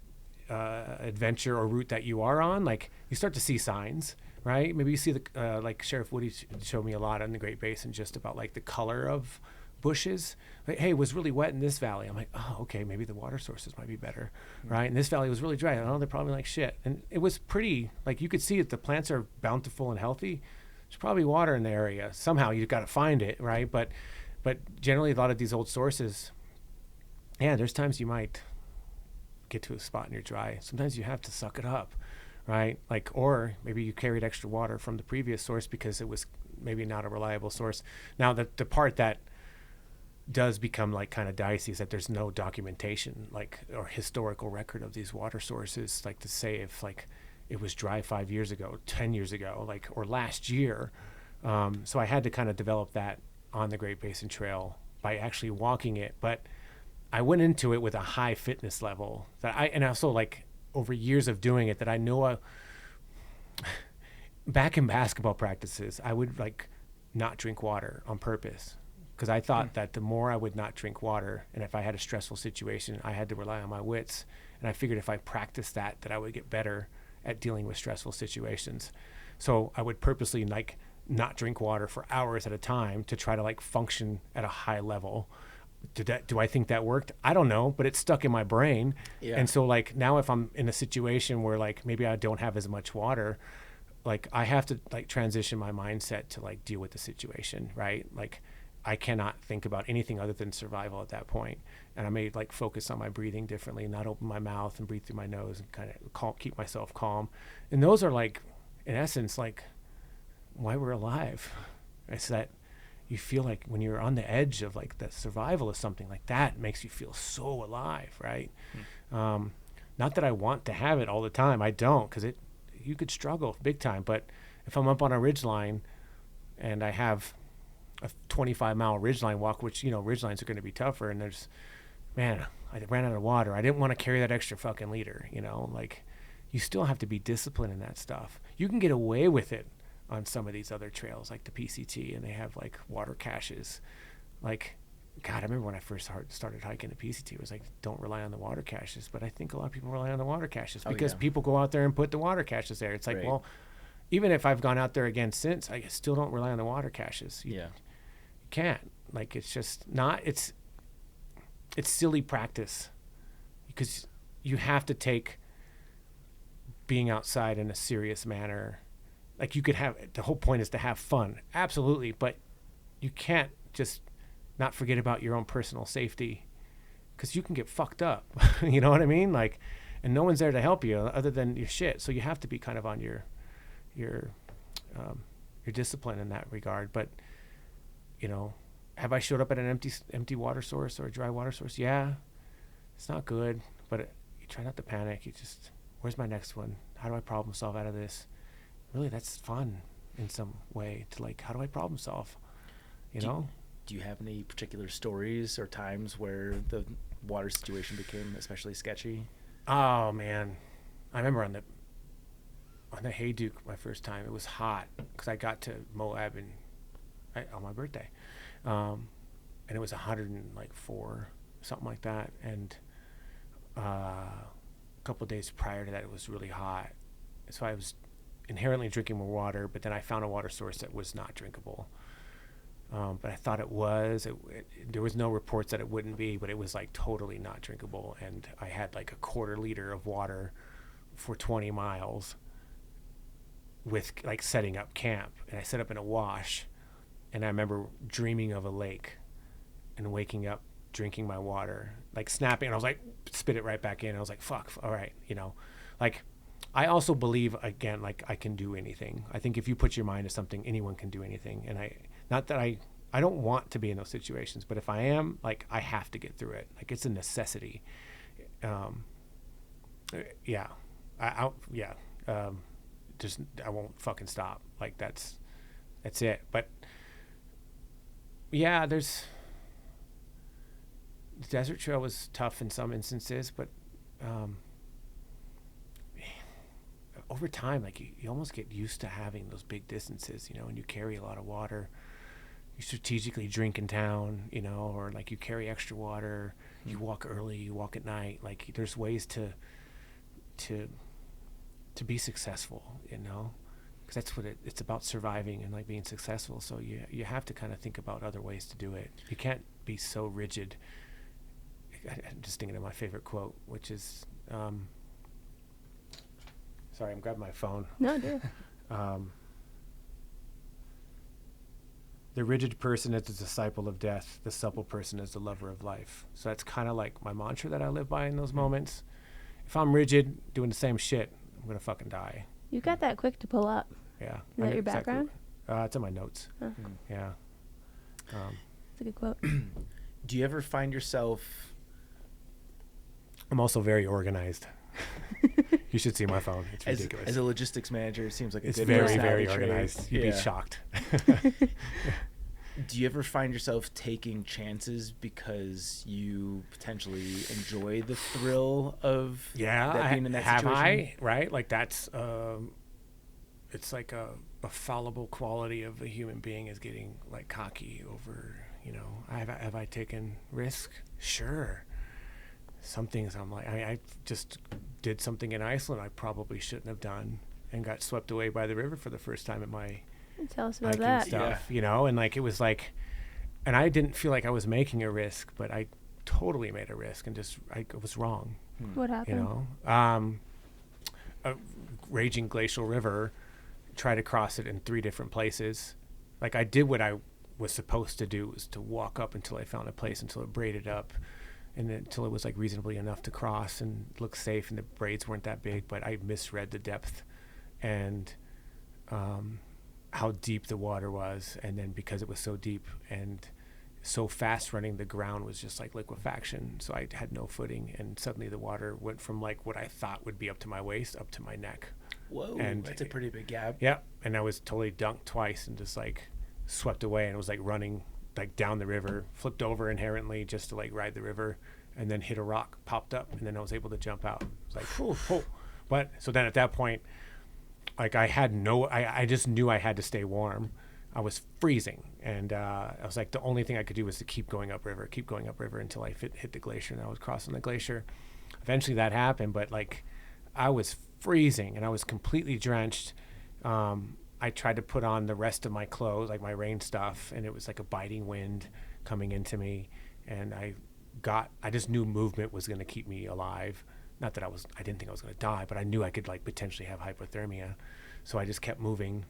adventure or route that you are on. Like you start to see signs, right? Maybe you see the like Sheriff Woody showed me a lot on the Great Basin just about like the color of bushes. Like, hey, it was really wet in this valley. I'm like, oh, okay, maybe the water sources might be better, right? And this valley was really dry. I don't know, they're probably like shit. And it was pretty, like you could see that the plants are bountiful and healthy. There's probably water in the area. Somehow you've got to find it, right? But generally a lot of these old sources, there's times you might get to a spot and you're dry. Sometimes you have to suck it up, right? Like, or maybe you carried extra water from the previous source because it was maybe not a reliable source. Now the part that does become like kind of dicey is that there's no documentation like or historical record of these water sources, like to say if like it was dry 5 years ago, 10 years ago, like, or last year. So I had to kind of develop that on the Great Basin Trail by actually walking it. But I went into it with a high fitness level and also like over years of doing it that I know back in basketball practices, I would like not drink water on purpose because I thought that the more I would not drink water, and if I had a stressful situation, I had to rely on my wits. And I figured if I practiced that I would get better at dealing with stressful situations. So I would purposely like not drink water for hours at a time to try to like function at a high level. Do I think that worked? I don't know, but it stuck in my brain. Yeah. And so like now if I'm in a situation where like maybe I don't have as much water, like I have to like transition my mindset to like deal with the situation, right? Like I cannot think about anything other than survival at that point. And I may like focus on my breathing differently, not open my mouth and breathe through my nose and kind of keep myself calm. And those are like, in essence, like why we're alive. It's that you feel like when you're on the edge of like the survival of something like that makes you feel so alive, right? Not that I want to have it all the time. I don't, because you could struggle big time. But if I'm up on a ridgeline and I have a 25-mile ridgeline walk, which, you know, ridgelines are going to be tougher, and I ran out of water. I didn't want to carry that extra fucking liter, you know, like you still have to be disciplined in that stuff. You can get away with it on some of these other trails like the PCT, and they have like water caches. Like God, I remember when I first started hiking the PCT, it was like, don't rely on the water caches. But I think a lot of people rely on the water caches because people go out there and put the water caches there. It's like, well, even if I've gone out there again since, I still don't rely on the water caches. You can't. Like, it's just not, it's silly practice because you have to take being outside in a serious manner. Like, you could have, the whole point is to have fun. Absolutely. But you can't just not forget about your own personal safety because you can get fucked up. You know what I mean? Like, and no one's there to help you other than your shit. So you have to be kind of on your discipline in that regard. But, you know, have I showed up at an empty water source or a dry water source? Yeah, it's not good, but you try not to panic. You just, where's my next one? How do I problem solve out of this? Really, that's fun in some way to, like, how do I problem solve? You know? Do you have any particular stories or times where the water situation became especially sketchy? Oh man, I remember on the Hayduke my first time. It was hot because I got to Moab on my birthday, and it was 104, something like that. And a couple of days prior to that, it was really hot, so I was inherently drinking more water. But then I found a water source that was not drinkable. But I thought it was. There was no reports that it wouldn't be, but it was like totally not drinkable. And I had like a quarter liter of water for 20 miles with like setting up camp. And I set up in a wash. And I remember dreaming of a lake and waking up, drinking my water, like snapping. And I was like, spit it right back in. I was like, fuck, all right. You know, like, I also believe, again, like, I can do anything. I think if you put your mind to something, anyone can do anything. And not that I don't want to be in those situations, but if I am, like, I have to get through it. Like, it's a necessity. Just, I won't fucking stop. Like, that's it. But yeah, the desert trail was tough in some instances, but, over time, like, you almost get used to having those big distances, you know, and you carry a lot of water. You strategically drink in town, you know, or like you carry extra water. You walk early, you walk at night. Like, there's ways to be successful, you know, because that's what it's about, surviving and like being successful. So you have to kind of think about other ways to do it. You can't be so rigid. I'm just thinking of my favorite quote, which is, sorry, I'm grabbing my phone. No, dude. The rigid person is the disciple of death. The supple person is the lover of life. So that's kind of like my mantra that I live by in those moments. If I'm rigid, doing the same shit, I'm going to fucking die. You got that quick to pull up. Yeah. Is that your background? It's in my notes. Oh. Yeah. That's a good quote. Do you ever find yourself... I'm also very organized. You should see my phone. It's ridiculous. As a logistics manager, it seems like it's good very, very trait. organized. You'd be shocked. Do you ever find yourself taking chances because you potentially enjoy the thrill of being in that situation? Right? Like, that's it's like a fallible quality of a human being is getting like cocky over, you know, have I taken risk? Sure. Some things I'm like, I just did something in Iceland I probably shouldn't have done and got swept away by the river for the first time at my Tell us about hiking that. stuff, you know, and like, it was like, and I didn't feel like I was making a risk, but I totally made a risk and just, I was wrong. What happened? You know, a raging glacial river, try to cross it in 3 different places. Like, I did what I was supposed to do, was to walk up until I found a place, until it braided up, and until it was like reasonably enough to cross and look safe, and the braids weren't that big, but I misread the depth and how deep the water was. And then because it was so deep and so fast running, the ground was just like liquefaction, so I had no footing, and suddenly the water went from like what I thought would be up to my waist up to my neck. Whoa, and that's a pretty big gap. Yeah, and I was totally dunked twice and just like swept away, and it was like running like down the river, flipped over inherently just to like ride the river, and then hit a rock, popped up, and then I was able to jump out. It was like, whew. But so then at that point, like, I just knew I had to stay warm, I was freezing, and I was like, the only thing I could do was to keep going upriver until I hit the glacier, and I was crossing the glacier. Eventually that happened, but like I was freezing and I was completely drenched. I tried to put on the rest of my clothes, like my rain stuff, and it was like a biting wind coming into me, and I just knew movement was going to keep me alive. Not that I didn't think I was going to die, but I knew I could like potentially have hypothermia. So I just kept moving,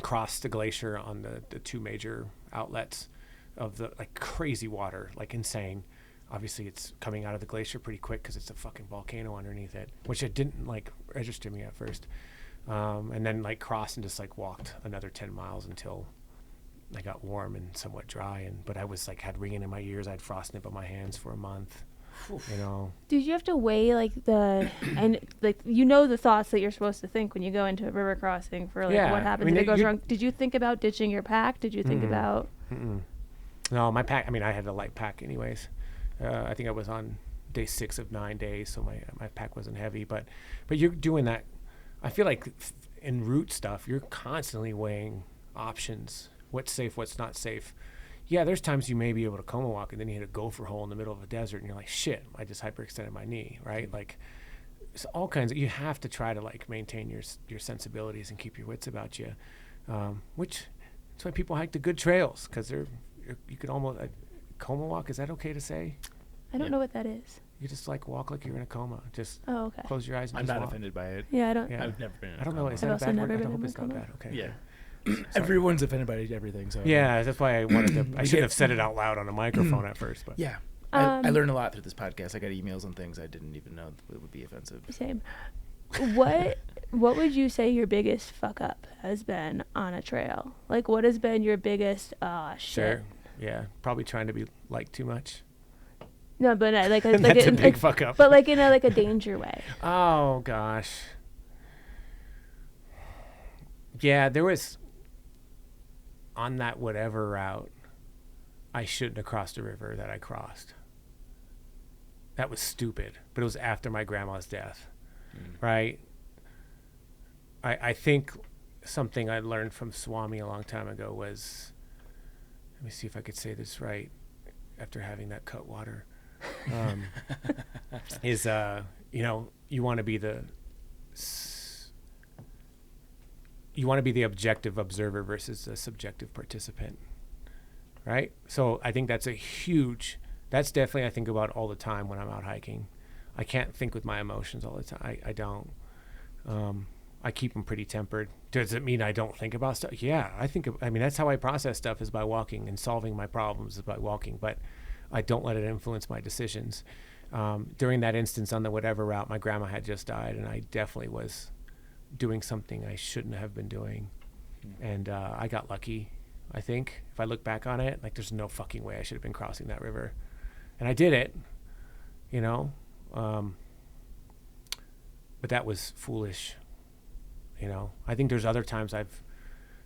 crossed the glacier on the two major outlets of the like crazy water, like insane. Obviously it's coming out of the glacier pretty quick because it's a fucking volcano underneath it, which it didn't like register me at first. And then like crossed and just like walked another 10 miles until I got warm and somewhat dry. But I was like, had ringing in my ears. I had frostnip on my hands for a month. You know, did you have to weigh like and like the thoughts that you're supposed to think when you go into a river crossing for like what happens if it goes wrong? Did you think about ditching your pack? Did you think about? No, my pack. I mean, I had a light pack anyways. I think I was on day 6 of 9 days, so my pack wasn't heavy. But you're doing that. I feel like in route stuff, you're constantly weighing options. What's safe? What's not safe? Yeah, there's times you may be able to coma walk and then you hit a gopher hole in the middle of a desert and you're like, shit, I just hyperextended my knee, right? Like, it's all kinds of, you have to try to like maintain your sensibilities and keep your wits about you, which that's why people hike the good trails, because you could almost, coma walk, is that okay to say? I don't know what that is. You just like walk like you're in a coma. Just okay. Close your eyes and I'm just not walk. offended by it. Yeah, I don't. Yeah. I've never been in a I don't coma. know. Is that a bad word? I hope it's not coma. bad. Okay. Yeah. Everyone's offended by everything. So yeah, that's why I wanted to. I shouldn't have said it out loud on a microphone at first. But yeah, I learned a lot through this podcast. I got emails on things I didn't even know would be offensive. Same. What would you say your biggest fuck up has been on a trail? Like, what has been your biggest shit? Sure. Yeah, probably trying to be liked too much. No, but like that's a big fuck up. But like in a danger way. Oh gosh. Yeah, there was on that whatever route, I shouldn't have crossed the river that I crossed. That was stupid, but it was after my grandma's death, right? I think something I learned from Swami a long time ago was, let me see if I could say this right after having that cut water, is, you want to be the objective observer versus the subjective participant, right? So I think that's definitely I think about all the time when I'm out hiking. I can't think with my emotions all the time. I don't. I keep them pretty tempered. Does it mean I don't think about stuff? Yeah, that's how I process stuff, is by walking, and solving my problems is by walking, but I don't let it influence my decisions. During that instance on the whatever route, my grandma had just died, and I definitely was doing something I shouldn't have been doing. And I got lucky, I think. If I look back on it, like, there's no fucking way I should have been crossing that river. And I did it, but that was foolish. I think there's other times I've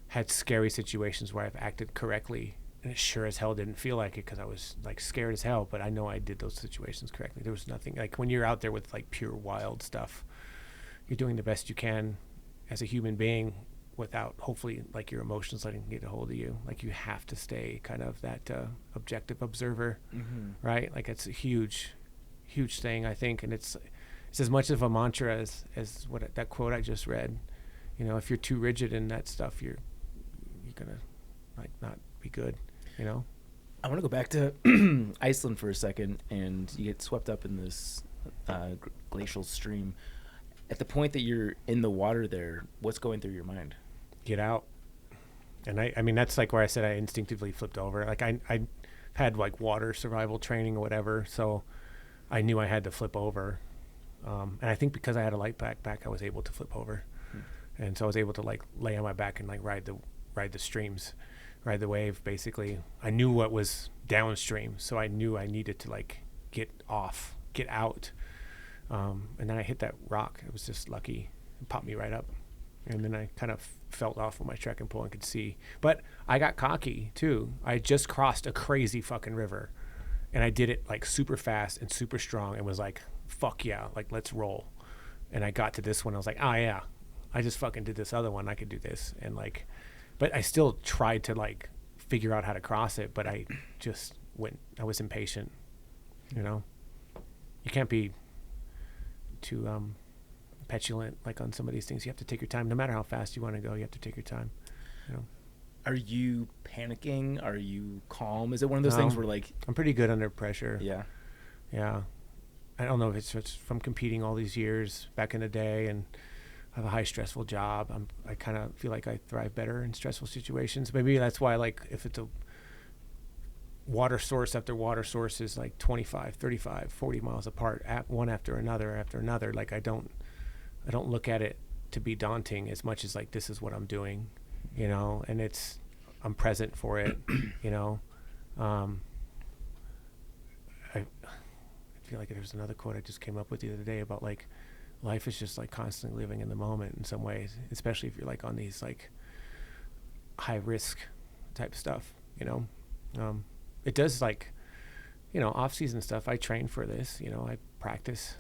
had scary situations where I've acted correctly, and it sure as hell didn't feel like it because I was like scared as hell, but I know I did those situations correctly. There was nothing, like when you're out there with like pure wild stuff, you're doing the best you can as a human being without hopefully like your emotions letting get a hold of you. Like, you have to stay kind of that objective observer, right? Like, it's a huge thing, I think. And it's as much of a mantra as what that quote I just read. If you're too rigid in that stuff, you're gonna like not be good. I want to go back to Iceland for a second, and you get swept up in this glacial stream. At the point that you're in the water there, what's going through your mind? Get out. And I mean, that's like where I said I instinctively flipped over. Like, I had like water survival training or whatever, so I knew I had to flip over. And I think because I had a light backpack, I was able to flip over. And so I was able to like lay on my back and like ride the streams, ride the wave. Basically, I knew what was downstream, so I knew I needed to like get out. And then I hit that rock. It was just lucky. It popped me right up. And then I kind of felt off with my trekking pole and could see. But I got cocky too. I just crossed a crazy fucking river, and I did it like super fast and super strong, and was like, fuck yeah, like, let's roll. And I got to this one. I was like, oh yeah, I just fucking did this other one. I could do this. And like, but I still tried to like figure out how to cross it, but I was impatient, you know. You can't be too petulant like on some of these things. You have to take your time. No matter how fast you want to go, you have to take your time, you know. Are you panicking? Are you calm? Is it one of those things where like... I'm pretty good under pressure. Yeah. I don't know if it's from competing all these years back in the day, and I have a high stressful job. I kind of feel like I thrive better in stressful situations. Maybe that's why, like, if it's a water source after water source is like 25, 35, 40 miles apart, one after another, like I don't look at it to be daunting as much as like, this is what I'm doing, you know, and I'm present for it, you know. I feel like there's another quote I just came up with the other day about like, life is just like constantly living in the moment in some ways, especially if you're like on these like high risk type stuff, you know. It does, like, you know, off season stuff. I train for this, you know, I practice.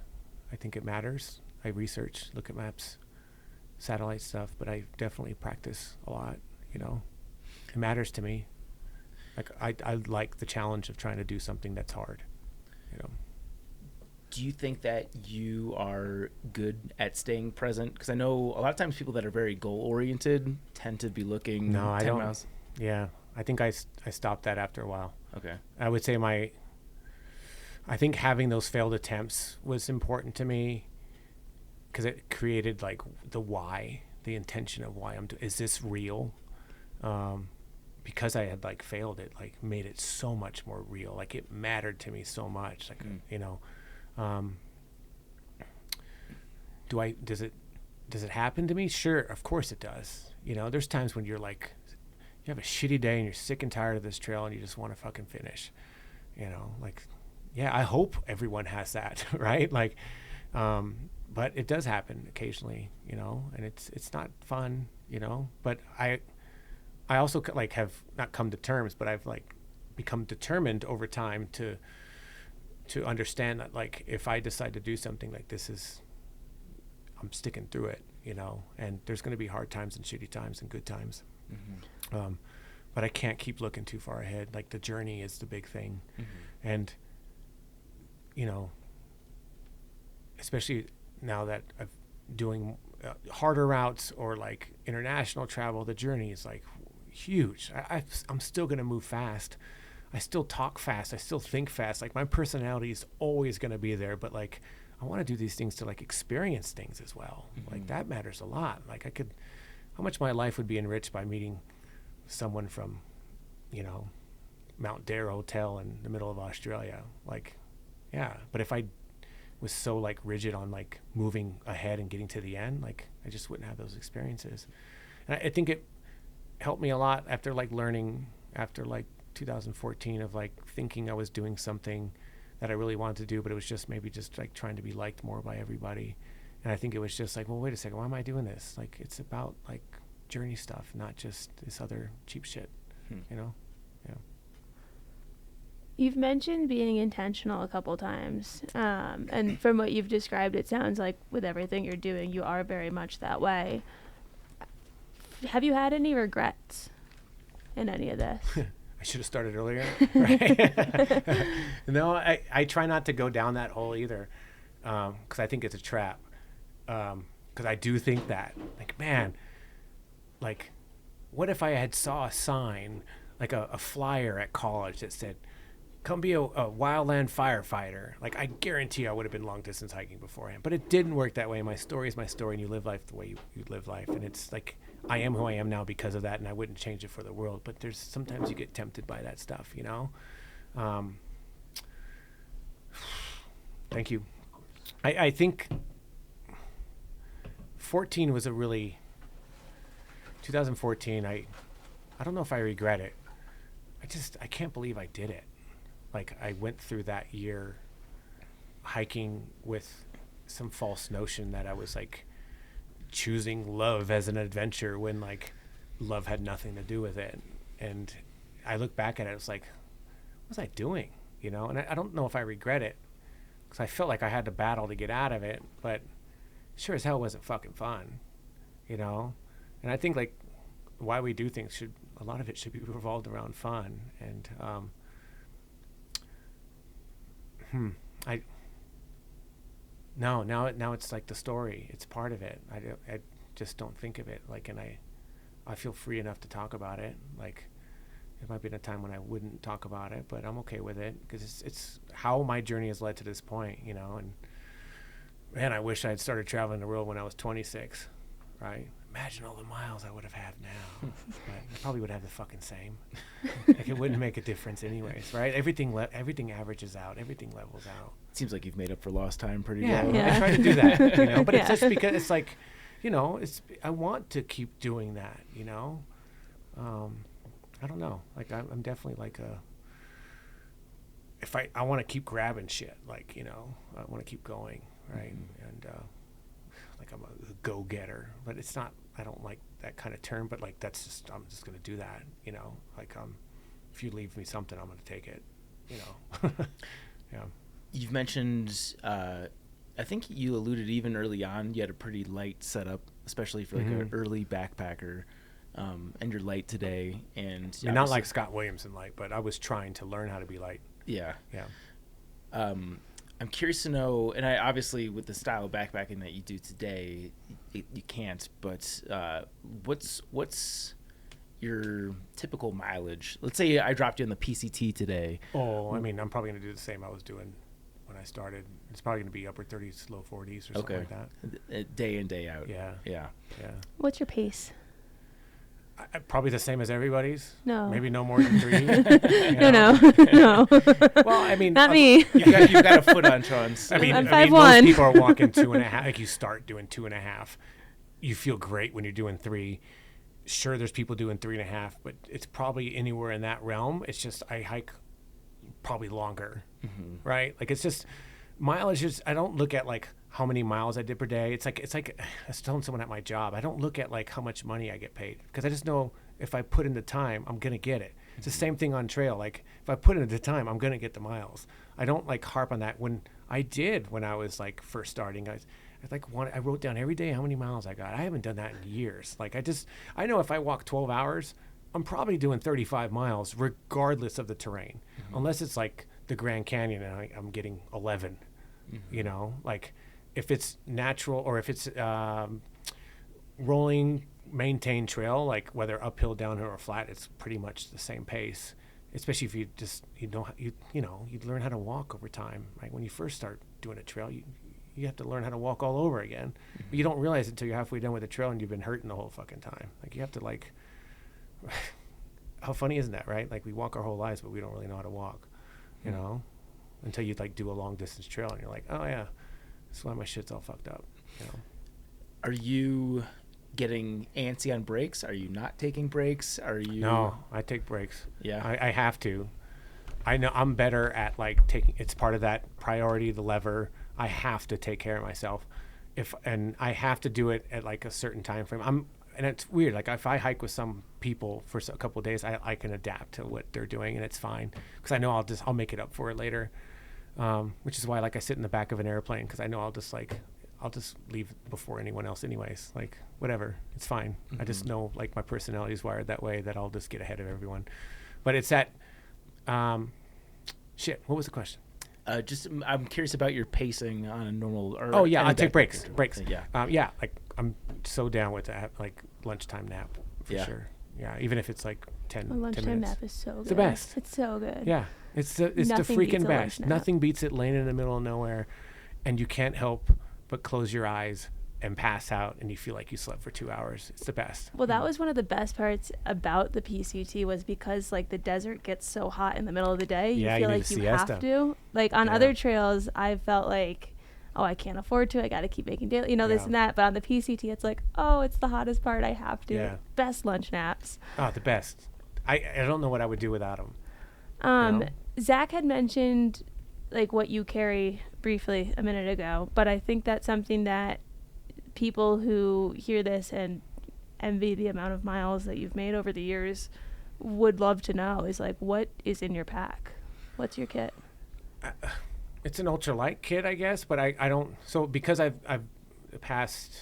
I think it matters. I research, look at maps, satellite stuff, but I definitely practice a lot, you know. It matters to me. Like I like the challenge of trying to do something that's hard, you know. Do you think that you are good at staying present? Because I know a lot of times people that are very goal-oriented tend to be looking 10 miles. Yeah, I think I stopped that after a while. Okay. I would say I think having those failed attempts was important to me because it created like the why, the intention of why is this real? Because I had like failed, it like made it so much more real. Like it mattered to me so much. Like, you know, does it happen to me? Sure, of course it does. You know, there's times when you're like, you have a shitty day and you're sick and tired of this trail and you just want to fucking finish, you know, like, yeah, I hope everyone has that, right? Like, but it does happen occasionally, you know, and it's not fun, you know, but I also like have not come to terms, but I've like become determined over time to understand that like if I decide to do something like this I'm sticking through it, you know, and there's going to be hard times and shitty times and good times. Mm-hmm. But I can't keep looking too far ahead. Like the journey is the big thing. Mm-hmm. And, you know, especially now that I'm doing harder routes or like international travel, the journey is like huge. I'm still going to move fast. I still talk fast. I still think fast. Like my personality is always going to be there, but like I want to do these things to like experience things as well. Mm-hmm. Like that matters a lot. Like how much my life would be enriched by meeting someone from, you know, Mount Dare Hotel in the middle of Australia. Like, yeah. But if I was so like rigid on like moving ahead and getting to the end, like I just wouldn't have those experiences. And I think it helped me a lot after like learning after like 2014 of like thinking I was doing something that I really wanted to do, but it was just maybe just like trying to be liked more by everybody. And I think it was just like, well, wait a second, why am I doing this? Like it's about like journey stuff, not just this other cheap shit, you know? Yeah. You've mentioned being intentional a couple times. And from what you've described, it sounds like with everything you're doing, you are very much that way. Have you had any regrets in any of this? I should have started earlier. Right? No, I try not to go down that hole either, because I think it's a trap. Because I do think that, like, man, like, what if I had saw a sign, like a flyer at college that said, come be a wildland firefighter. Like, I guarantee I would have been long distance hiking beforehand. But it didn't work that way. My story is my story, and you live life the way you live life. And it's like, I am who I am now because of that, and I wouldn't change it for the world. But there's sometimes you get tempted by that stuff, you know? Thank you. I think 2014, I don't know if I regret it. I can't believe I did it. Like I went through that year hiking with some false notion that I was like choosing love as an adventure when like love had nothing to do with it. And I look back at it, it's like, what was I doing? You know? And I don't know if I regret it because I felt like I had to battle to get out of it, but sure as hell wasn't fucking fun, you know? And I think like why we do things a lot of it should be revolved around fun. And now it's like the story. It's part of it. I just don't think of it like, and I feel free enough to talk about it. Like, it might be a time when I wouldn't talk about it, but I'm okay with it because it's how my journey has led to this point, you know. And man, I wish I had started traveling the world when I was 26, right? Imagine all the miles I would have had now. But I probably would have the fucking same. Like, it wouldn't make a difference anyways, right? Everything averages out. Everything levels out. Seems like you've made up for lost time pretty well. well. Yeah. I try to do that, you know. But it's just because it's like, you know, I want to keep doing that, you know. I don't know. Like, I'm definitely like if I want to keep grabbing shit, like, you know, I want to keep going, right? Mm-hmm. And like, I'm a go-getter, but it's not. I don't like that kind of term, but like, I'm just gonna do that, you know. Like, if you leave me something, I'm gonna take it, you know. Yeah. You've mentioned, I think you alluded even early on, you had a pretty light setup, especially for like an early backpacker, and you're light today. And I mean, not like Scott Williamson light, but I was trying to learn how to be light. Yeah. Yeah. I'm curious to know, and I obviously with the style of backpacking that you do today, you can't, but what's your typical mileage? Let's say I dropped you on the PCT today. Oh, I mean, I'm probably going to do the same I was doing when I started. It's probably going to be upper 30s, low 40s or something like that. Day in, day out. Yeah. What's your pace? Probably the same as everybody's. No. Maybe no more than 3. No. Well, I mean, not me. You've got a foot on Sean's. I mean, I'm most people are walking 2.5. Like, you start doing 2.5. You feel great when you're doing 3. Sure, there's people doing 3.5, but it's probably anywhere in that realm. It's just I hike probably longer, right? Like, it's just mileage. I don't look at like how many miles I did per day. It's like I was telling someone at my job, I don't look at like how much money I get paid, because I just know if I put in the time, I'm gonna get it. It's the same thing on trail. Like, if I put in the time, I'm gonna get the miles. I don't like harp on that. When I was like first starting, I wrote down every day how many miles I got. I haven't done that in years. Like, I know if I walk 12 hours, I'm probably doing 35 miles regardless of the terrain, unless it's like the Grand Canyon and I'm getting 11. You know, like, if it's natural or if it's rolling, maintained trail, like whether uphill, downhill, or flat, it's pretty much the same pace. Especially if you learn how to walk over time. Right, when you first start doing a trail, you have to learn how to walk all over again. But you don't realize it until you're halfway done with the trail and you've been hurting the whole fucking time. Like, you have to like, how funny isn't that, right? Like, we walk our whole lives, but we don't really know how to walk, you know, until you like do a long distance trail and you're like, oh yeah, that's why my shit's all fucked up, you know. Are you getting antsy on breaks? Are you not taking breaks? No, I take breaks. Yeah. I have to. I know I'm better at like taking, it's part of that priority, the lever. I have to take care of myself, and I have to do it at like a certain time frame. And it's weird. Like, if I hike with some people for a couple of days, I can adapt to what they're doing, and it's fine, because I know I'll make it up for it later. Which is why, like, I sit in the back of an airplane, because I know I'll just leave before anyone else anyways. Like, whatever, it's fine. I just know, like, my personality is wired that way, that I'll just get ahead of everyone. But it's that shit. What was the question? I'm curious about your pacing on a normal. I take breaks. Yeah. Yeah. Like, I'm so down with that. Like, lunchtime nap for sure. Yeah. Even if it's like 10 minutes. Lunchtime nap is so good. It's the best. It's so good. Yeah. It's the freaking best. Nothing beats it laying in the middle of nowhere, and you can't help but close your eyes and pass out, and you feel like you slept for 2 hours. It's the best. Well, that was one of the best parts about the PCT, was because like the desert gets so hot in the middle of the day, you feel like you have to. Like, on other trails, I felt like, oh, I can't afford to. I got to keep making daily, this and that. But on the PCT, it's like, oh, it's the hottest part. I have to. Yeah. Best lunch naps. Oh, the best. I don't know what I would do without them. Zach had mentioned like what you carry briefly a minute ago, but I think that's something that people who hear this and envy the amount of miles that you've made over the years would love to know, is like, what is in your pack? What's your kit? It's an ultralight kit, I guess, but I don't. So because I've passed,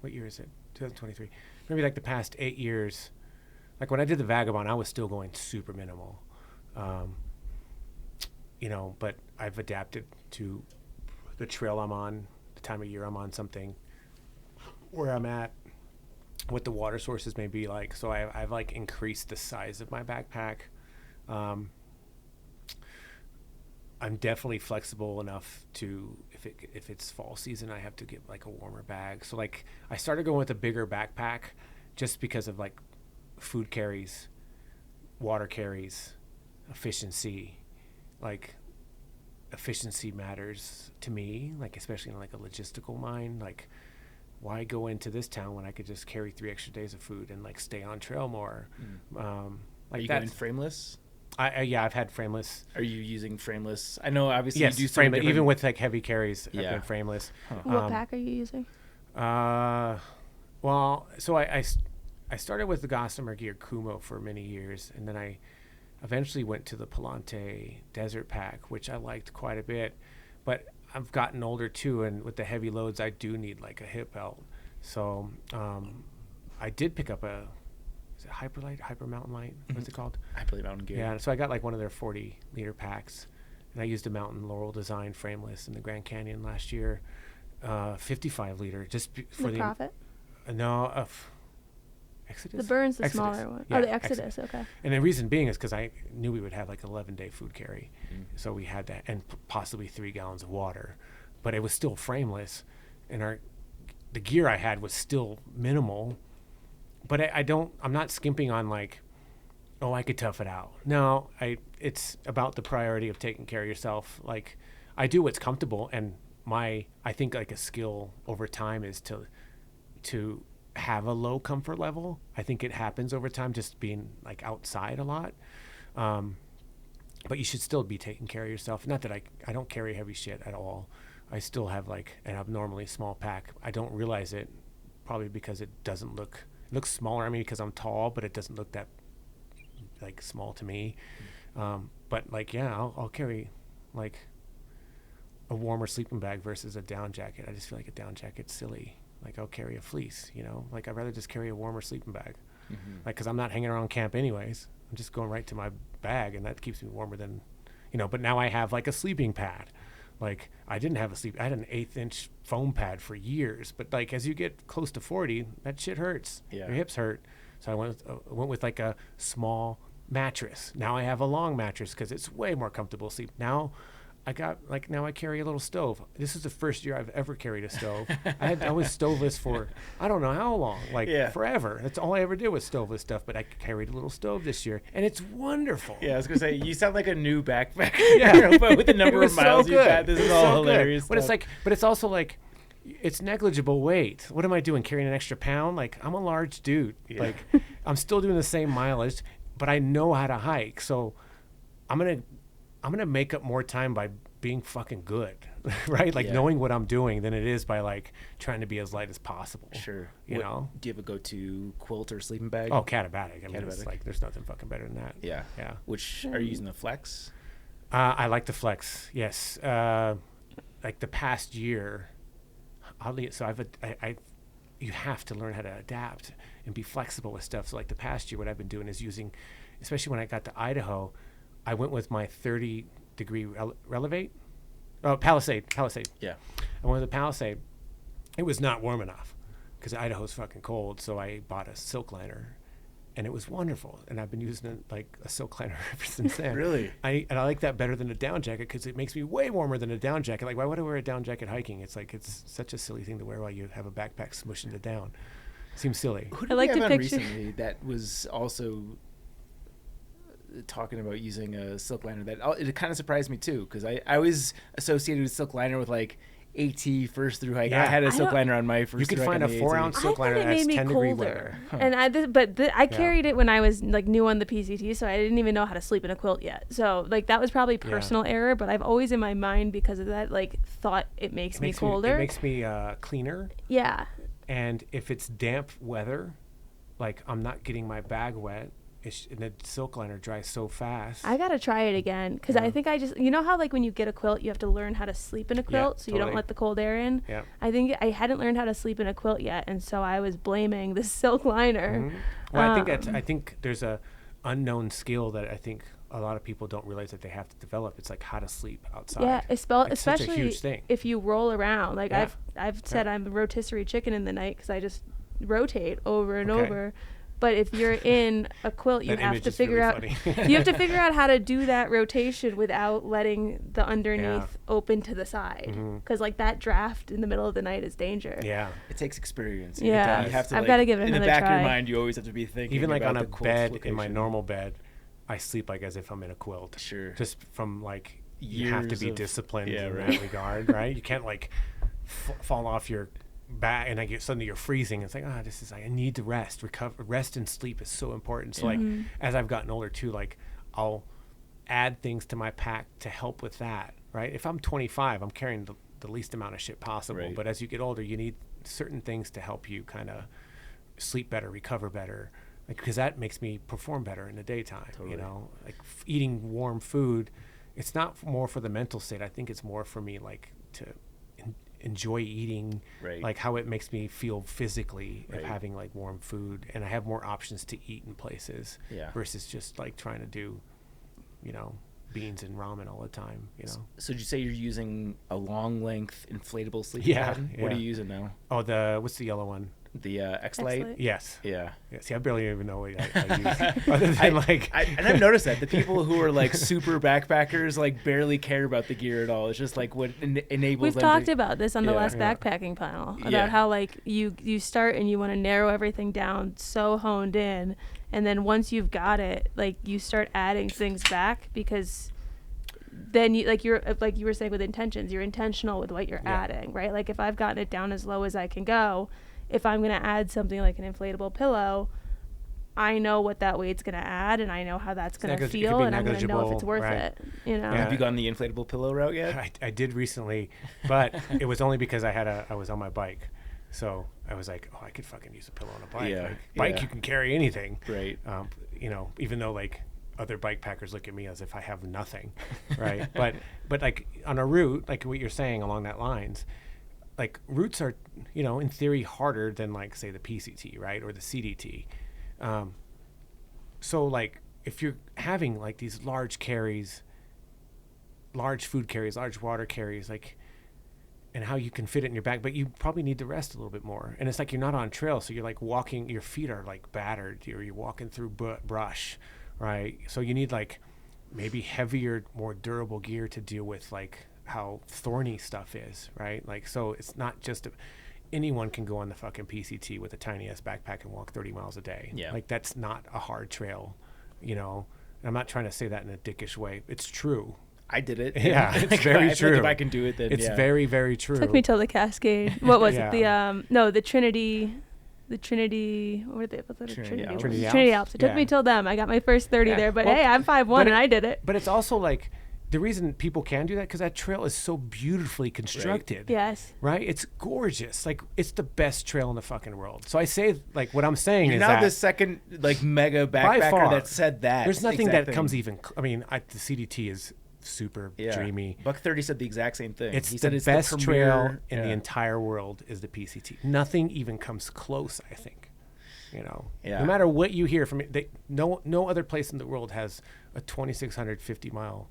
what year is it? 2023. maybe like the past 8 years, like when I did the Vagabond, I was still going super minimal. But I've adapted to the trail I'm on, the time of year I'm on something, where I'm at, what the water sources may be like. So I've like increased the size of my backpack. I'm definitely flexible enough to, if it's fall season, I have to get like a warmer bag. So like I started going with a bigger backpack just because of like food carries, water carries, efficiency. Like efficiency matters to me, like especially in like a logistical mind. Like why go into this town when I could just carry 3 extra days of food and like stay on trail more? Are you going frameless? I've had frameless. Are you using frameless? I know obviously yes, you do frameless. Even with like heavy carries, Yeah. I've been frameless. Huh. What pack are you using? Well, so I started with the Gossamer Gear Kumo for many years, and then I eventually went to the Palante Desert Pack, which I liked quite a bit. But I've gotten older too, and with the heavy loads, I do need like a hip belt. So I did pick up is it Hyper Mountain Light? What's it called? Hyper Mountain Gear. Yeah, so I got like one of their 40-liter packs, and I used a Mountain Laurel Design frameless in the Grand Canyon last year, 55-liter, just for The Prophet? Exodus? The Burn's the Exodus. smaller one. Yeah, Oh, the Exodus. Okay. And the reason being is because I knew we would have like 11-day food carry. So we had that, and possibly 3 gallons of water. But it was still frameless, and the gear I had was still minimal. But I'm not skimping on like, oh, I could tough it out. No, it's about the priority of taking care of yourself. Like I do what's comfortable, and I think like a skill over time is to have a low comfort level. I think it happens over time, just being like outside a lot. But you should still be taking care of yourself. Not that I don't carry heavy shit at all. I still have like an abnormally small pack. I don't realize it, probably because it looks smaller on me because I'm tall, but it doesn't look that like small to me. But like, yeah, I'll carry like a warmer sleeping bag versus a down jacket. I just feel like a down jacket's silly. Like I'll carry a fleece, like I'd rather just carry a warmer sleeping bag. Like, cause I'm not hanging around camp anyways. I'm just going right to my bag, and that keeps me warmer than, but now I have like a sleeping pad. Like I had an 1/8-inch foam pad for years, but like as you get close to 40, that shit hurts. Yeah. Your hips hurt. So I went with like a small mattress. Now I have a long mattress because it's way more comfortable to sleep. Now I carry a little stove. This is the first year I've ever carried a stove. I was stoveless for I don't know how long, forever. That's all I ever did was stoveless stuff. But I carried a little stove this year, and it's wonderful. Yeah, I was gonna say you sound like a new backpacker. Yeah, but with the number of miles you've had, this is all hilarious. But it's also like, it's negligible weight. What am I doing? Carrying an extra pound? Like I'm a large dude. Yeah. Like I'm still doing the same mileage, but I know how to hike. So I'm gonna make up more time by being fucking good, right? Like knowing what I'm doing than it is by like trying to be as light as possible. Sure. You know? Do you have a go-to quilt or sleeping bag? Oh, Catabatic. I mean, it's like there's nothing fucking better than that. Yeah. Yeah. Which are you using the Flex? I like the Flex. Yes. Like the past year, you have to learn how to adapt and be flexible with stuff. So like the past year, what I've been doing is using, especially when I got to Idaho, I went with my 30-degree Palisade. Yeah. I went with the Palisade. It was not warm enough because Idaho's fucking cold. So I bought a silk liner, and it was wonderful. And I've been using it like a silk liner ever since then. Really? I like that better than a down jacket because it makes me way warmer than a down jacket. Like, why would I wear a down jacket hiking? It's like, it's such a silly thing to wear while you have a backpack smushing it down. Seems silly. Who did I like we to have on picture recently that was also talking about using a silk liner. It kind of surprised me too, because I always associated with silk liner with like AT first through hike. Yeah. I had a silk liner on my first. You could through hike find a on the 4-ounce AT. silk liner I thought it that's made me 10-degree colder. weather. Huh. And I carried it when I was like new on the PCT, so I didn't even know how to sleep in a quilt yet. So like that was probably personal error, but I've always in my mind because of that like thought it makes me colder. It makes me cleaner. Yeah. And if it's damp weather, like I'm not getting my bag wet, and the silk liner dries so fast. I gotta try it again because I think I just, you know how like when you get a quilt you have to learn how to sleep in a quilt so you don't let the cold air in. Yeah. I think I hadn't learned how to sleep in a quilt yet, and so I was blaming the silk liner. Well, I think there's a unknown skill that I think a lot of people don't realize that they have to develop. It's like how to sleep outside. Yeah, especially such a huge thing. if you roll around. Like I've said I'm a rotisserie chicken in the night because I just rotate over and over. But if you're in a quilt, you have to figure out you have to figure out how to do that rotation without letting the underneath open to the side, because like that draft in the middle of the night is danger. Yeah, it takes experience. Yeah, you have to. I've got to give it another try. In the back of your mind, you always have to be thinking. Even like about on a the bed, location. in my normal bed, I sleep like as if I'm in a quilt. Sure. Just from like Years you have to be disciplined in that regard, right? You can't like fall off your back and suddenly you're freezing. It's like, I need to rest, recover. Rest and sleep is so important. So like as I've gotten older too, like I'll add things to my pack to help with that, right? If I'm 25, I'm carrying the least amount of shit possible. Right. But as you get older, you need certain things to help you kind of sleep better, recover better, like, because that makes me perform better in the daytime. Totally. You know, like eating warm food, it's not more for the mental state. I think it's more for me like to enjoy eating, like how it makes me feel physically of having like warm food, and I have more options to eat in places versus just like trying to do, you know, beans and ramen all the time, you know. So did you say you're using a long length inflatable sleeping pad? Yeah. What are you using now? Oh, what's the yellow one? The X-Lite? Yes. Yeah. See, I barely even know what I use. Other than and I've noticed that the people who are like super backpackers like barely care about the gear at all. It's just like what enables We've them talked about this on the last backpacking panel about how like you start and you want to narrow everything down so honed in, and then once you've got it, like you start adding things back, because then you like you were saying with intentions, you're intentional with what you're adding, right? Like if I've gotten it down as low as I can go, if I'm going to add something like an inflatable pillow, I know what that weight's going to add, and I know how that's going to feel, and I'm going to know if it's worth it. You know. Have you gone the inflatable pillow route yet? I did recently, but it was only because I was on my bike, so I was like, I could fucking use a pillow on a bike. Yeah. Bike, you can carry anything. Right. You know, even though like other bike packers look at me as if I have nothing, right? but like on a route, like what you're saying along that lines. Like routes are, you know, in theory harder than like say the PCT, right, or the CDT. So like if you're having like these large carries, large food carries, large water carries, like, and how you can fit it in your bag, but you probably need to rest a little bit more. And it's like you're not on trail, so you're like walking, your feet are like battered, or you're walking through brush, right? So you need like maybe heavier, more durable gear to deal with like how thorny stuff is, right? Like, so it's not just anyone can go on the fucking PCT with a tiny ass backpack and walk 30 miles a day. Yeah. Like that's not a hard trail, you know. And I'm not trying to say that in a dickish way. It's true. I did it. Yeah, it's very true. Like if I can do it, then it's very, very true. Took me till the Cascade. What was it? The Trinity. The Trinity, what were they? Trinity Alps. It took me till them. I got my first 30 there, but hey, I'm 5'1" and I did it. But it's also like, the reason people can do that because that trail is so beautifully constructed. Right. Yes. Right? It's gorgeous. Like, it's the best trail in the fucking world. So I say, like, what I'm saying You're is now that the second, like, mega backpacker that said that. There's nothing that comes even, I mean, the CDT is super dreamy. Buck 30 said the exact same thing. He said it's the best trail in the entire world is the PCT. Nothing even comes close, I think. You know, no matter what you hear from it, no other place in the world has a 2,650 mile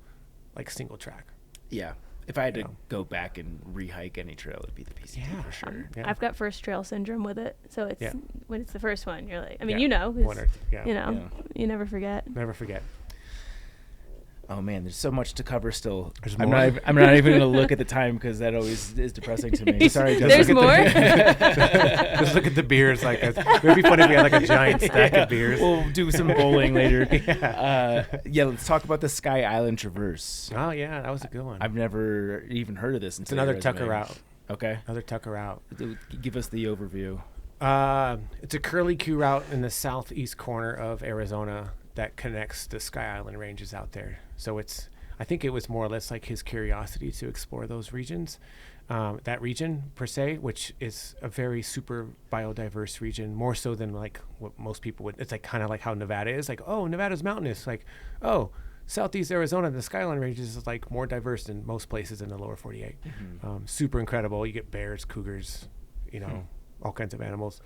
like single track. Yeah. If I had to go back and re-hike any trail, it'd be the PCT for sure. I've got first trail syndrome with it. So it's when it's the first one, you're like, I mean, you know, you never forget. Never forget. Oh man, there's so much to cover still. I'm not even going to look at the time because that always is depressing to me. Sorry. There's more? Just look at the beers. Like it would be funny if we had like a giant stack of beers. We'll do some bowling later. Let's talk about the Sky Island Traverse. Oh yeah, that was a good one. I've never even heard of this. It's another Tucker route. Okay. Another Tucker route. Give us the overview. It's a curlicue route in the southeast corner of Arizona that connects the Sky Island ranges out there. So I think it was more or less like his curiosity to explore those regions. that region per se, which is a very super biodiverse region, more so than like what most people would. It's like kind of like how Nevada is. Like, oh, Nevada's mountainous. Like, oh, Southeast Arizona, the Skyline Ranges is like more diverse than most places in the lower 48. Super incredible. You get bears, cougars, all kinds of animals.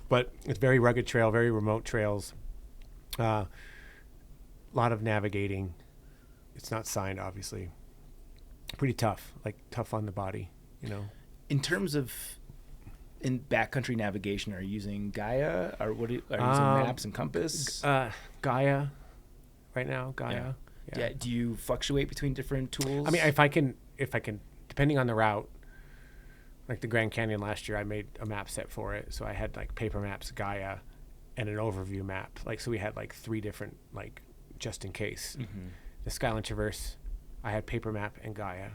But it's very rugged trail, very remote trails. A lot of navigating. It's not signed, obviously. Pretty tough, like tough on the body, In terms of in backcountry navigation, are you using Gaia or are you using maps and compass? Gaia, right now, Gaia. Yeah. Do you fluctuate between different tools? I mean, if I can, depending on the route, like the Grand Canyon last year, I made a map set for it. So I had like paper maps, Gaia, and an overview map. Like, so we had like 3 different, like, just in case. The Skyline Traverse, I had paper map and Gaia.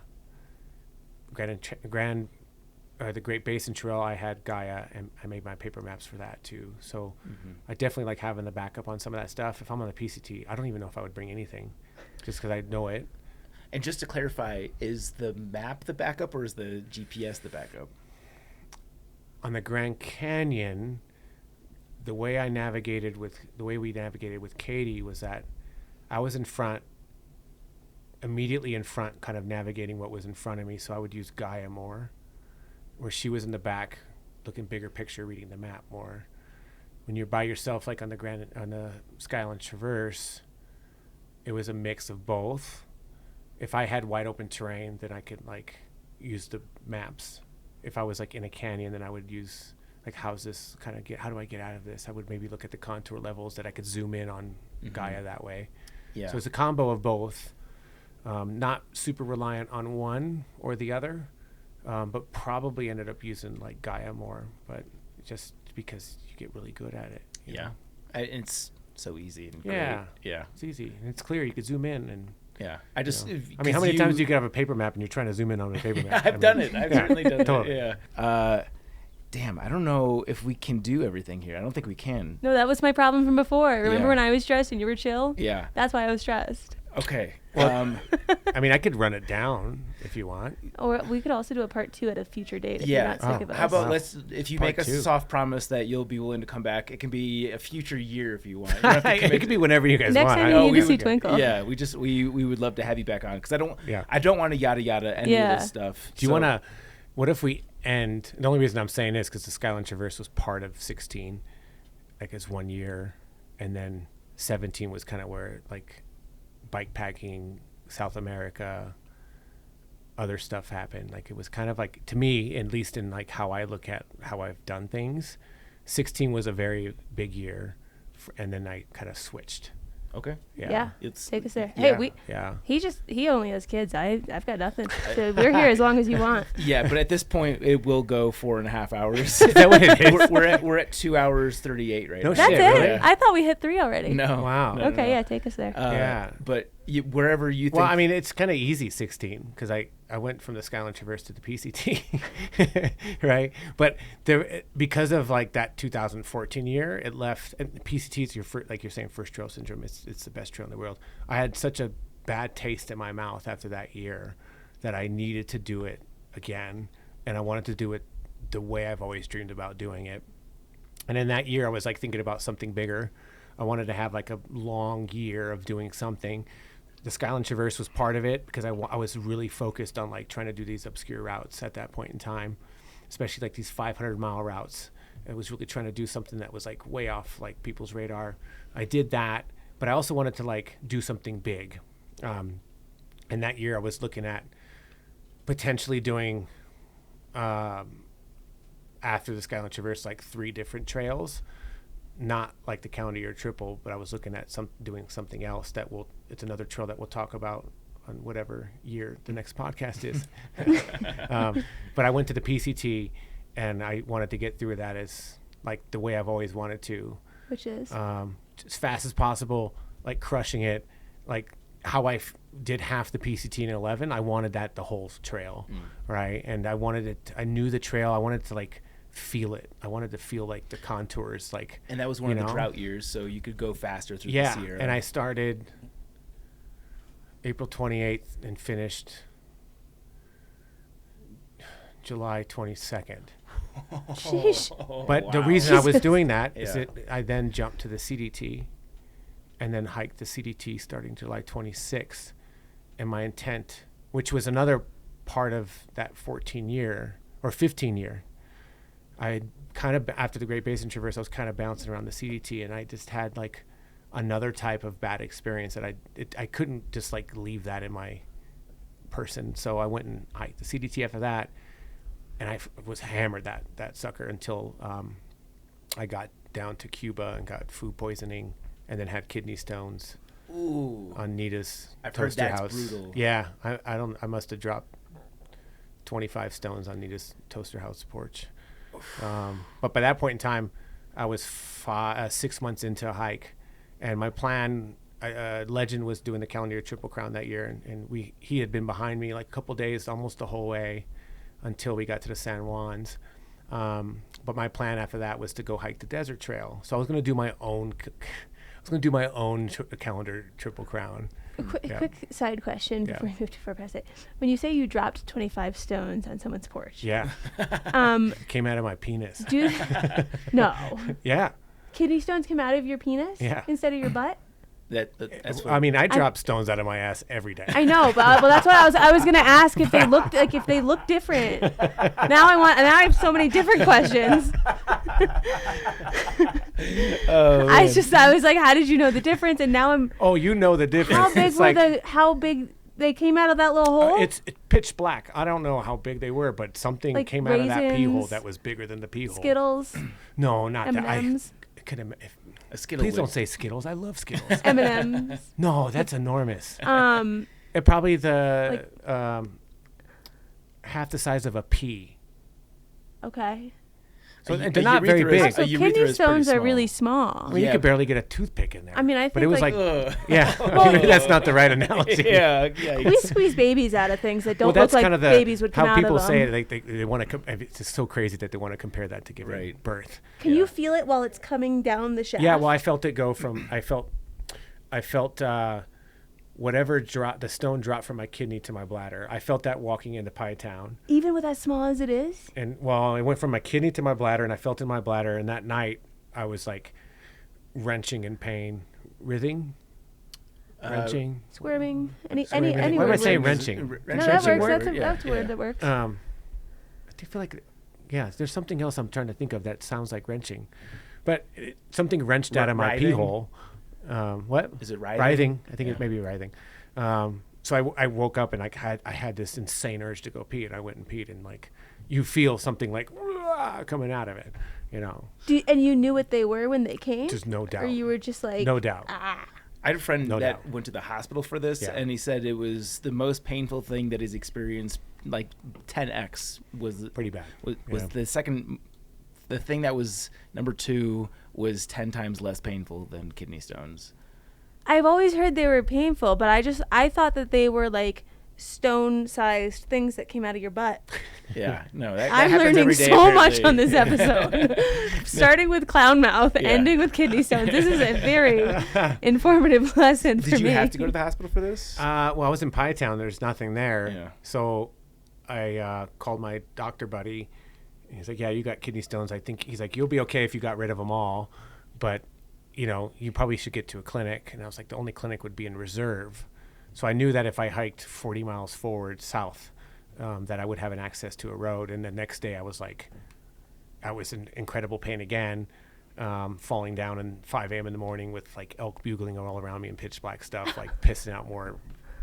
The Great Basin Trail, I had Gaia, and I made my paper maps for that too. So I definitely like having the backup on some of that stuff. If I'm on the PCT, I don't even know if I would bring anything, just because I know it. And just to clarify, is the map the backup or is the GPS the backup? On the Grand Canyon, the way we navigated with Katie was that I was in front, immediately in front, kind of navigating what was in front of me. So I would use Gaia more, where she was in the back, looking bigger picture, reading the map more. When you're by yourself, like on the Skyline Traverse, it was a mix of both. If I had wide open terrain, then I could like use the maps. If I was like in a canyon, then I would use like, how do I get out of this? I would maybe look at the contour levels that I could zoom in on Gaia that way. Yeah. So it's a combo of both. Not super reliant on one or the other, but probably ended up using like Gaia more, but just because you get really good at it. You know? It's so easy and great. Yeah, it's easy and it's clear. You could zoom in and. Yeah, I mean, how many times do you could have a paper map and you're trying to zoom in on a paper map? I've done it. I've certainly done it. Yeah. Damn, I don't know if we can do everything here. I don't think we can. No, that was my problem from before. Remember when I was stressed and you were chill? Yeah. That's why I was stressed. Okay. Well, I mean, I could run it down if you want. Or we could also do a part 2 at a future date if you're not sick of us. How about if you make us a soft promise that you'll be willing to come back, it can be a future year if you want. You don't have to it could be whenever you guys want. Next time you need to see Twinkle. Yeah, we would love to have you back on because I don't want to yada any of this stuff. Do you want to, what if we end, the only reason I'm saying this because the Skyline Traverse was part of 16, like it's 1 year, and then 17 was kind of where like bike packing, South America, other stuff happened. Like it was kind of like, to me, at least in like how I look at how I've done things, 16 was a very big year, and then I kind of switched. Okay. Yeah. Take us there. Hey, he only has kids. I've got nothing. So we're here as long as you want. Yeah, but at this point it will go 4.5 hours. Is that what it is? We're at 2 hours 38 right now. That's shit, it? really? I thought we hit 3 already. No. Wow. Okay, yeah, take us there. But wherever you think. Well, I mean, it's kind of easy 16 because I went from the Skyline Traverse to the PCT, right? But there, because of like that 2014 year, it left. And PCT is your like you're saying, first trail syndrome. It's the best trail in the world. I had such a bad taste in my mouth after that year that I needed to do it again, and I wanted to do it the way I've always dreamed about doing it. And in that year, I was like thinking about something bigger. I wanted to have like a long year of doing something. The Skyline Traverse was part of it because I was really focused on like trying to do these obscure routes at that point in time, especially like these 500-mile routes. I was really trying to do something that was like way off like people's radar. I did that, but I also wanted to like do something big. And that year I was looking at potentially doing after the Skyline Traverse like 3 different trails. Not like the calendar year triple, but I was looking at doing something else it's another trail that we'll talk about on whatever year the next podcast is. But I went to the PCT and I wanted to get through that as like the way I've always wanted to. Which is? As fast as possible, like crushing it, like how I did half the PCT in 11. I wanted that the whole trail, right? And I wanted it, I knew the trail. I wanted to like feel it. I wanted to feel like the contours, like. And that was one of the drought years, so you could go faster through the Sierra. And I started April 28th and finished July 22nd. Sheesh. But the reason I was Jesus. doing that is Yeah. that I then jumped to the CDT and then hiked the CDT starting July 26th. And my intent, which was another part of that 14-year or 15-year, I kind of, after the Great Basin Traverse, I was kind of bouncing around the CDT, and I just had like another type of bad experience that I couldn't just like leave that in my person. So I went and hiked the CDT after that, and I was hammered that sucker until I got down to Cuba and got food poisoning and then had kidney stones. Ooh. On Nita's I've heard toaster that's house. brutal. Yeah, I must have dropped 25 stones on Nita's toaster house porch. But by that point in time, I was 6 months into a hike, and my plan. Legend was doing the calendar year Triple Crown that year, and he had been behind me like a couple days, almost the whole way, until we got to the San Juans. But my plan after that was to go hike the desert trail. So I was going to do my own. Calendar Triple Crown. A quick side question before we move to far past it. When you say you dropped 25 stones on someone's porch, Yeah. Came out of my penis. No. Yeah. Kidney stones come out of your penis instead of your butt? That's what I mean, I drop stones out of my ass every day. I know, but well, that's what I was gonna ask if they looked different. Now I have so many different questions. I was like, how did you know the difference? And now I'm. Oh, you know the difference. How big they came out of that little hole? It's pitch black. I don't know how big they were, but something Like came out of that pee hole raisins, that was bigger than the pee hole. Skittles, No, not that. M&Ms. I could have. a Skittle. Please don't say Skittles. I love Skittles. M&Ms. No, that's enormous. Um, It probably half the size of a pea. Okay. So A they're not very big. Also, A urethra kidney is pretty stones are really small. small. I mean, Yeah. you could barely get a toothpick in there. I mean, I think but it was like yeah. Maybe that's not the right analogy. yeah. we squeeze babies out of things that don't Well, that's look kind like of the babies would come how out people of them. say it. They want to. It's just so crazy that they want to compare that to giving Right. birth. Can you feel it while it's coming down the shaft? Yeah. Well, I felt it go from. I felt whatever the stone dropped from my kidney to my bladder. I felt that walking into Pie Town. Even with as small as it is? And well, it went from my kidney to my bladder, and I felt in my bladder. And that night, I was like wrenching in pain, wrenching. Squirming? Any Why am I word saying works. wrenching? No, that Wrenching works. word? That's a word that works. I do feel like, there's something else I'm trying to think of that sounds like wrenching, but something wrenched out of my pee Writhing? hole. What Is it writhing? Writhing. I think Yeah. it may be writhing. So I woke up and I had this insane urge to go pee, and I went and peed, and like you feel something like coming out of it, And you knew what they were when they came? Just no doubt. Or you were just like... No doubt. Ah. I had a friend No that doubt. went to the hospital for this, Yeah. and he said it was the most painful thing that he's experienced. Like 10x was Pretty bad. Was Yeah. the second. The thing that was number 2 was 10 times less painful than kidney stones. I've always heard they were painful, but I thought that they were like stone-sized things that came out of your butt. Yeah, no, that I'm happens learning every day, so much apparently. on this episode. Starting with clown mouth, Yeah. ending with kidney stones. This is a very informative lesson for Did you me. have to go to the hospital for this? Well, I was in Pie Town. There's nothing there. Yeah. So I called my doctor buddy. He's like, yeah, you got kidney stones. I think he's like, you'll be okay if you got rid of them all, but you probably should get to a clinic. And I was like, the only clinic would be in Reserve. So I knew that if I hiked 40 miles forward south, that I would have an access to a road. And the next day I was in incredible pain again, falling down at 5 a.m. in the morning with like elk bugling all around me and pitch black stuff, like pissing out more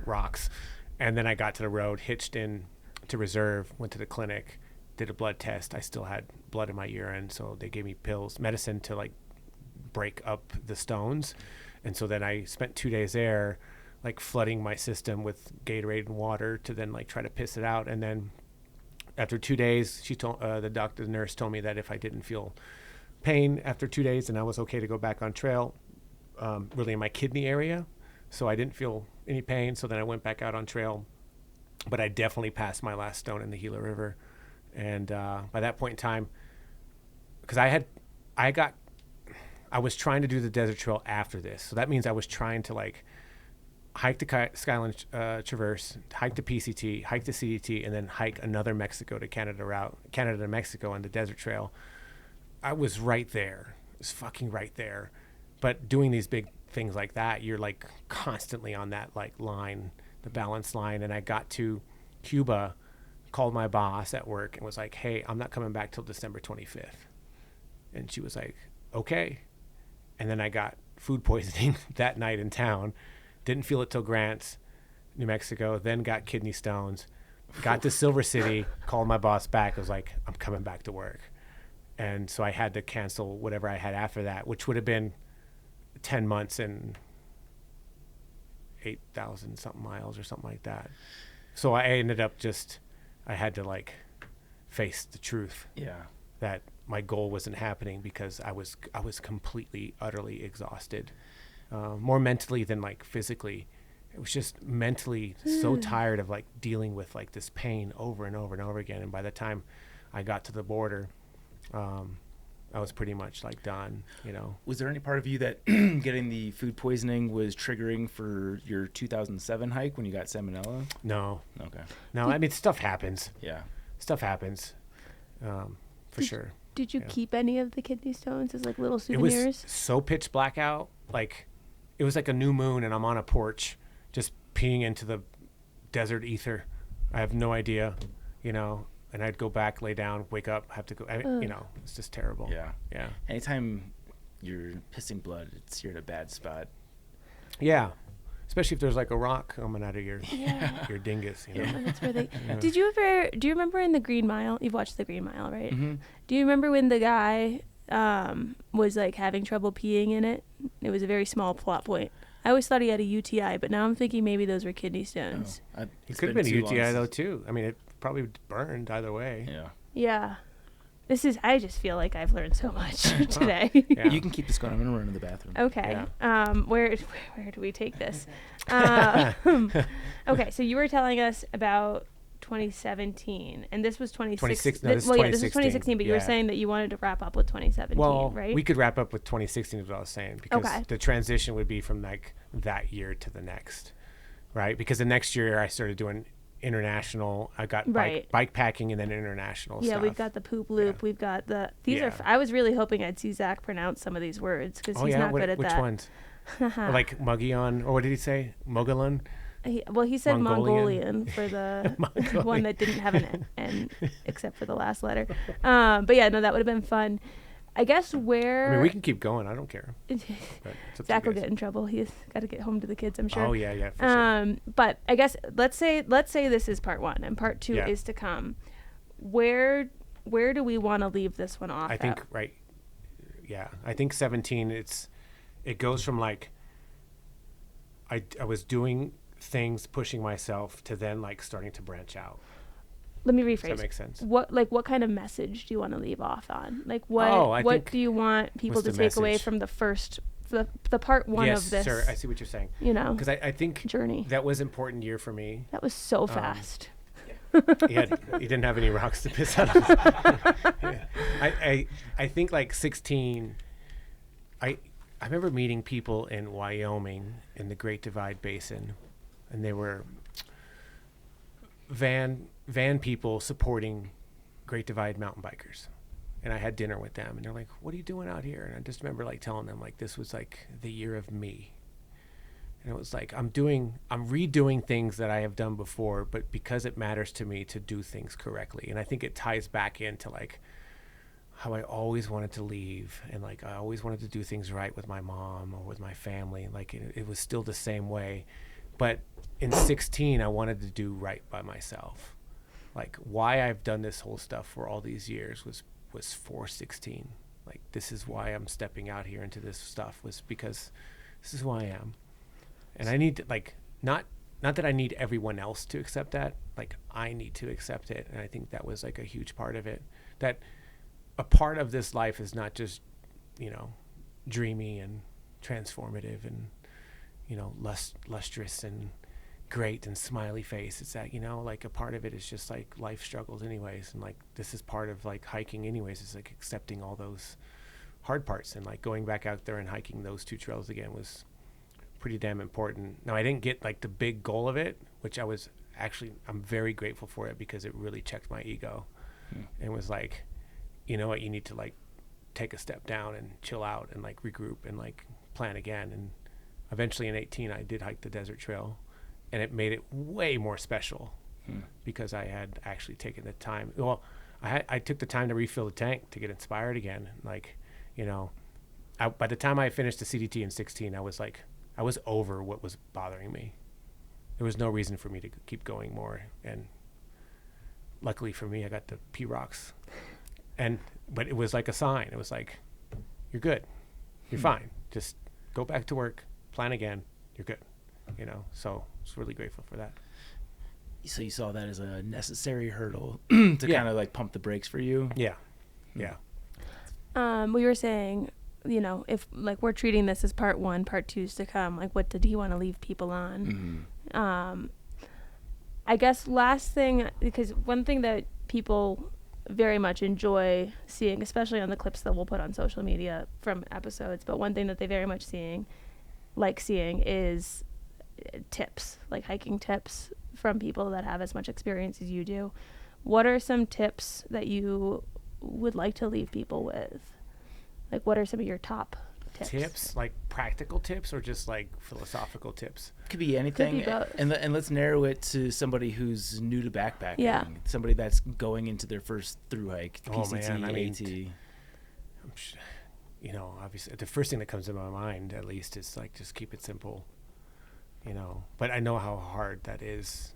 rocks. And then I got to the road, hitched in to Reserve, went to the clinic, did a blood test. I still had blood in my urine, so they gave me medicine to like break up the stones. And so then I spent 2 days there, like flooding my system with Gatorade and water to then like try to piss it out. And then after 2 days, she told the nurse told me that if I didn't feel pain after 2 days, then I was okay to go back on trail, really in my kidney area. So I didn't feel any pain. So then I went back out on trail, but I definitely passed my last stone in the Gila River. And by that point in time, because I was trying to do the desert trail after this. So that means I was trying to like hike the Skyline Traverse, hike the PCT, hike the CDT, and then hike another Mexico to Canada route, Canada to Mexico on the desert trail. I was right there. It was fucking right there. But doing these big things like that, you're like constantly on that like line, the balance line. And I got to Cuba, called my boss at work and was like, hey, I'm not coming back till December 25th. And she was like, okay. And then I got food poisoning that night in town. Didn't feel it till Grants, New Mexico, then got kidney stones, got to Silver City, called my boss back. I was like, I'm coming back to work. And so I had to cancel whatever I had after that, which would have been 10 months and 8,000 something miles or something like that. So I ended up I had to like face the truth. Yeah. That my goal wasn't happening because I was completely, utterly exhausted. More mentally than like physically. It was just mentally so tired of like dealing with like this pain over and over and over again. And by the time I got to the border, I was pretty much like done, you know. Was there any part of you that getting the food poisoning was triggering for your 2007 hike when you got salmonella? No. Okay. No, I mean, stuff happens. Yeah. Stuff happens, for sure. Did you keep any of the kidney stones as like little It souvenirs? was so pitch black out, like it was like a new moon and I'm on a porch just peeing into the desert ether. I have no idea, you know, and I'd go back, lay down, wake up, have to go, you know, it's just terrible. Yeah. Yeah. Anytime you're pissing blood, you're in a bad spot. Yeah. Especially if there's like a rock coming out of your dingus, you know. Yeah, that's where they. Do you remember in the Green Mile? You've watched the Green Mile, right? Mm-hmm. Do you remember when the guy was like having trouble peeing in it? It was a very small plot point. I always thought he had a UTI, but now I'm thinking maybe those were kidney stones. It could have been a UTI though too. I mean, it probably burned either way. Yeah. Yeah. I just feel like I've learned so much today. Yeah. You can keep this going. I'm going to run to the bathroom. Okay. Yeah. Where do we take this? Okay, so you were telling us about 2017, and this was 2016. No, this is 2016. This is 2016, but you were saying that you wanted to wrap up with 2017, well, right? we could wrap up with 2016 is what I was saying, because Okay. the transition would be from like that year to the next, right? Because the next year I started doing international. I got bike packing and then international stuff. Yeah, we've got the poop loop. Yeah. We've got these are. I was really hoping I'd see Zach pronounce some of these words because he's not good at which that. ones? Or like Muggion, or what did he say? Mogalun? He said Mongolian. Mongolian for the one that didn't have an N except for the last letter. But yeah, no, that would have been fun. I guess I mean, we can keep going. I don't care. Zach will get in trouble. He's got to get home to the kids, I'm sure. Oh yeah, for sure. But I guess let's say this is part one and part two is to come. Where do we want to leave this one off? I think right. Yeah, I think 17. It goes from like I was doing things, pushing myself, to then like starting to branch out. Let me rephrase. Does that make sense? What kind of message do you want to leave off on? Like what do you want people to take away from the first the part one of this? Yes, sir. I see what you're saying. You know, because I think journey. That was an important year for me. That was so fast. You didn't have any rocks to piss out of. Yeah. I think like 16. I remember meeting people in Wyoming in the Great Divide Basin, and they were van people supporting Great Divide mountain bikers. And I had dinner with them, and they're like, what are you doing out here? And I just remember like telling them like this was like the year of me. And it was like I'm redoing things that I have done before, but because it matters to me to do things correctly. And I think it ties back into like how I always wanted to leave, and like I always wanted to do things right with my mom or with my family. Like it was still the same way. But in 16, I wanted to do right by myself. Like why I've done this whole stuff for all these years was for 16. Like this is why I'm stepping out here into this stuff, was because this is who I am. And I need to, like, not that I need everyone else to accept that, like I need to accept it. And I think that was like a huge part of it, that a part of this life is not just, you know, dreamy and transformative and, you know, lustrous and great and smiley face. It's that, you know, like a part of it is just like life struggles anyways. And like, this is part of like hiking anyways, is like accepting all those hard parts. And like going back out there and hiking those two trails again was pretty damn important. Now, I didn't get like the big goal of it, which I'm very grateful for it, because it really checked my ego and was like, you know what, you need to like take a step down and chill out and like regroup and like plan again. And eventually in 18, I did hike the desert trail, and it made it way more special because I had actually taken the time. Well, I took the time to refill the tank to get inspired again. Like, you know, by the time I finished the CDT in 16, I was over what was bothering me. There was no reason for me to keep going more. And luckily for me, I got the P-Rocks. But it was like a sign. It was like, you're good. You're fine. Just go back to work, plan again. You're good. You know, so I was really grateful for that. So you saw that as a necessary hurdle to kind of like pump the brakes for you? Yeah. Yeah. We were saying, you know, if like we're treating this as part 1, part 2's to come, like what did he want to leave people on? I guess last thing, because one thing that people very much enjoy seeing, especially on the clips that we'll put on social media from episodes, but one thing that they very much seeing is tips, like hiking tips from people that have as much experience as you do. What are some tips that you would like to leave people with? Like, what are some of your top tips? Like practical tips, or just like philosophical tips? Could be anything. Could be both. And let's narrow it to somebody who's new to backpacking. Yeah. Somebody that's going into their first through hike, PCT, man, I mean, AT. You know, obviously the first thing that comes to my mind, at least, is like, just keep it simple, you know. But I know how hard that is,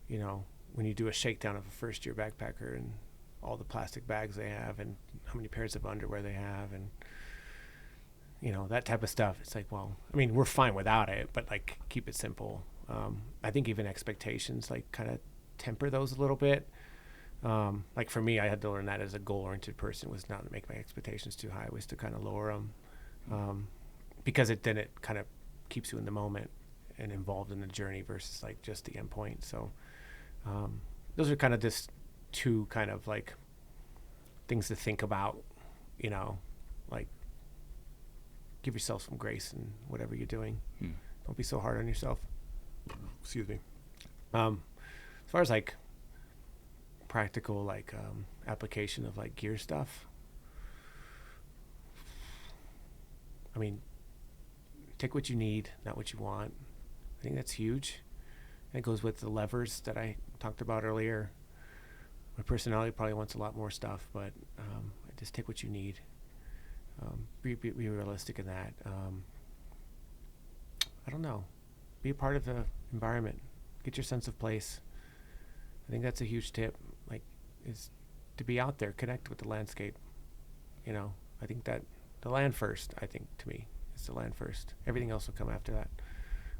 you know, when you do a shakedown of a first year backpacker and all the plastic bags they have and how many pairs of underwear they have, and you know, that type of stuff. It's like, well, I mean, we're fine without it, but like, keep it simple. I think even expectations, like, kind of temper those a little bit. Like for me, I had to learn that as a goal-oriented person, was not to make my expectations too high, was to kind of lower them, because it kind of keeps you in the moment and involved in the journey versus like just the end point. So those are kind of just two kind of like things to think about, you know, like, give yourself some grace in whatever you're doing. Don't be so hard on yourself. Excuse me. As far as like practical, like application of like gear stuff, I mean, take what you need, not what you want. I think that's huge. And it goes with the levers that I talked about earlier. My personality probably wants a lot more stuff, but just take what you need. Be realistic in that. I don't know. Be a part of the environment. Get your sense of place. I think that's a huge tip. Like, is to be out there, connect with the landscape. You know, I think that the land first. I think, to me, it's the land first. Everything else will come after that.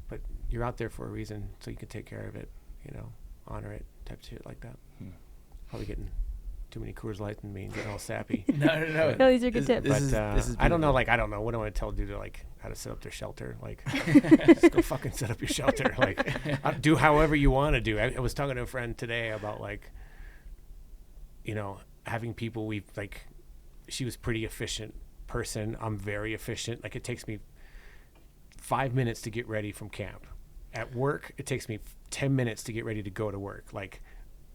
But you're out there for a reason, so you can take care of it. You know, honor it, type of shit like that. Probably getting too many Coors Light in me and getting all sappy. No, these are good tips. But I don't know. Like, I don't know. What do I want to tell dude to like how to set up their shelter? Like, just go fucking set up your shelter. Like, do however you want to do. I was talking to a friend today about like, you know, having people. She was pretty efficient person. I'm very efficient. Like, it takes me 5 minutes to get ready from camp. At work, it takes me 10 minutes to get ready to go to work. Like,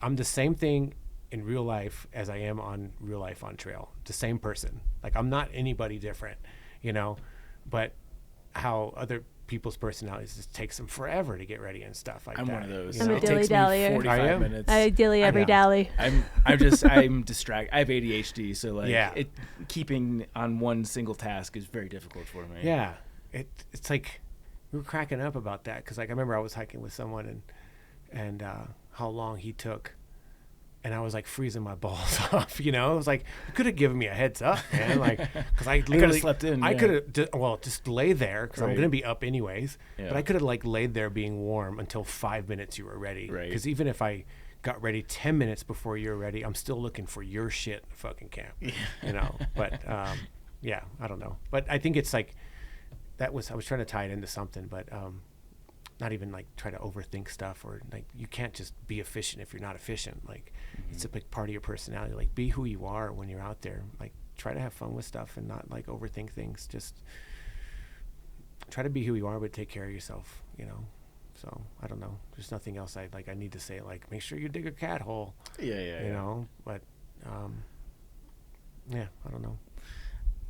I'm the same thing in real life as I am on real life on trail. The same person. Like, I'm not anybody different, you know, but how other people's personalities just takes them forever to get ready and stuff like that. I'm one of those. I'm a It takes me dilly-dallyer. 45 minutes. I dilly every dally. I'm distracted. I have ADHD, so like keeping on one single task is very difficult for me. Yeah. It's like, we were cracking up about that, because like I remember I was hiking with someone and how long he took, and I was like freezing my balls off, you know. It was like, you could have given me a heads up, man, like, because I literally could have slept in. I could have just lay there, because I'm Right. gonna be up anyways. Yeah. But I could have like laid there being warm until 5 minutes you were ready. Right. Because even if I got ready 10 minutes before you were ready, I'm still looking for your shit in fucking camp, you know. But yeah, I don't know. But I think it's like, I was trying to tie it into something, but not even like try to overthink stuff, or like, you can't just be efficient if you're not efficient. Like, it's a big part of your personality. Like, be who you are when you're out there. Like, try to have fun with stuff and not like overthink things. Just try to be who you are, but take care of yourself, you know. So I don't know. There's nothing else I need to say. Like, make sure you dig a cat hole. Yeah. You know, but yeah, I don't know.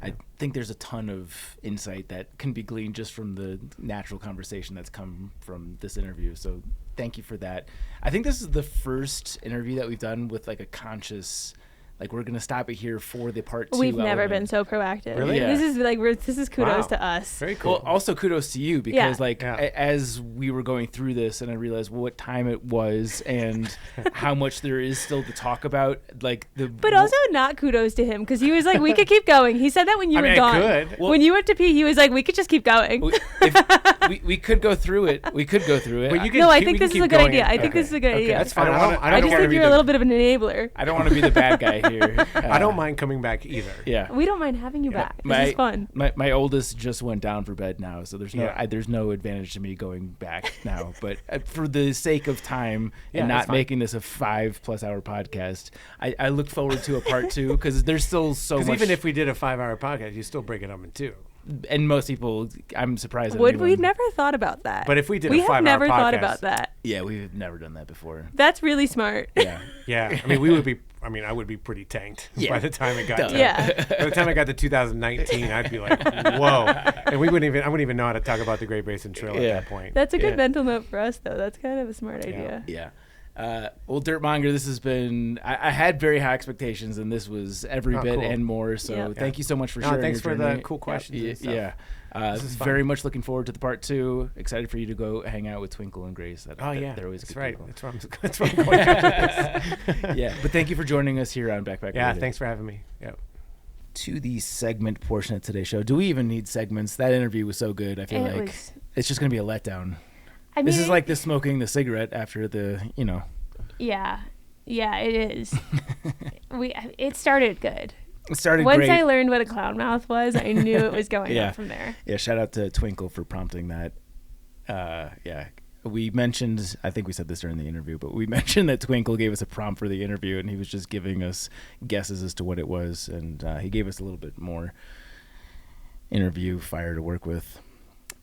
I think there's a ton of insight that can be gleaned just from the natural conversation that's come from this interview. So thank you for that. I think this is the first interview that we've done with like a conscious, like we're going to stop it here for the part 2 We've never element. been so proactive. Really? Yeah. This is like, this is kudos to us. Very cool. Well, also kudos to you because Yeah. as we were going through this and I realized what time it was and how much there is still to talk about, like But also not kudos to him because he was like, we could keep going. He said that when you I were mean, gone. I could. Well- When you went to pee, he was like, we could just keep going. we could go through it. We could go through it. But you can No, I keep- think we can this is keep a good going idea. in. I think this is a good idea. That's fine. I just think you're a little bit of an enabler. I don't want to be the bad guy here. I don't mind coming back either. Yeah. We don't mind having you back. This is fun. My oldest just went down for bed now, so there's Yeah. there's no advantage to me going back now. But for the sake of time Yeah, and that's not fine. making this a 5+ hour podcast, I look forward to a part 2 because there's still so much. Because even if we did a 5-hour podcast, you still break it up in 2. and most people, I'm surprised. that We've anyone- never thought about that. But if we did we a 5-hour have never thought podcast- about that. Yeah, we've never done that before. That's really smart. Yeah. Yeah, I mean, we would be. I mean, I would be pretty tanked Yeah. by the time it got. Duh. To, Yeah. By the time I got to 2019, I'd be like, whoa, and we wouldn't even. I wouldn't even know how to talk about the Great Basin Trail Yeah. at that point. That's a good Yeah. mental note for us, though. That's kind of a smart idea. Yeah. Well, Dirtmonger, this has been. I had very high expectations, and this was every Oh, bit cool. and more. So Yep. thank you so much for No, sharing. thanks your for the journey. cool questions and stuff. Yeah. This is fun. Very much looking forward to the part 2. Excited for you to go hang out with Twinkle and Grace. Oh yeah, they're always that's good right. people. That's where I'm going. After this. Yeah, but thank you for joining us here on Backpack. Yeah, Radio. thanks for having me. Yeah. To the segment portion of today's show. Do we even need segments? That interview was so good. I feel It like was- it's just gonna be a letdown. I mean, This is like the smoking the cigarette after the, Yeah, it is. It started good. It started Once great. I learned what a clown mouth was, I knew it was going Yeah. up from there. Yeah, shout out to Twinkle for prompting that. Yeah, we mentioned, I think we said this during the interview, but we mentioned that Twinkle gave us a prompt for the interview, and he was just giving us guesses as to what it was, and he gave us a little bit more interview fire to work with.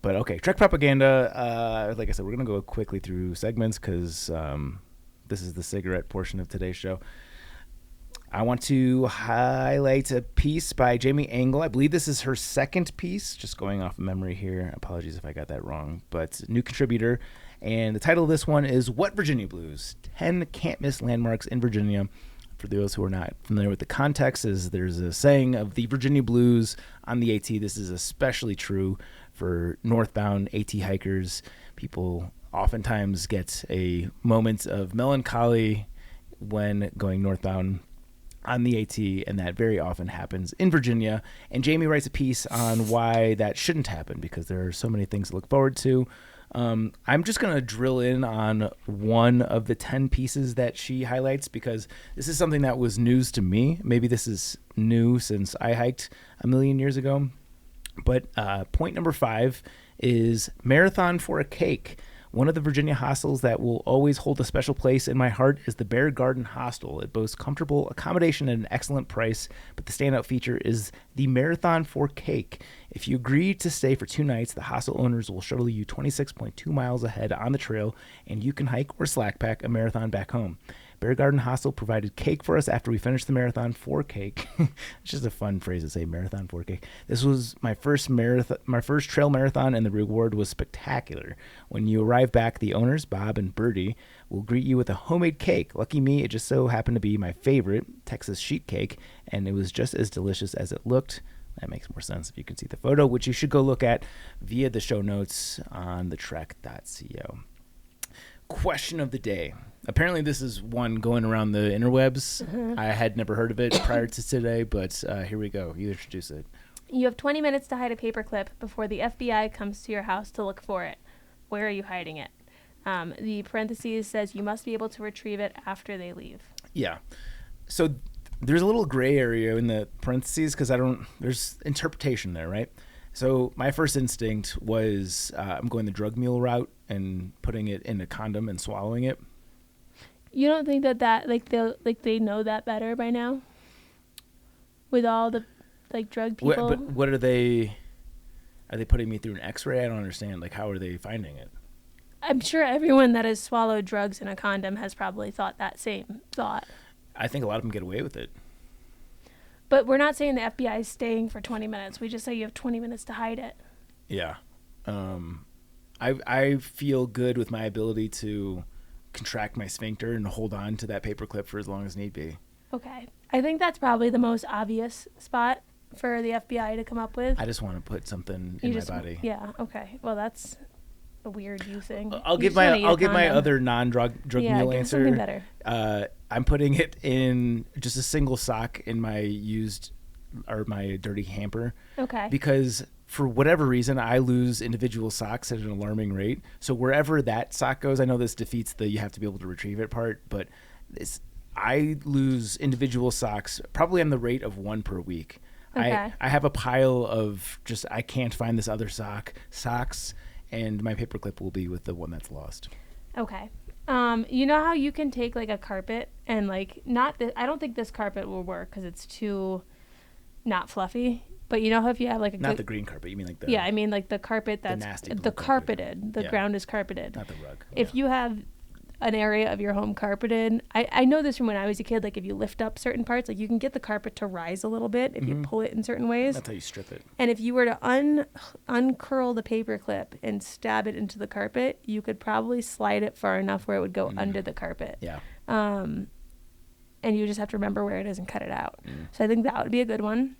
But okay, Trek Propaganda, like I said, we're going to go quickly through segments because this is the cigarette portion of today's show. I want to highlight a piece by Jamie Engel. I believe this is her second piece, just going off memory here. Apologies if I got that wrong, but new contributor. And the title of this one is What Virginia Blues? 10 Can't Miss Landmarks in Virginia. For those who are not familiar with the context, is there's a saying of the Virginia Blues on the AT. This is especially true for northbound AT hikers. People oftentimes get a moment of melancholy when going northbound on the AT, and that very often happens in Virginia. And Jamie writes a piece on why that shouldn't happen because there are so many things to look forward to. I'm just going to drill in on one of the 10 pieces that she highlights because this is something that was news to me. Maybe this is new since I hiked a million years ago. But point number 5 is Marathon for a Cake. One of the Virginia hostels that will always hold a special place in my heart is the Bear Garden Hostel. It boasts comfortable accommodation at an excellent price, but the standout feature is the Marathon for Cake. If you agree to stay for 2 nights, the hostel owners will shuttle you 26.2 miles ahead on the trail, and you can hike or slack pack a marathon back home. Bear Garden Hostel provided cake for us after we finished the marathon for cake. It's just a fun phrase to say, marathon for cake. This was my first trail marathon, and the reward was spectacular. When you arrive back, the owners, Bob and Bertie, will greet you with a homemade cake. Lucky me, it just so happened to be my favorite, Texas sheet cake, and it was just as delicious as it looked. That makes more sense if you can see the photo, which you should go look at via the show notes on thetrek.co. Question of the day. Apparently this is one going around the interwebs. I had never heard of it prior to today, but here we go. You introduce it. You have 20 minutes to hide a paperclip before the FBI comes to your house to look for it. Where are you hiding it? The parentheses says you must be able to retrieve it after they leave. Yeah. So there's a little gray area in the parentheses because there's interpretation there, right? So my first instinct was I'm going the drug mule route and putting it in a condom and swallowing it. You don't think that they know that better by now? With all the drug people? But what are they? Are they putting me through an X-ray? I don't understand. Like, how are they finding it? I'm sure everyone that has swallowed drugs in a condom has probably thought that same thought. I think a lot of them get away with it. But we're not saying the FBI is staying for 20 minutes. We just say you have 20 minutes to hide it. Yeah. I feel good with my ability to contract my sphincter and hold on to that paperclip for as long as need be. Okay. I think that's probably the most obvious spot for the FBI to come up with. I just want to put something in my body. Yeah. Okay. Well, that's a weird you thing. I'll give my other non-drug meal answer. Something better. I'm putting it in just a single sock in my my dirty hamper. Okay. Because for whatever reason, I lose individual socks at an alarming rate. So wherever that sock goes, I know this defeats the you have to be able to retrieve it part, but I lose individual socks probably on the rate of 1 per week. Okay. I have a pile of just I can't find this other socks, and my paperclip will be with the one that's lost. Okay. You know how you can take like a carpet and like I don't think this carpet will work because it's too not fluffy. But you know how if you have like not the green carpet, you mean like the I mean like the carpet that's the nasty carpeted. The ground is carpeted. Not the rug. If you have an area of your home carpeted, I know this from when I was a kid. Like if you lift up certain parts, like you can get the carpet to rise a little bit if you pull it in certain ways. That's how you strip it. And if you were to uncurl the paper clip and stab it into the carpet, you could probably slide it far enough where it would go under the carpet. Yeah. And you just have to remember where it is and cut it out. So I think that would be a good one.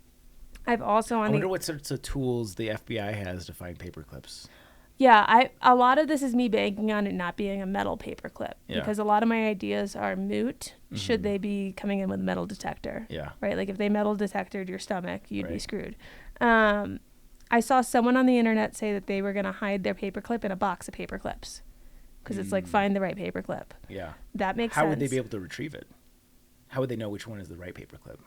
I've also I wonder what sorts of tools the FBI has to find paper clips. Yeah, a lot of this is me banking on it not being a metal paper clip because a lot of my ideas are moot should they be coming in with a metal detector. Yeah. Right? Like if they metal detected your stomach, you'd be screwed. I saw someone on the internet say that they were going to hide their paper clip in a box of paper clips because it's like find the right paper clip. Yeah. That makes sense. How would they be able to retrieve it? How would they know which one is the right paper clip?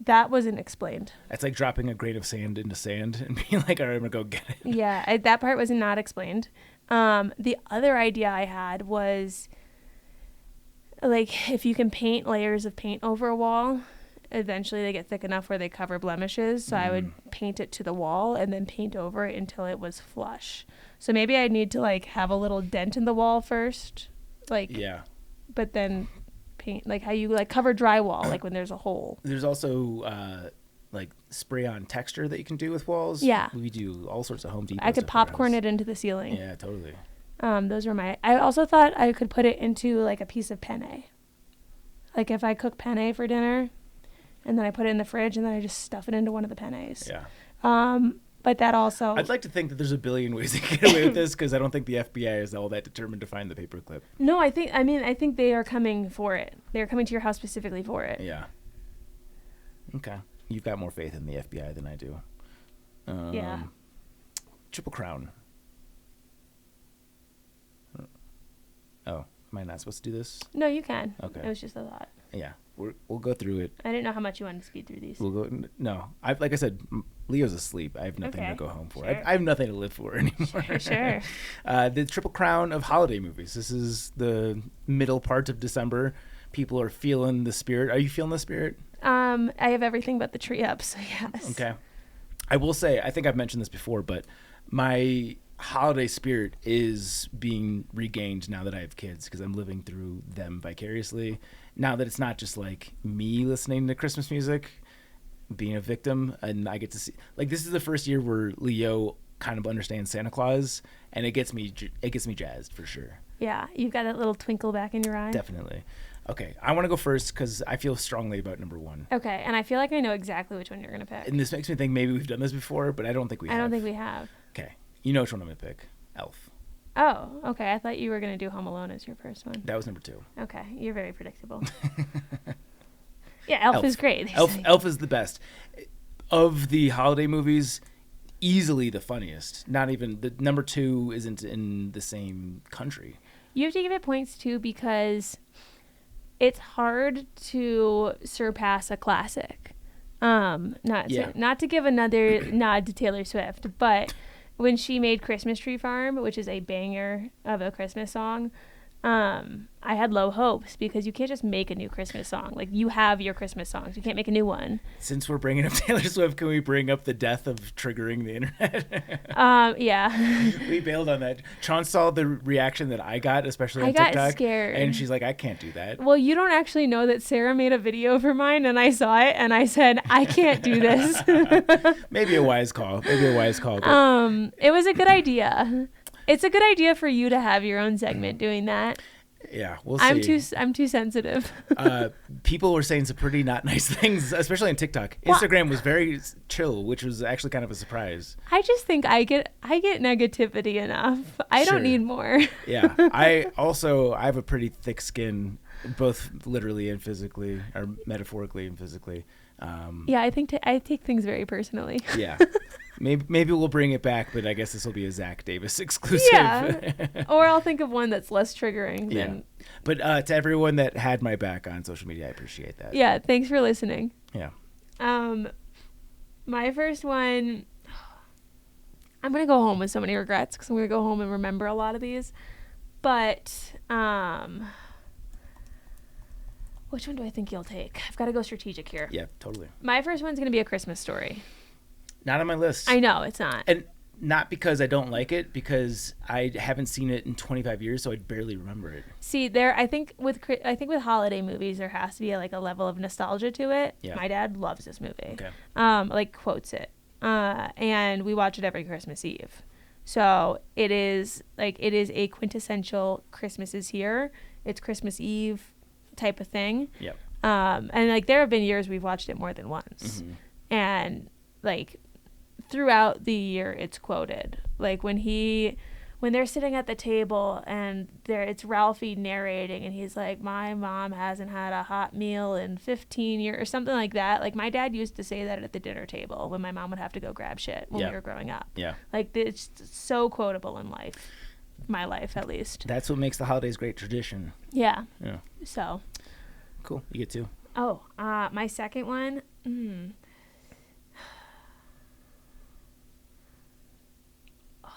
That wasn't explained. It's like dropping a grain of sand into sand and being like, all right, I'm going to go get it. Yeah, that part was not explained. The other idea I had was, like, if you can paint layers of paint over a wall, eventually they get thick enough where they cover blemishes. So I would paint it to the wall and then paint over it until it was flush. So maybe I'd need to, like, have a little dent in the wall first. Like, yeah. But then paint, like how you like cover drywall, like when there's a hole. There's also like spray on texture that you can do with walls. Yeah, we do all sorts of Home Depot. I could popcorn it into the ceiling. Yeah, totally. Those were I also thought I could put it into like a piece of penne. Like if I cook penne for dinner, and then I put it in the fridge, and then I just stuff it into one of the pennes. Yeah. But that also... I'd like to think that there's a billion ways to get away with this because I don't think the FBI is all that determined to find the paperclip. No, I think they are coming for it. They're coming to your house specifically for it. Yeah. Okay. You've got more faith in the FBI than I do. Yeah. Triple Crown. Oh, am I not supposed to do this? No, you can. Okay. It was just a thought. Yeah. We'll go through it. I didn't know how much you wanted to speed through these. We'll go. No, like I said, Leo's asleep. I have nothing to go home for. Sure. I have nothing to live for anymore. Sure. The Triple Crown of holiday movies. This is the middle part of December. People are feeling the spirit. Are you feeling the spirit? I have everything but the tree up, so yes. Okay. I will say, I think I've mentioned this before, but my holiday spirit is being regained now that I have kids because I'm living through them vicariously. Now that it's not just like me listening to Christmas music, being a victim, and I get to see, like, this is the first year where Leo kind of understands Santa Claus, and it gets me jazzed for sure. Yeah, you've got that little twinkle back in your eye. Definitely. Okay, I want to go first because I feel strongly about number one. Okay, and I feel like I know exactly which one you're going to pick. And this makes me think maybe we've done this before, but I don't think we have. I don't think we have. Okay, you know which one I'm going to pick. Elf. Oh, okay. I thought you were going to do Home Alone as your first one. That was number two. Okay, you're very predictable. Yeah, Elf is great. Elf is the best. Of the holiday movies, easily the funniest. Not even, the number two isn't in the same country. You have to give it points too because it's hard to surpass a classic. Not to give another nod to Taylor Swift, but when she made Christmas Tree Farm, which is a banger of a Christmas song, I had low hopes because you can't just make a new Christmas song. Like, you have your Christmas songs. You can't make a new one. Since we're bringing up Taylor Swift, can we bring up the death of triggering the internet? Yeah. We bailed on that. Sean saw the reaction that I got, especially on TikTok. I TikTok. got scared. And she's like, I can't do that. Well, you don't actually know that Sarah made a video for mine, and I saw it, and I said, I can't do this. Maybe a wise call. But it was a good idea. It's a good idea for you to have your own segment doing that. Yeah, we'll see. I'm too sensitive. People were saying some pretty not nice things, especially on TikTok. Instagram was very chill, which was actually kind of a surprise. I just think I get negativity enough. I don't need more. Yeah, I have a pretty thick skin, both literally and physically, or metaphorically and physically. Yeah, I take things very personally. Yeah. Maybe we'll bring it back, but I guess this will be a Zach Davis exclusive. Yeah. Or I'll think of one that's less triggering. Yeah. But to everyone that had my back on social media, I appreciate that. Yeah, thanks for listening. Yeah. My first one, I'm going to go home with so many regrets because I'm going to go home and remember a lot of these. But which one do I think you'll take? I've got to go strategic here. Yeah, totally. My first one's going to be A Christmas Story. Not on my list. I know, it's not. And not because I don't like it, because I haven't seen it in 25 years, so I barely remember it. See, I think with holiday movies, there has to be a level of nostalgia to it. Yeah. My dad loves this movie. Okay. Quotes it. And we watch it every Christmas Eve. So it is a quintessential Christmas is here. It's Christmas Eve type of thing. Yep. And there have been years we've watched it more than once. Mm-hmm. And throughout the year it's quoted. When they're sitting at the table and it's Ralphie narrating and he's like, my mom hasn't had a hot meal in 15 years or something like that. My dad used to say that at the dinner table when my mom would have to go grab shit when we were growing up. Yeah. It's so quotable in life. My life, at least. That's what makes the holidays great tradition. Yeah. Yeah. So. Cool. You get two. Oh, my second one.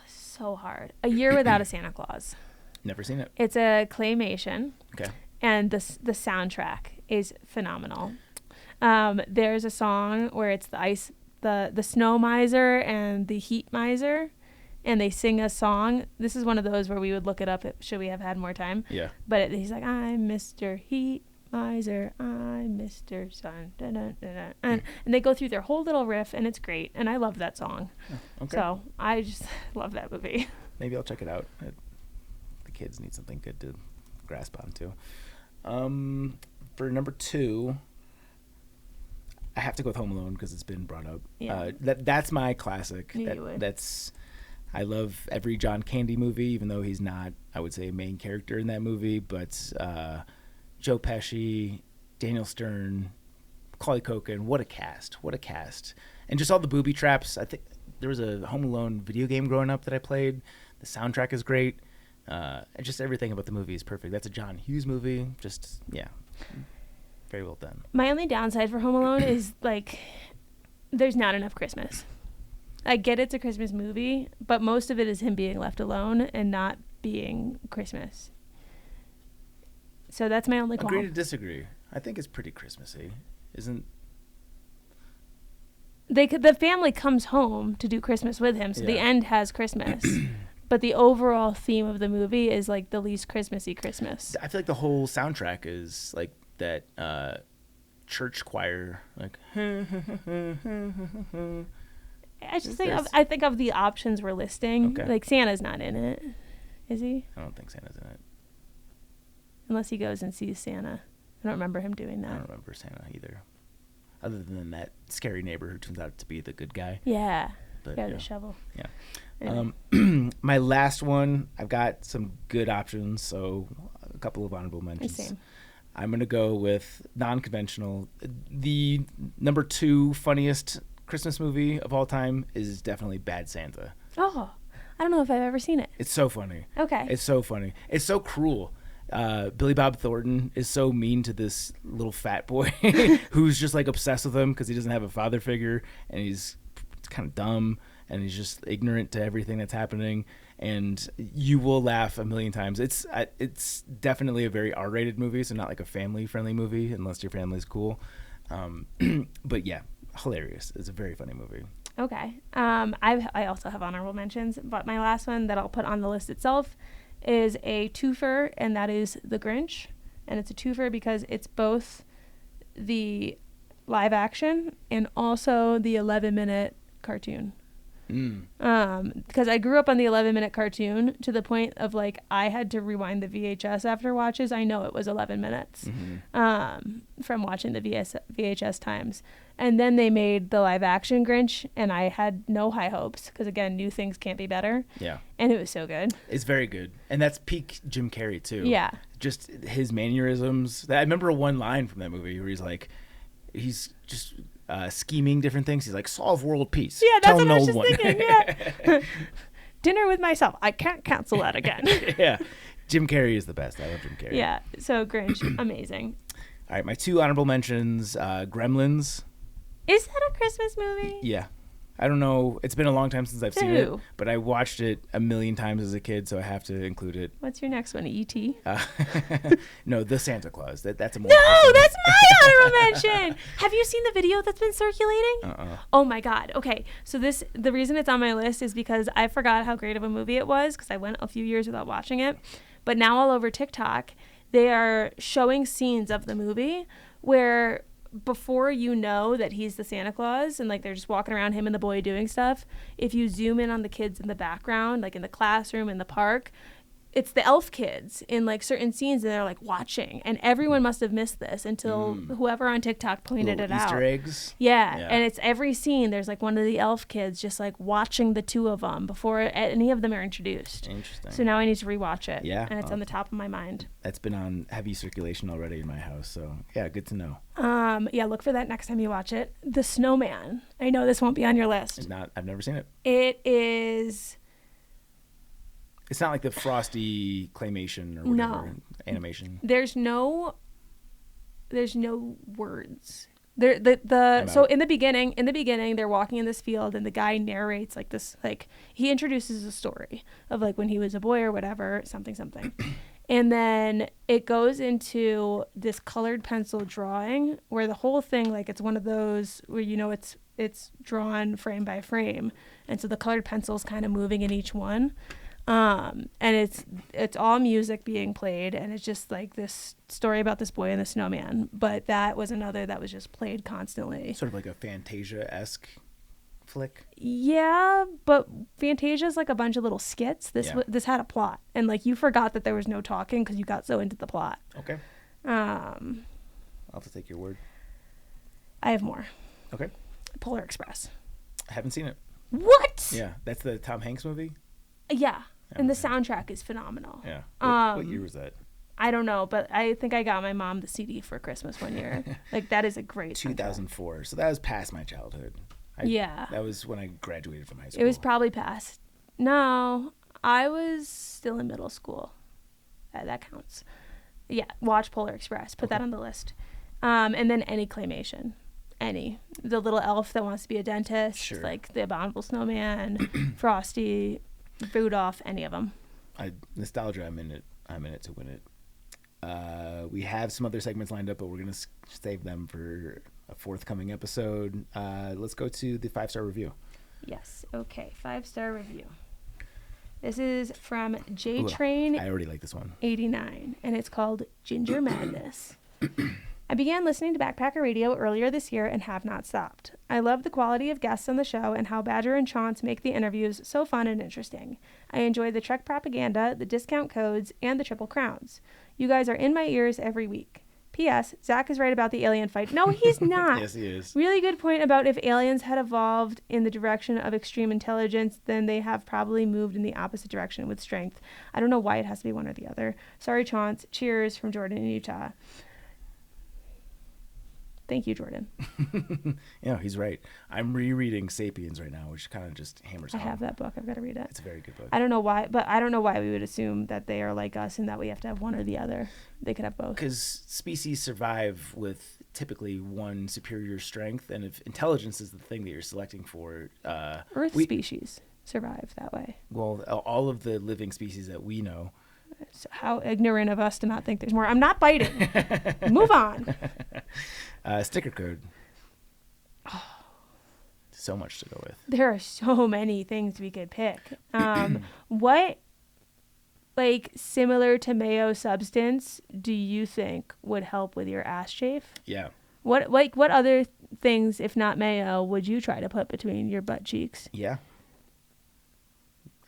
So hard. A Year Without a Santa Claus. Never seen it. It's a claymation. Okay. And the soundtrack is phenomenal. There's a song where it's the snow miser and the heat miser, and they sing a song. This is one of those where we would look it up should we have had more time. Yeah. But he's like, I'm Mr. Heat Miser, I'm Mr. Sun. Da, da, da, da. And they go through their whole little riff, and it's great. And I love that song. Oh, okay. So I just love that movie. Maybe I'll check it out. The kids need something good to grasp onto. For number 2, I have to go with Home Alone because it's been brought up. Yeah. That's my classic. I love every John Candy movie, even though he's not, I would say, a main character in that movie. But Joe Pesci, Daniel Stern, Macaulay Culkin, what a cast. And just all the booby traps. I think there was a Home Alone video game growing up that I played. The soundtrack is great. And just everything about the movie is perfect. That's a John Hughes movie. Just, yeah, very well done. My only downside for Home Alone is, there's not enough Christmas. I get it's a Christmas movie, but most of it is him being left alone and not being Christmas. So that's my only qualm. Agree to disagree. I think it's pretty Christmassy, isn't? The family comes home to do Christmas with him, so the end has Christmas. But the overall theme of the movie is the least Christmassy Christmas. I feel like the whole soundtrack is that church choir, I think of the options we're listing. Okay. Santa's not in it, is he? I don't think Santa's in it. Unless he goes and sees Santa. I don't remember him doing that. I don't remember Santa either. Other than that scary neighbor who turns out to be the good guy. Yeah. But, the shovel. Yeah. Anyway. My last one, I've got some good options, so a couple of honorable mentions. Same. I'm going to go with non-conventional. The number 2 funniest Christmas movie of all time is definitely Bad Santa. Oh, I don't know if I've ever seen it. It's so funny. Okay. It's so funny. It's so cruel. Billy Bob Thornton is so mean to this little fat boy who's just obsessed with him because he doesn't have a father figure, and he's kind of dumb, and he's just ignorant to everything that's happening. and you will laugh a million times. It's definitely a very R-rated movie, so not like a family-friendly movie unless your family's cool. But yeah, hilarious. It's a very funny movie. Okay. I also have honorable mentions, but my last one that I'll put on the list itself is a twofer, and that is The Grinch. And it's a twofer because it's both the live action and also the 11-minute cartoon. Because I grew up on the 11-minute cartoon to the point of like I had to rewind the VHS after watches. I know it was 11 minutes from watching the VHS times. And then they made the live action Grinch, and I had no high hopes because, again, new things can't be better. Yeah. And it was so good. It's very good. And that's peak Jim Carrey, too. Yeah. Just his mannerisms. I remember one line from that movie where he's just scheming different things. He's like, solve world peace. Yeah, that's what I was just thinking. Yeah. Dinner with myself. I can't cancel that again. Yeah. Jim Carrey is the best. I love Jim Carrey. Yeah. So Grinch, amazing. All right. My two honorable mentions, Gremlins. Is that a Christmas movie? Yeah. I don't know. It's been a long time since I've seen it, but I watched it a million times as a kid, so I have to include it. What's your next one? E.T.? No, The Santa Claus. That's a more. No, that's my honorable mention. Have you seen the video that's been circulating? Oh my God. Okay, so the reason it's on my list is because I forgot how great of a movie it was because I went a few years without watching it, but now all over TikTok they are showing scenes of the movie where, before you know that he's the Santa Claus and like they're just walking around, him and the boy doing stuff, if you zoom in on the kids in the background, like in the classroom, in the park, it's the elf kids in like certain scenes, and they're like watching, and everyone must have missed this until whoever on TikTok pointed it out. Easter eggs. Yeah, and it's every scene. There's like one of the elf kids just like watching the two of them before any of them are introduced. Interesting. So now I need to rewatch it. Yeah, and it's on the top of my mind. That's been on heavy circulation already in my house, so yeah, good to know. Yeah, look for that next time you watch it. The Snowman. I know this won't be on your list. I've never seen it. It is. It's not like the Frosty claymation or whatever animation. There's no words. So in the beginning they're walking in this field, and the guy narrates like this, like he introduces a story of like when he was a boy or whatever, something. And then it goes into this colored pencil drawing where the whole thing, like it's one of those where it's drawn frame by frame, and so the colored pencil's kind of moving in each one. And it's all music being played, and it's just like this story about this boy and the snowman. But that was another that was just played constantly. Sort of like a Fantasia-esque flick. Yeah, but Fantasia's like a bunch of little skits. This had a plot, and like you forgot that there was no talking because you got so into the plot. Okay. I'll have to take your word. I have more. Okay. Polar Express. I haven't seen it. What? Yeah, that's the Tom Hanks movie. Yeah, and the soundtrack is phenomenal. Yeah. What year was that? I don't know, but I think I got my mom the CD for Christmas one year. Like, that is a great 2004. Soundtrack. So that was past my childhood. That was when I graduated from high school. It was probably past. No, I was still in middle school. That counts. Yeah, watch Polar Express. Put that on the list. And then any claymation. The little elf that wants to be a dentist. Sure. Like the Abominable Snowman, Frosty, Rudolph, any of them. Nostalgia, I'm in it to win it. We have some other segments lined up, but we're going to save them for a forthcoming episode. Let's go to the 5-star review. Yes. Okay. 5-star review. This is from JTrain. I already like this one. 89, and it's called Ginger Madness. I began listening to Backpacker Radio earlier this year and have not stopped. I love the quality of guests on the show and how Badger and Chauncey make the interviews so fun and interesting. I enjoy the Trek propaganda, the discount codes, and the Triple Crowns. You guys are in my ears every week. P.S. Zach is right about the alien fight. No, he's not. Yes, he is. Really good point about if aliens had evolved in the direction of extreme intelligence, then they have probably moved in the opposite direction with strength. I don't know why it has to be one or the other. Sorry, Chauncey. Cheers from Jordan in Utah. Thank you, Jordan. Yeah, he's right. I'm rereading Sapiens right now, which kind of just hammers home. I have that book. I've got to read it. It's a very good book. I don't know why, but I don't know why we would assume that they are like us and that we have to have one or the other. They could have both. Because species survive with typically one superior strength, and if intelligence is the thing that you're selecting for... Earth species. survive that way. Well, all of the living species that we know. So how ignorant of us to not think there's more. I'm not biting. Move on. Sticker code. So much to go with. There are so many things we could pick. What, like, similar to mayo substance do you think would help with your ass chafe? Yeah. What other things, if not mayo, would you try to put between your butt cheeks? Yeah.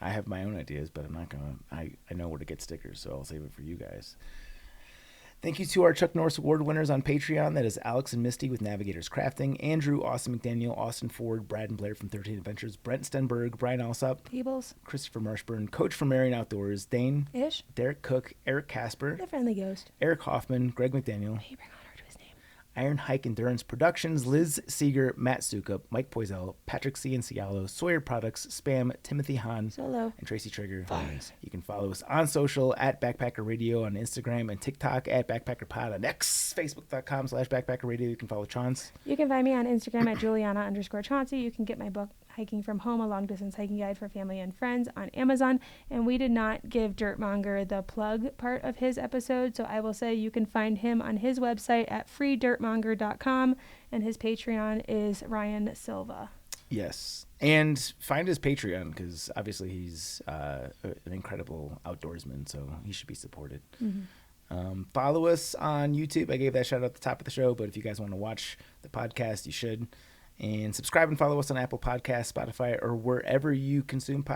I have my own ideas, but I'm not going to. I know where to get stickers, so I'll save it for you guys. Thank you to our Chuck Norris Award winners on Patreon. That is Alex and Misty with Navigators Crafting, Andrew, Austin McDaniel, Austin Ford, Brad and Blair from 13 Adventures, Brent Stenberg, Brian Alsop, Tables. Christopher Marshburn, Coach from Marion Outdoors, Dane, Ish. Derek Cook, Eric Casper, The Friendly Ghost. Eric Hoffman, Greg McDaniel, Hey, bring honor to his name. Iron Hike Endurance Productions, Liz Seeger, Matt Sukup, Mike Poisel, Patrick C. Cialo, Sawyer Products, Spam, Timothy Hahn, Solo. and Tracy Trigger. Fires. You can follow us on social at Backpacker Radio on Instagram and TikTok at Backpacker Pod on X, Facebook.com/Backpacker Radio. You can follow Chance. You can find me on Instagram at Juliana_Chauncey. You can get my book, Hiking from Home, a long-distance hiking guide for family and friends, on Amazon. And we did not give Dirtmonger the plug part of his episode, so I will say you can find him on his website at freedirtmonger.com, and his Patreon is Ryan Sylva. Yes. And find his Patreon, because obviously he's an incredible outdoorsman, so he should be supported. Follow us on YouTube. I gave that shout out at the top of the show, but if you guys want to watch the podcast, you should. And subscribe and follow us on Apple Podcasts, Spotify, or wherever you consume podcasts.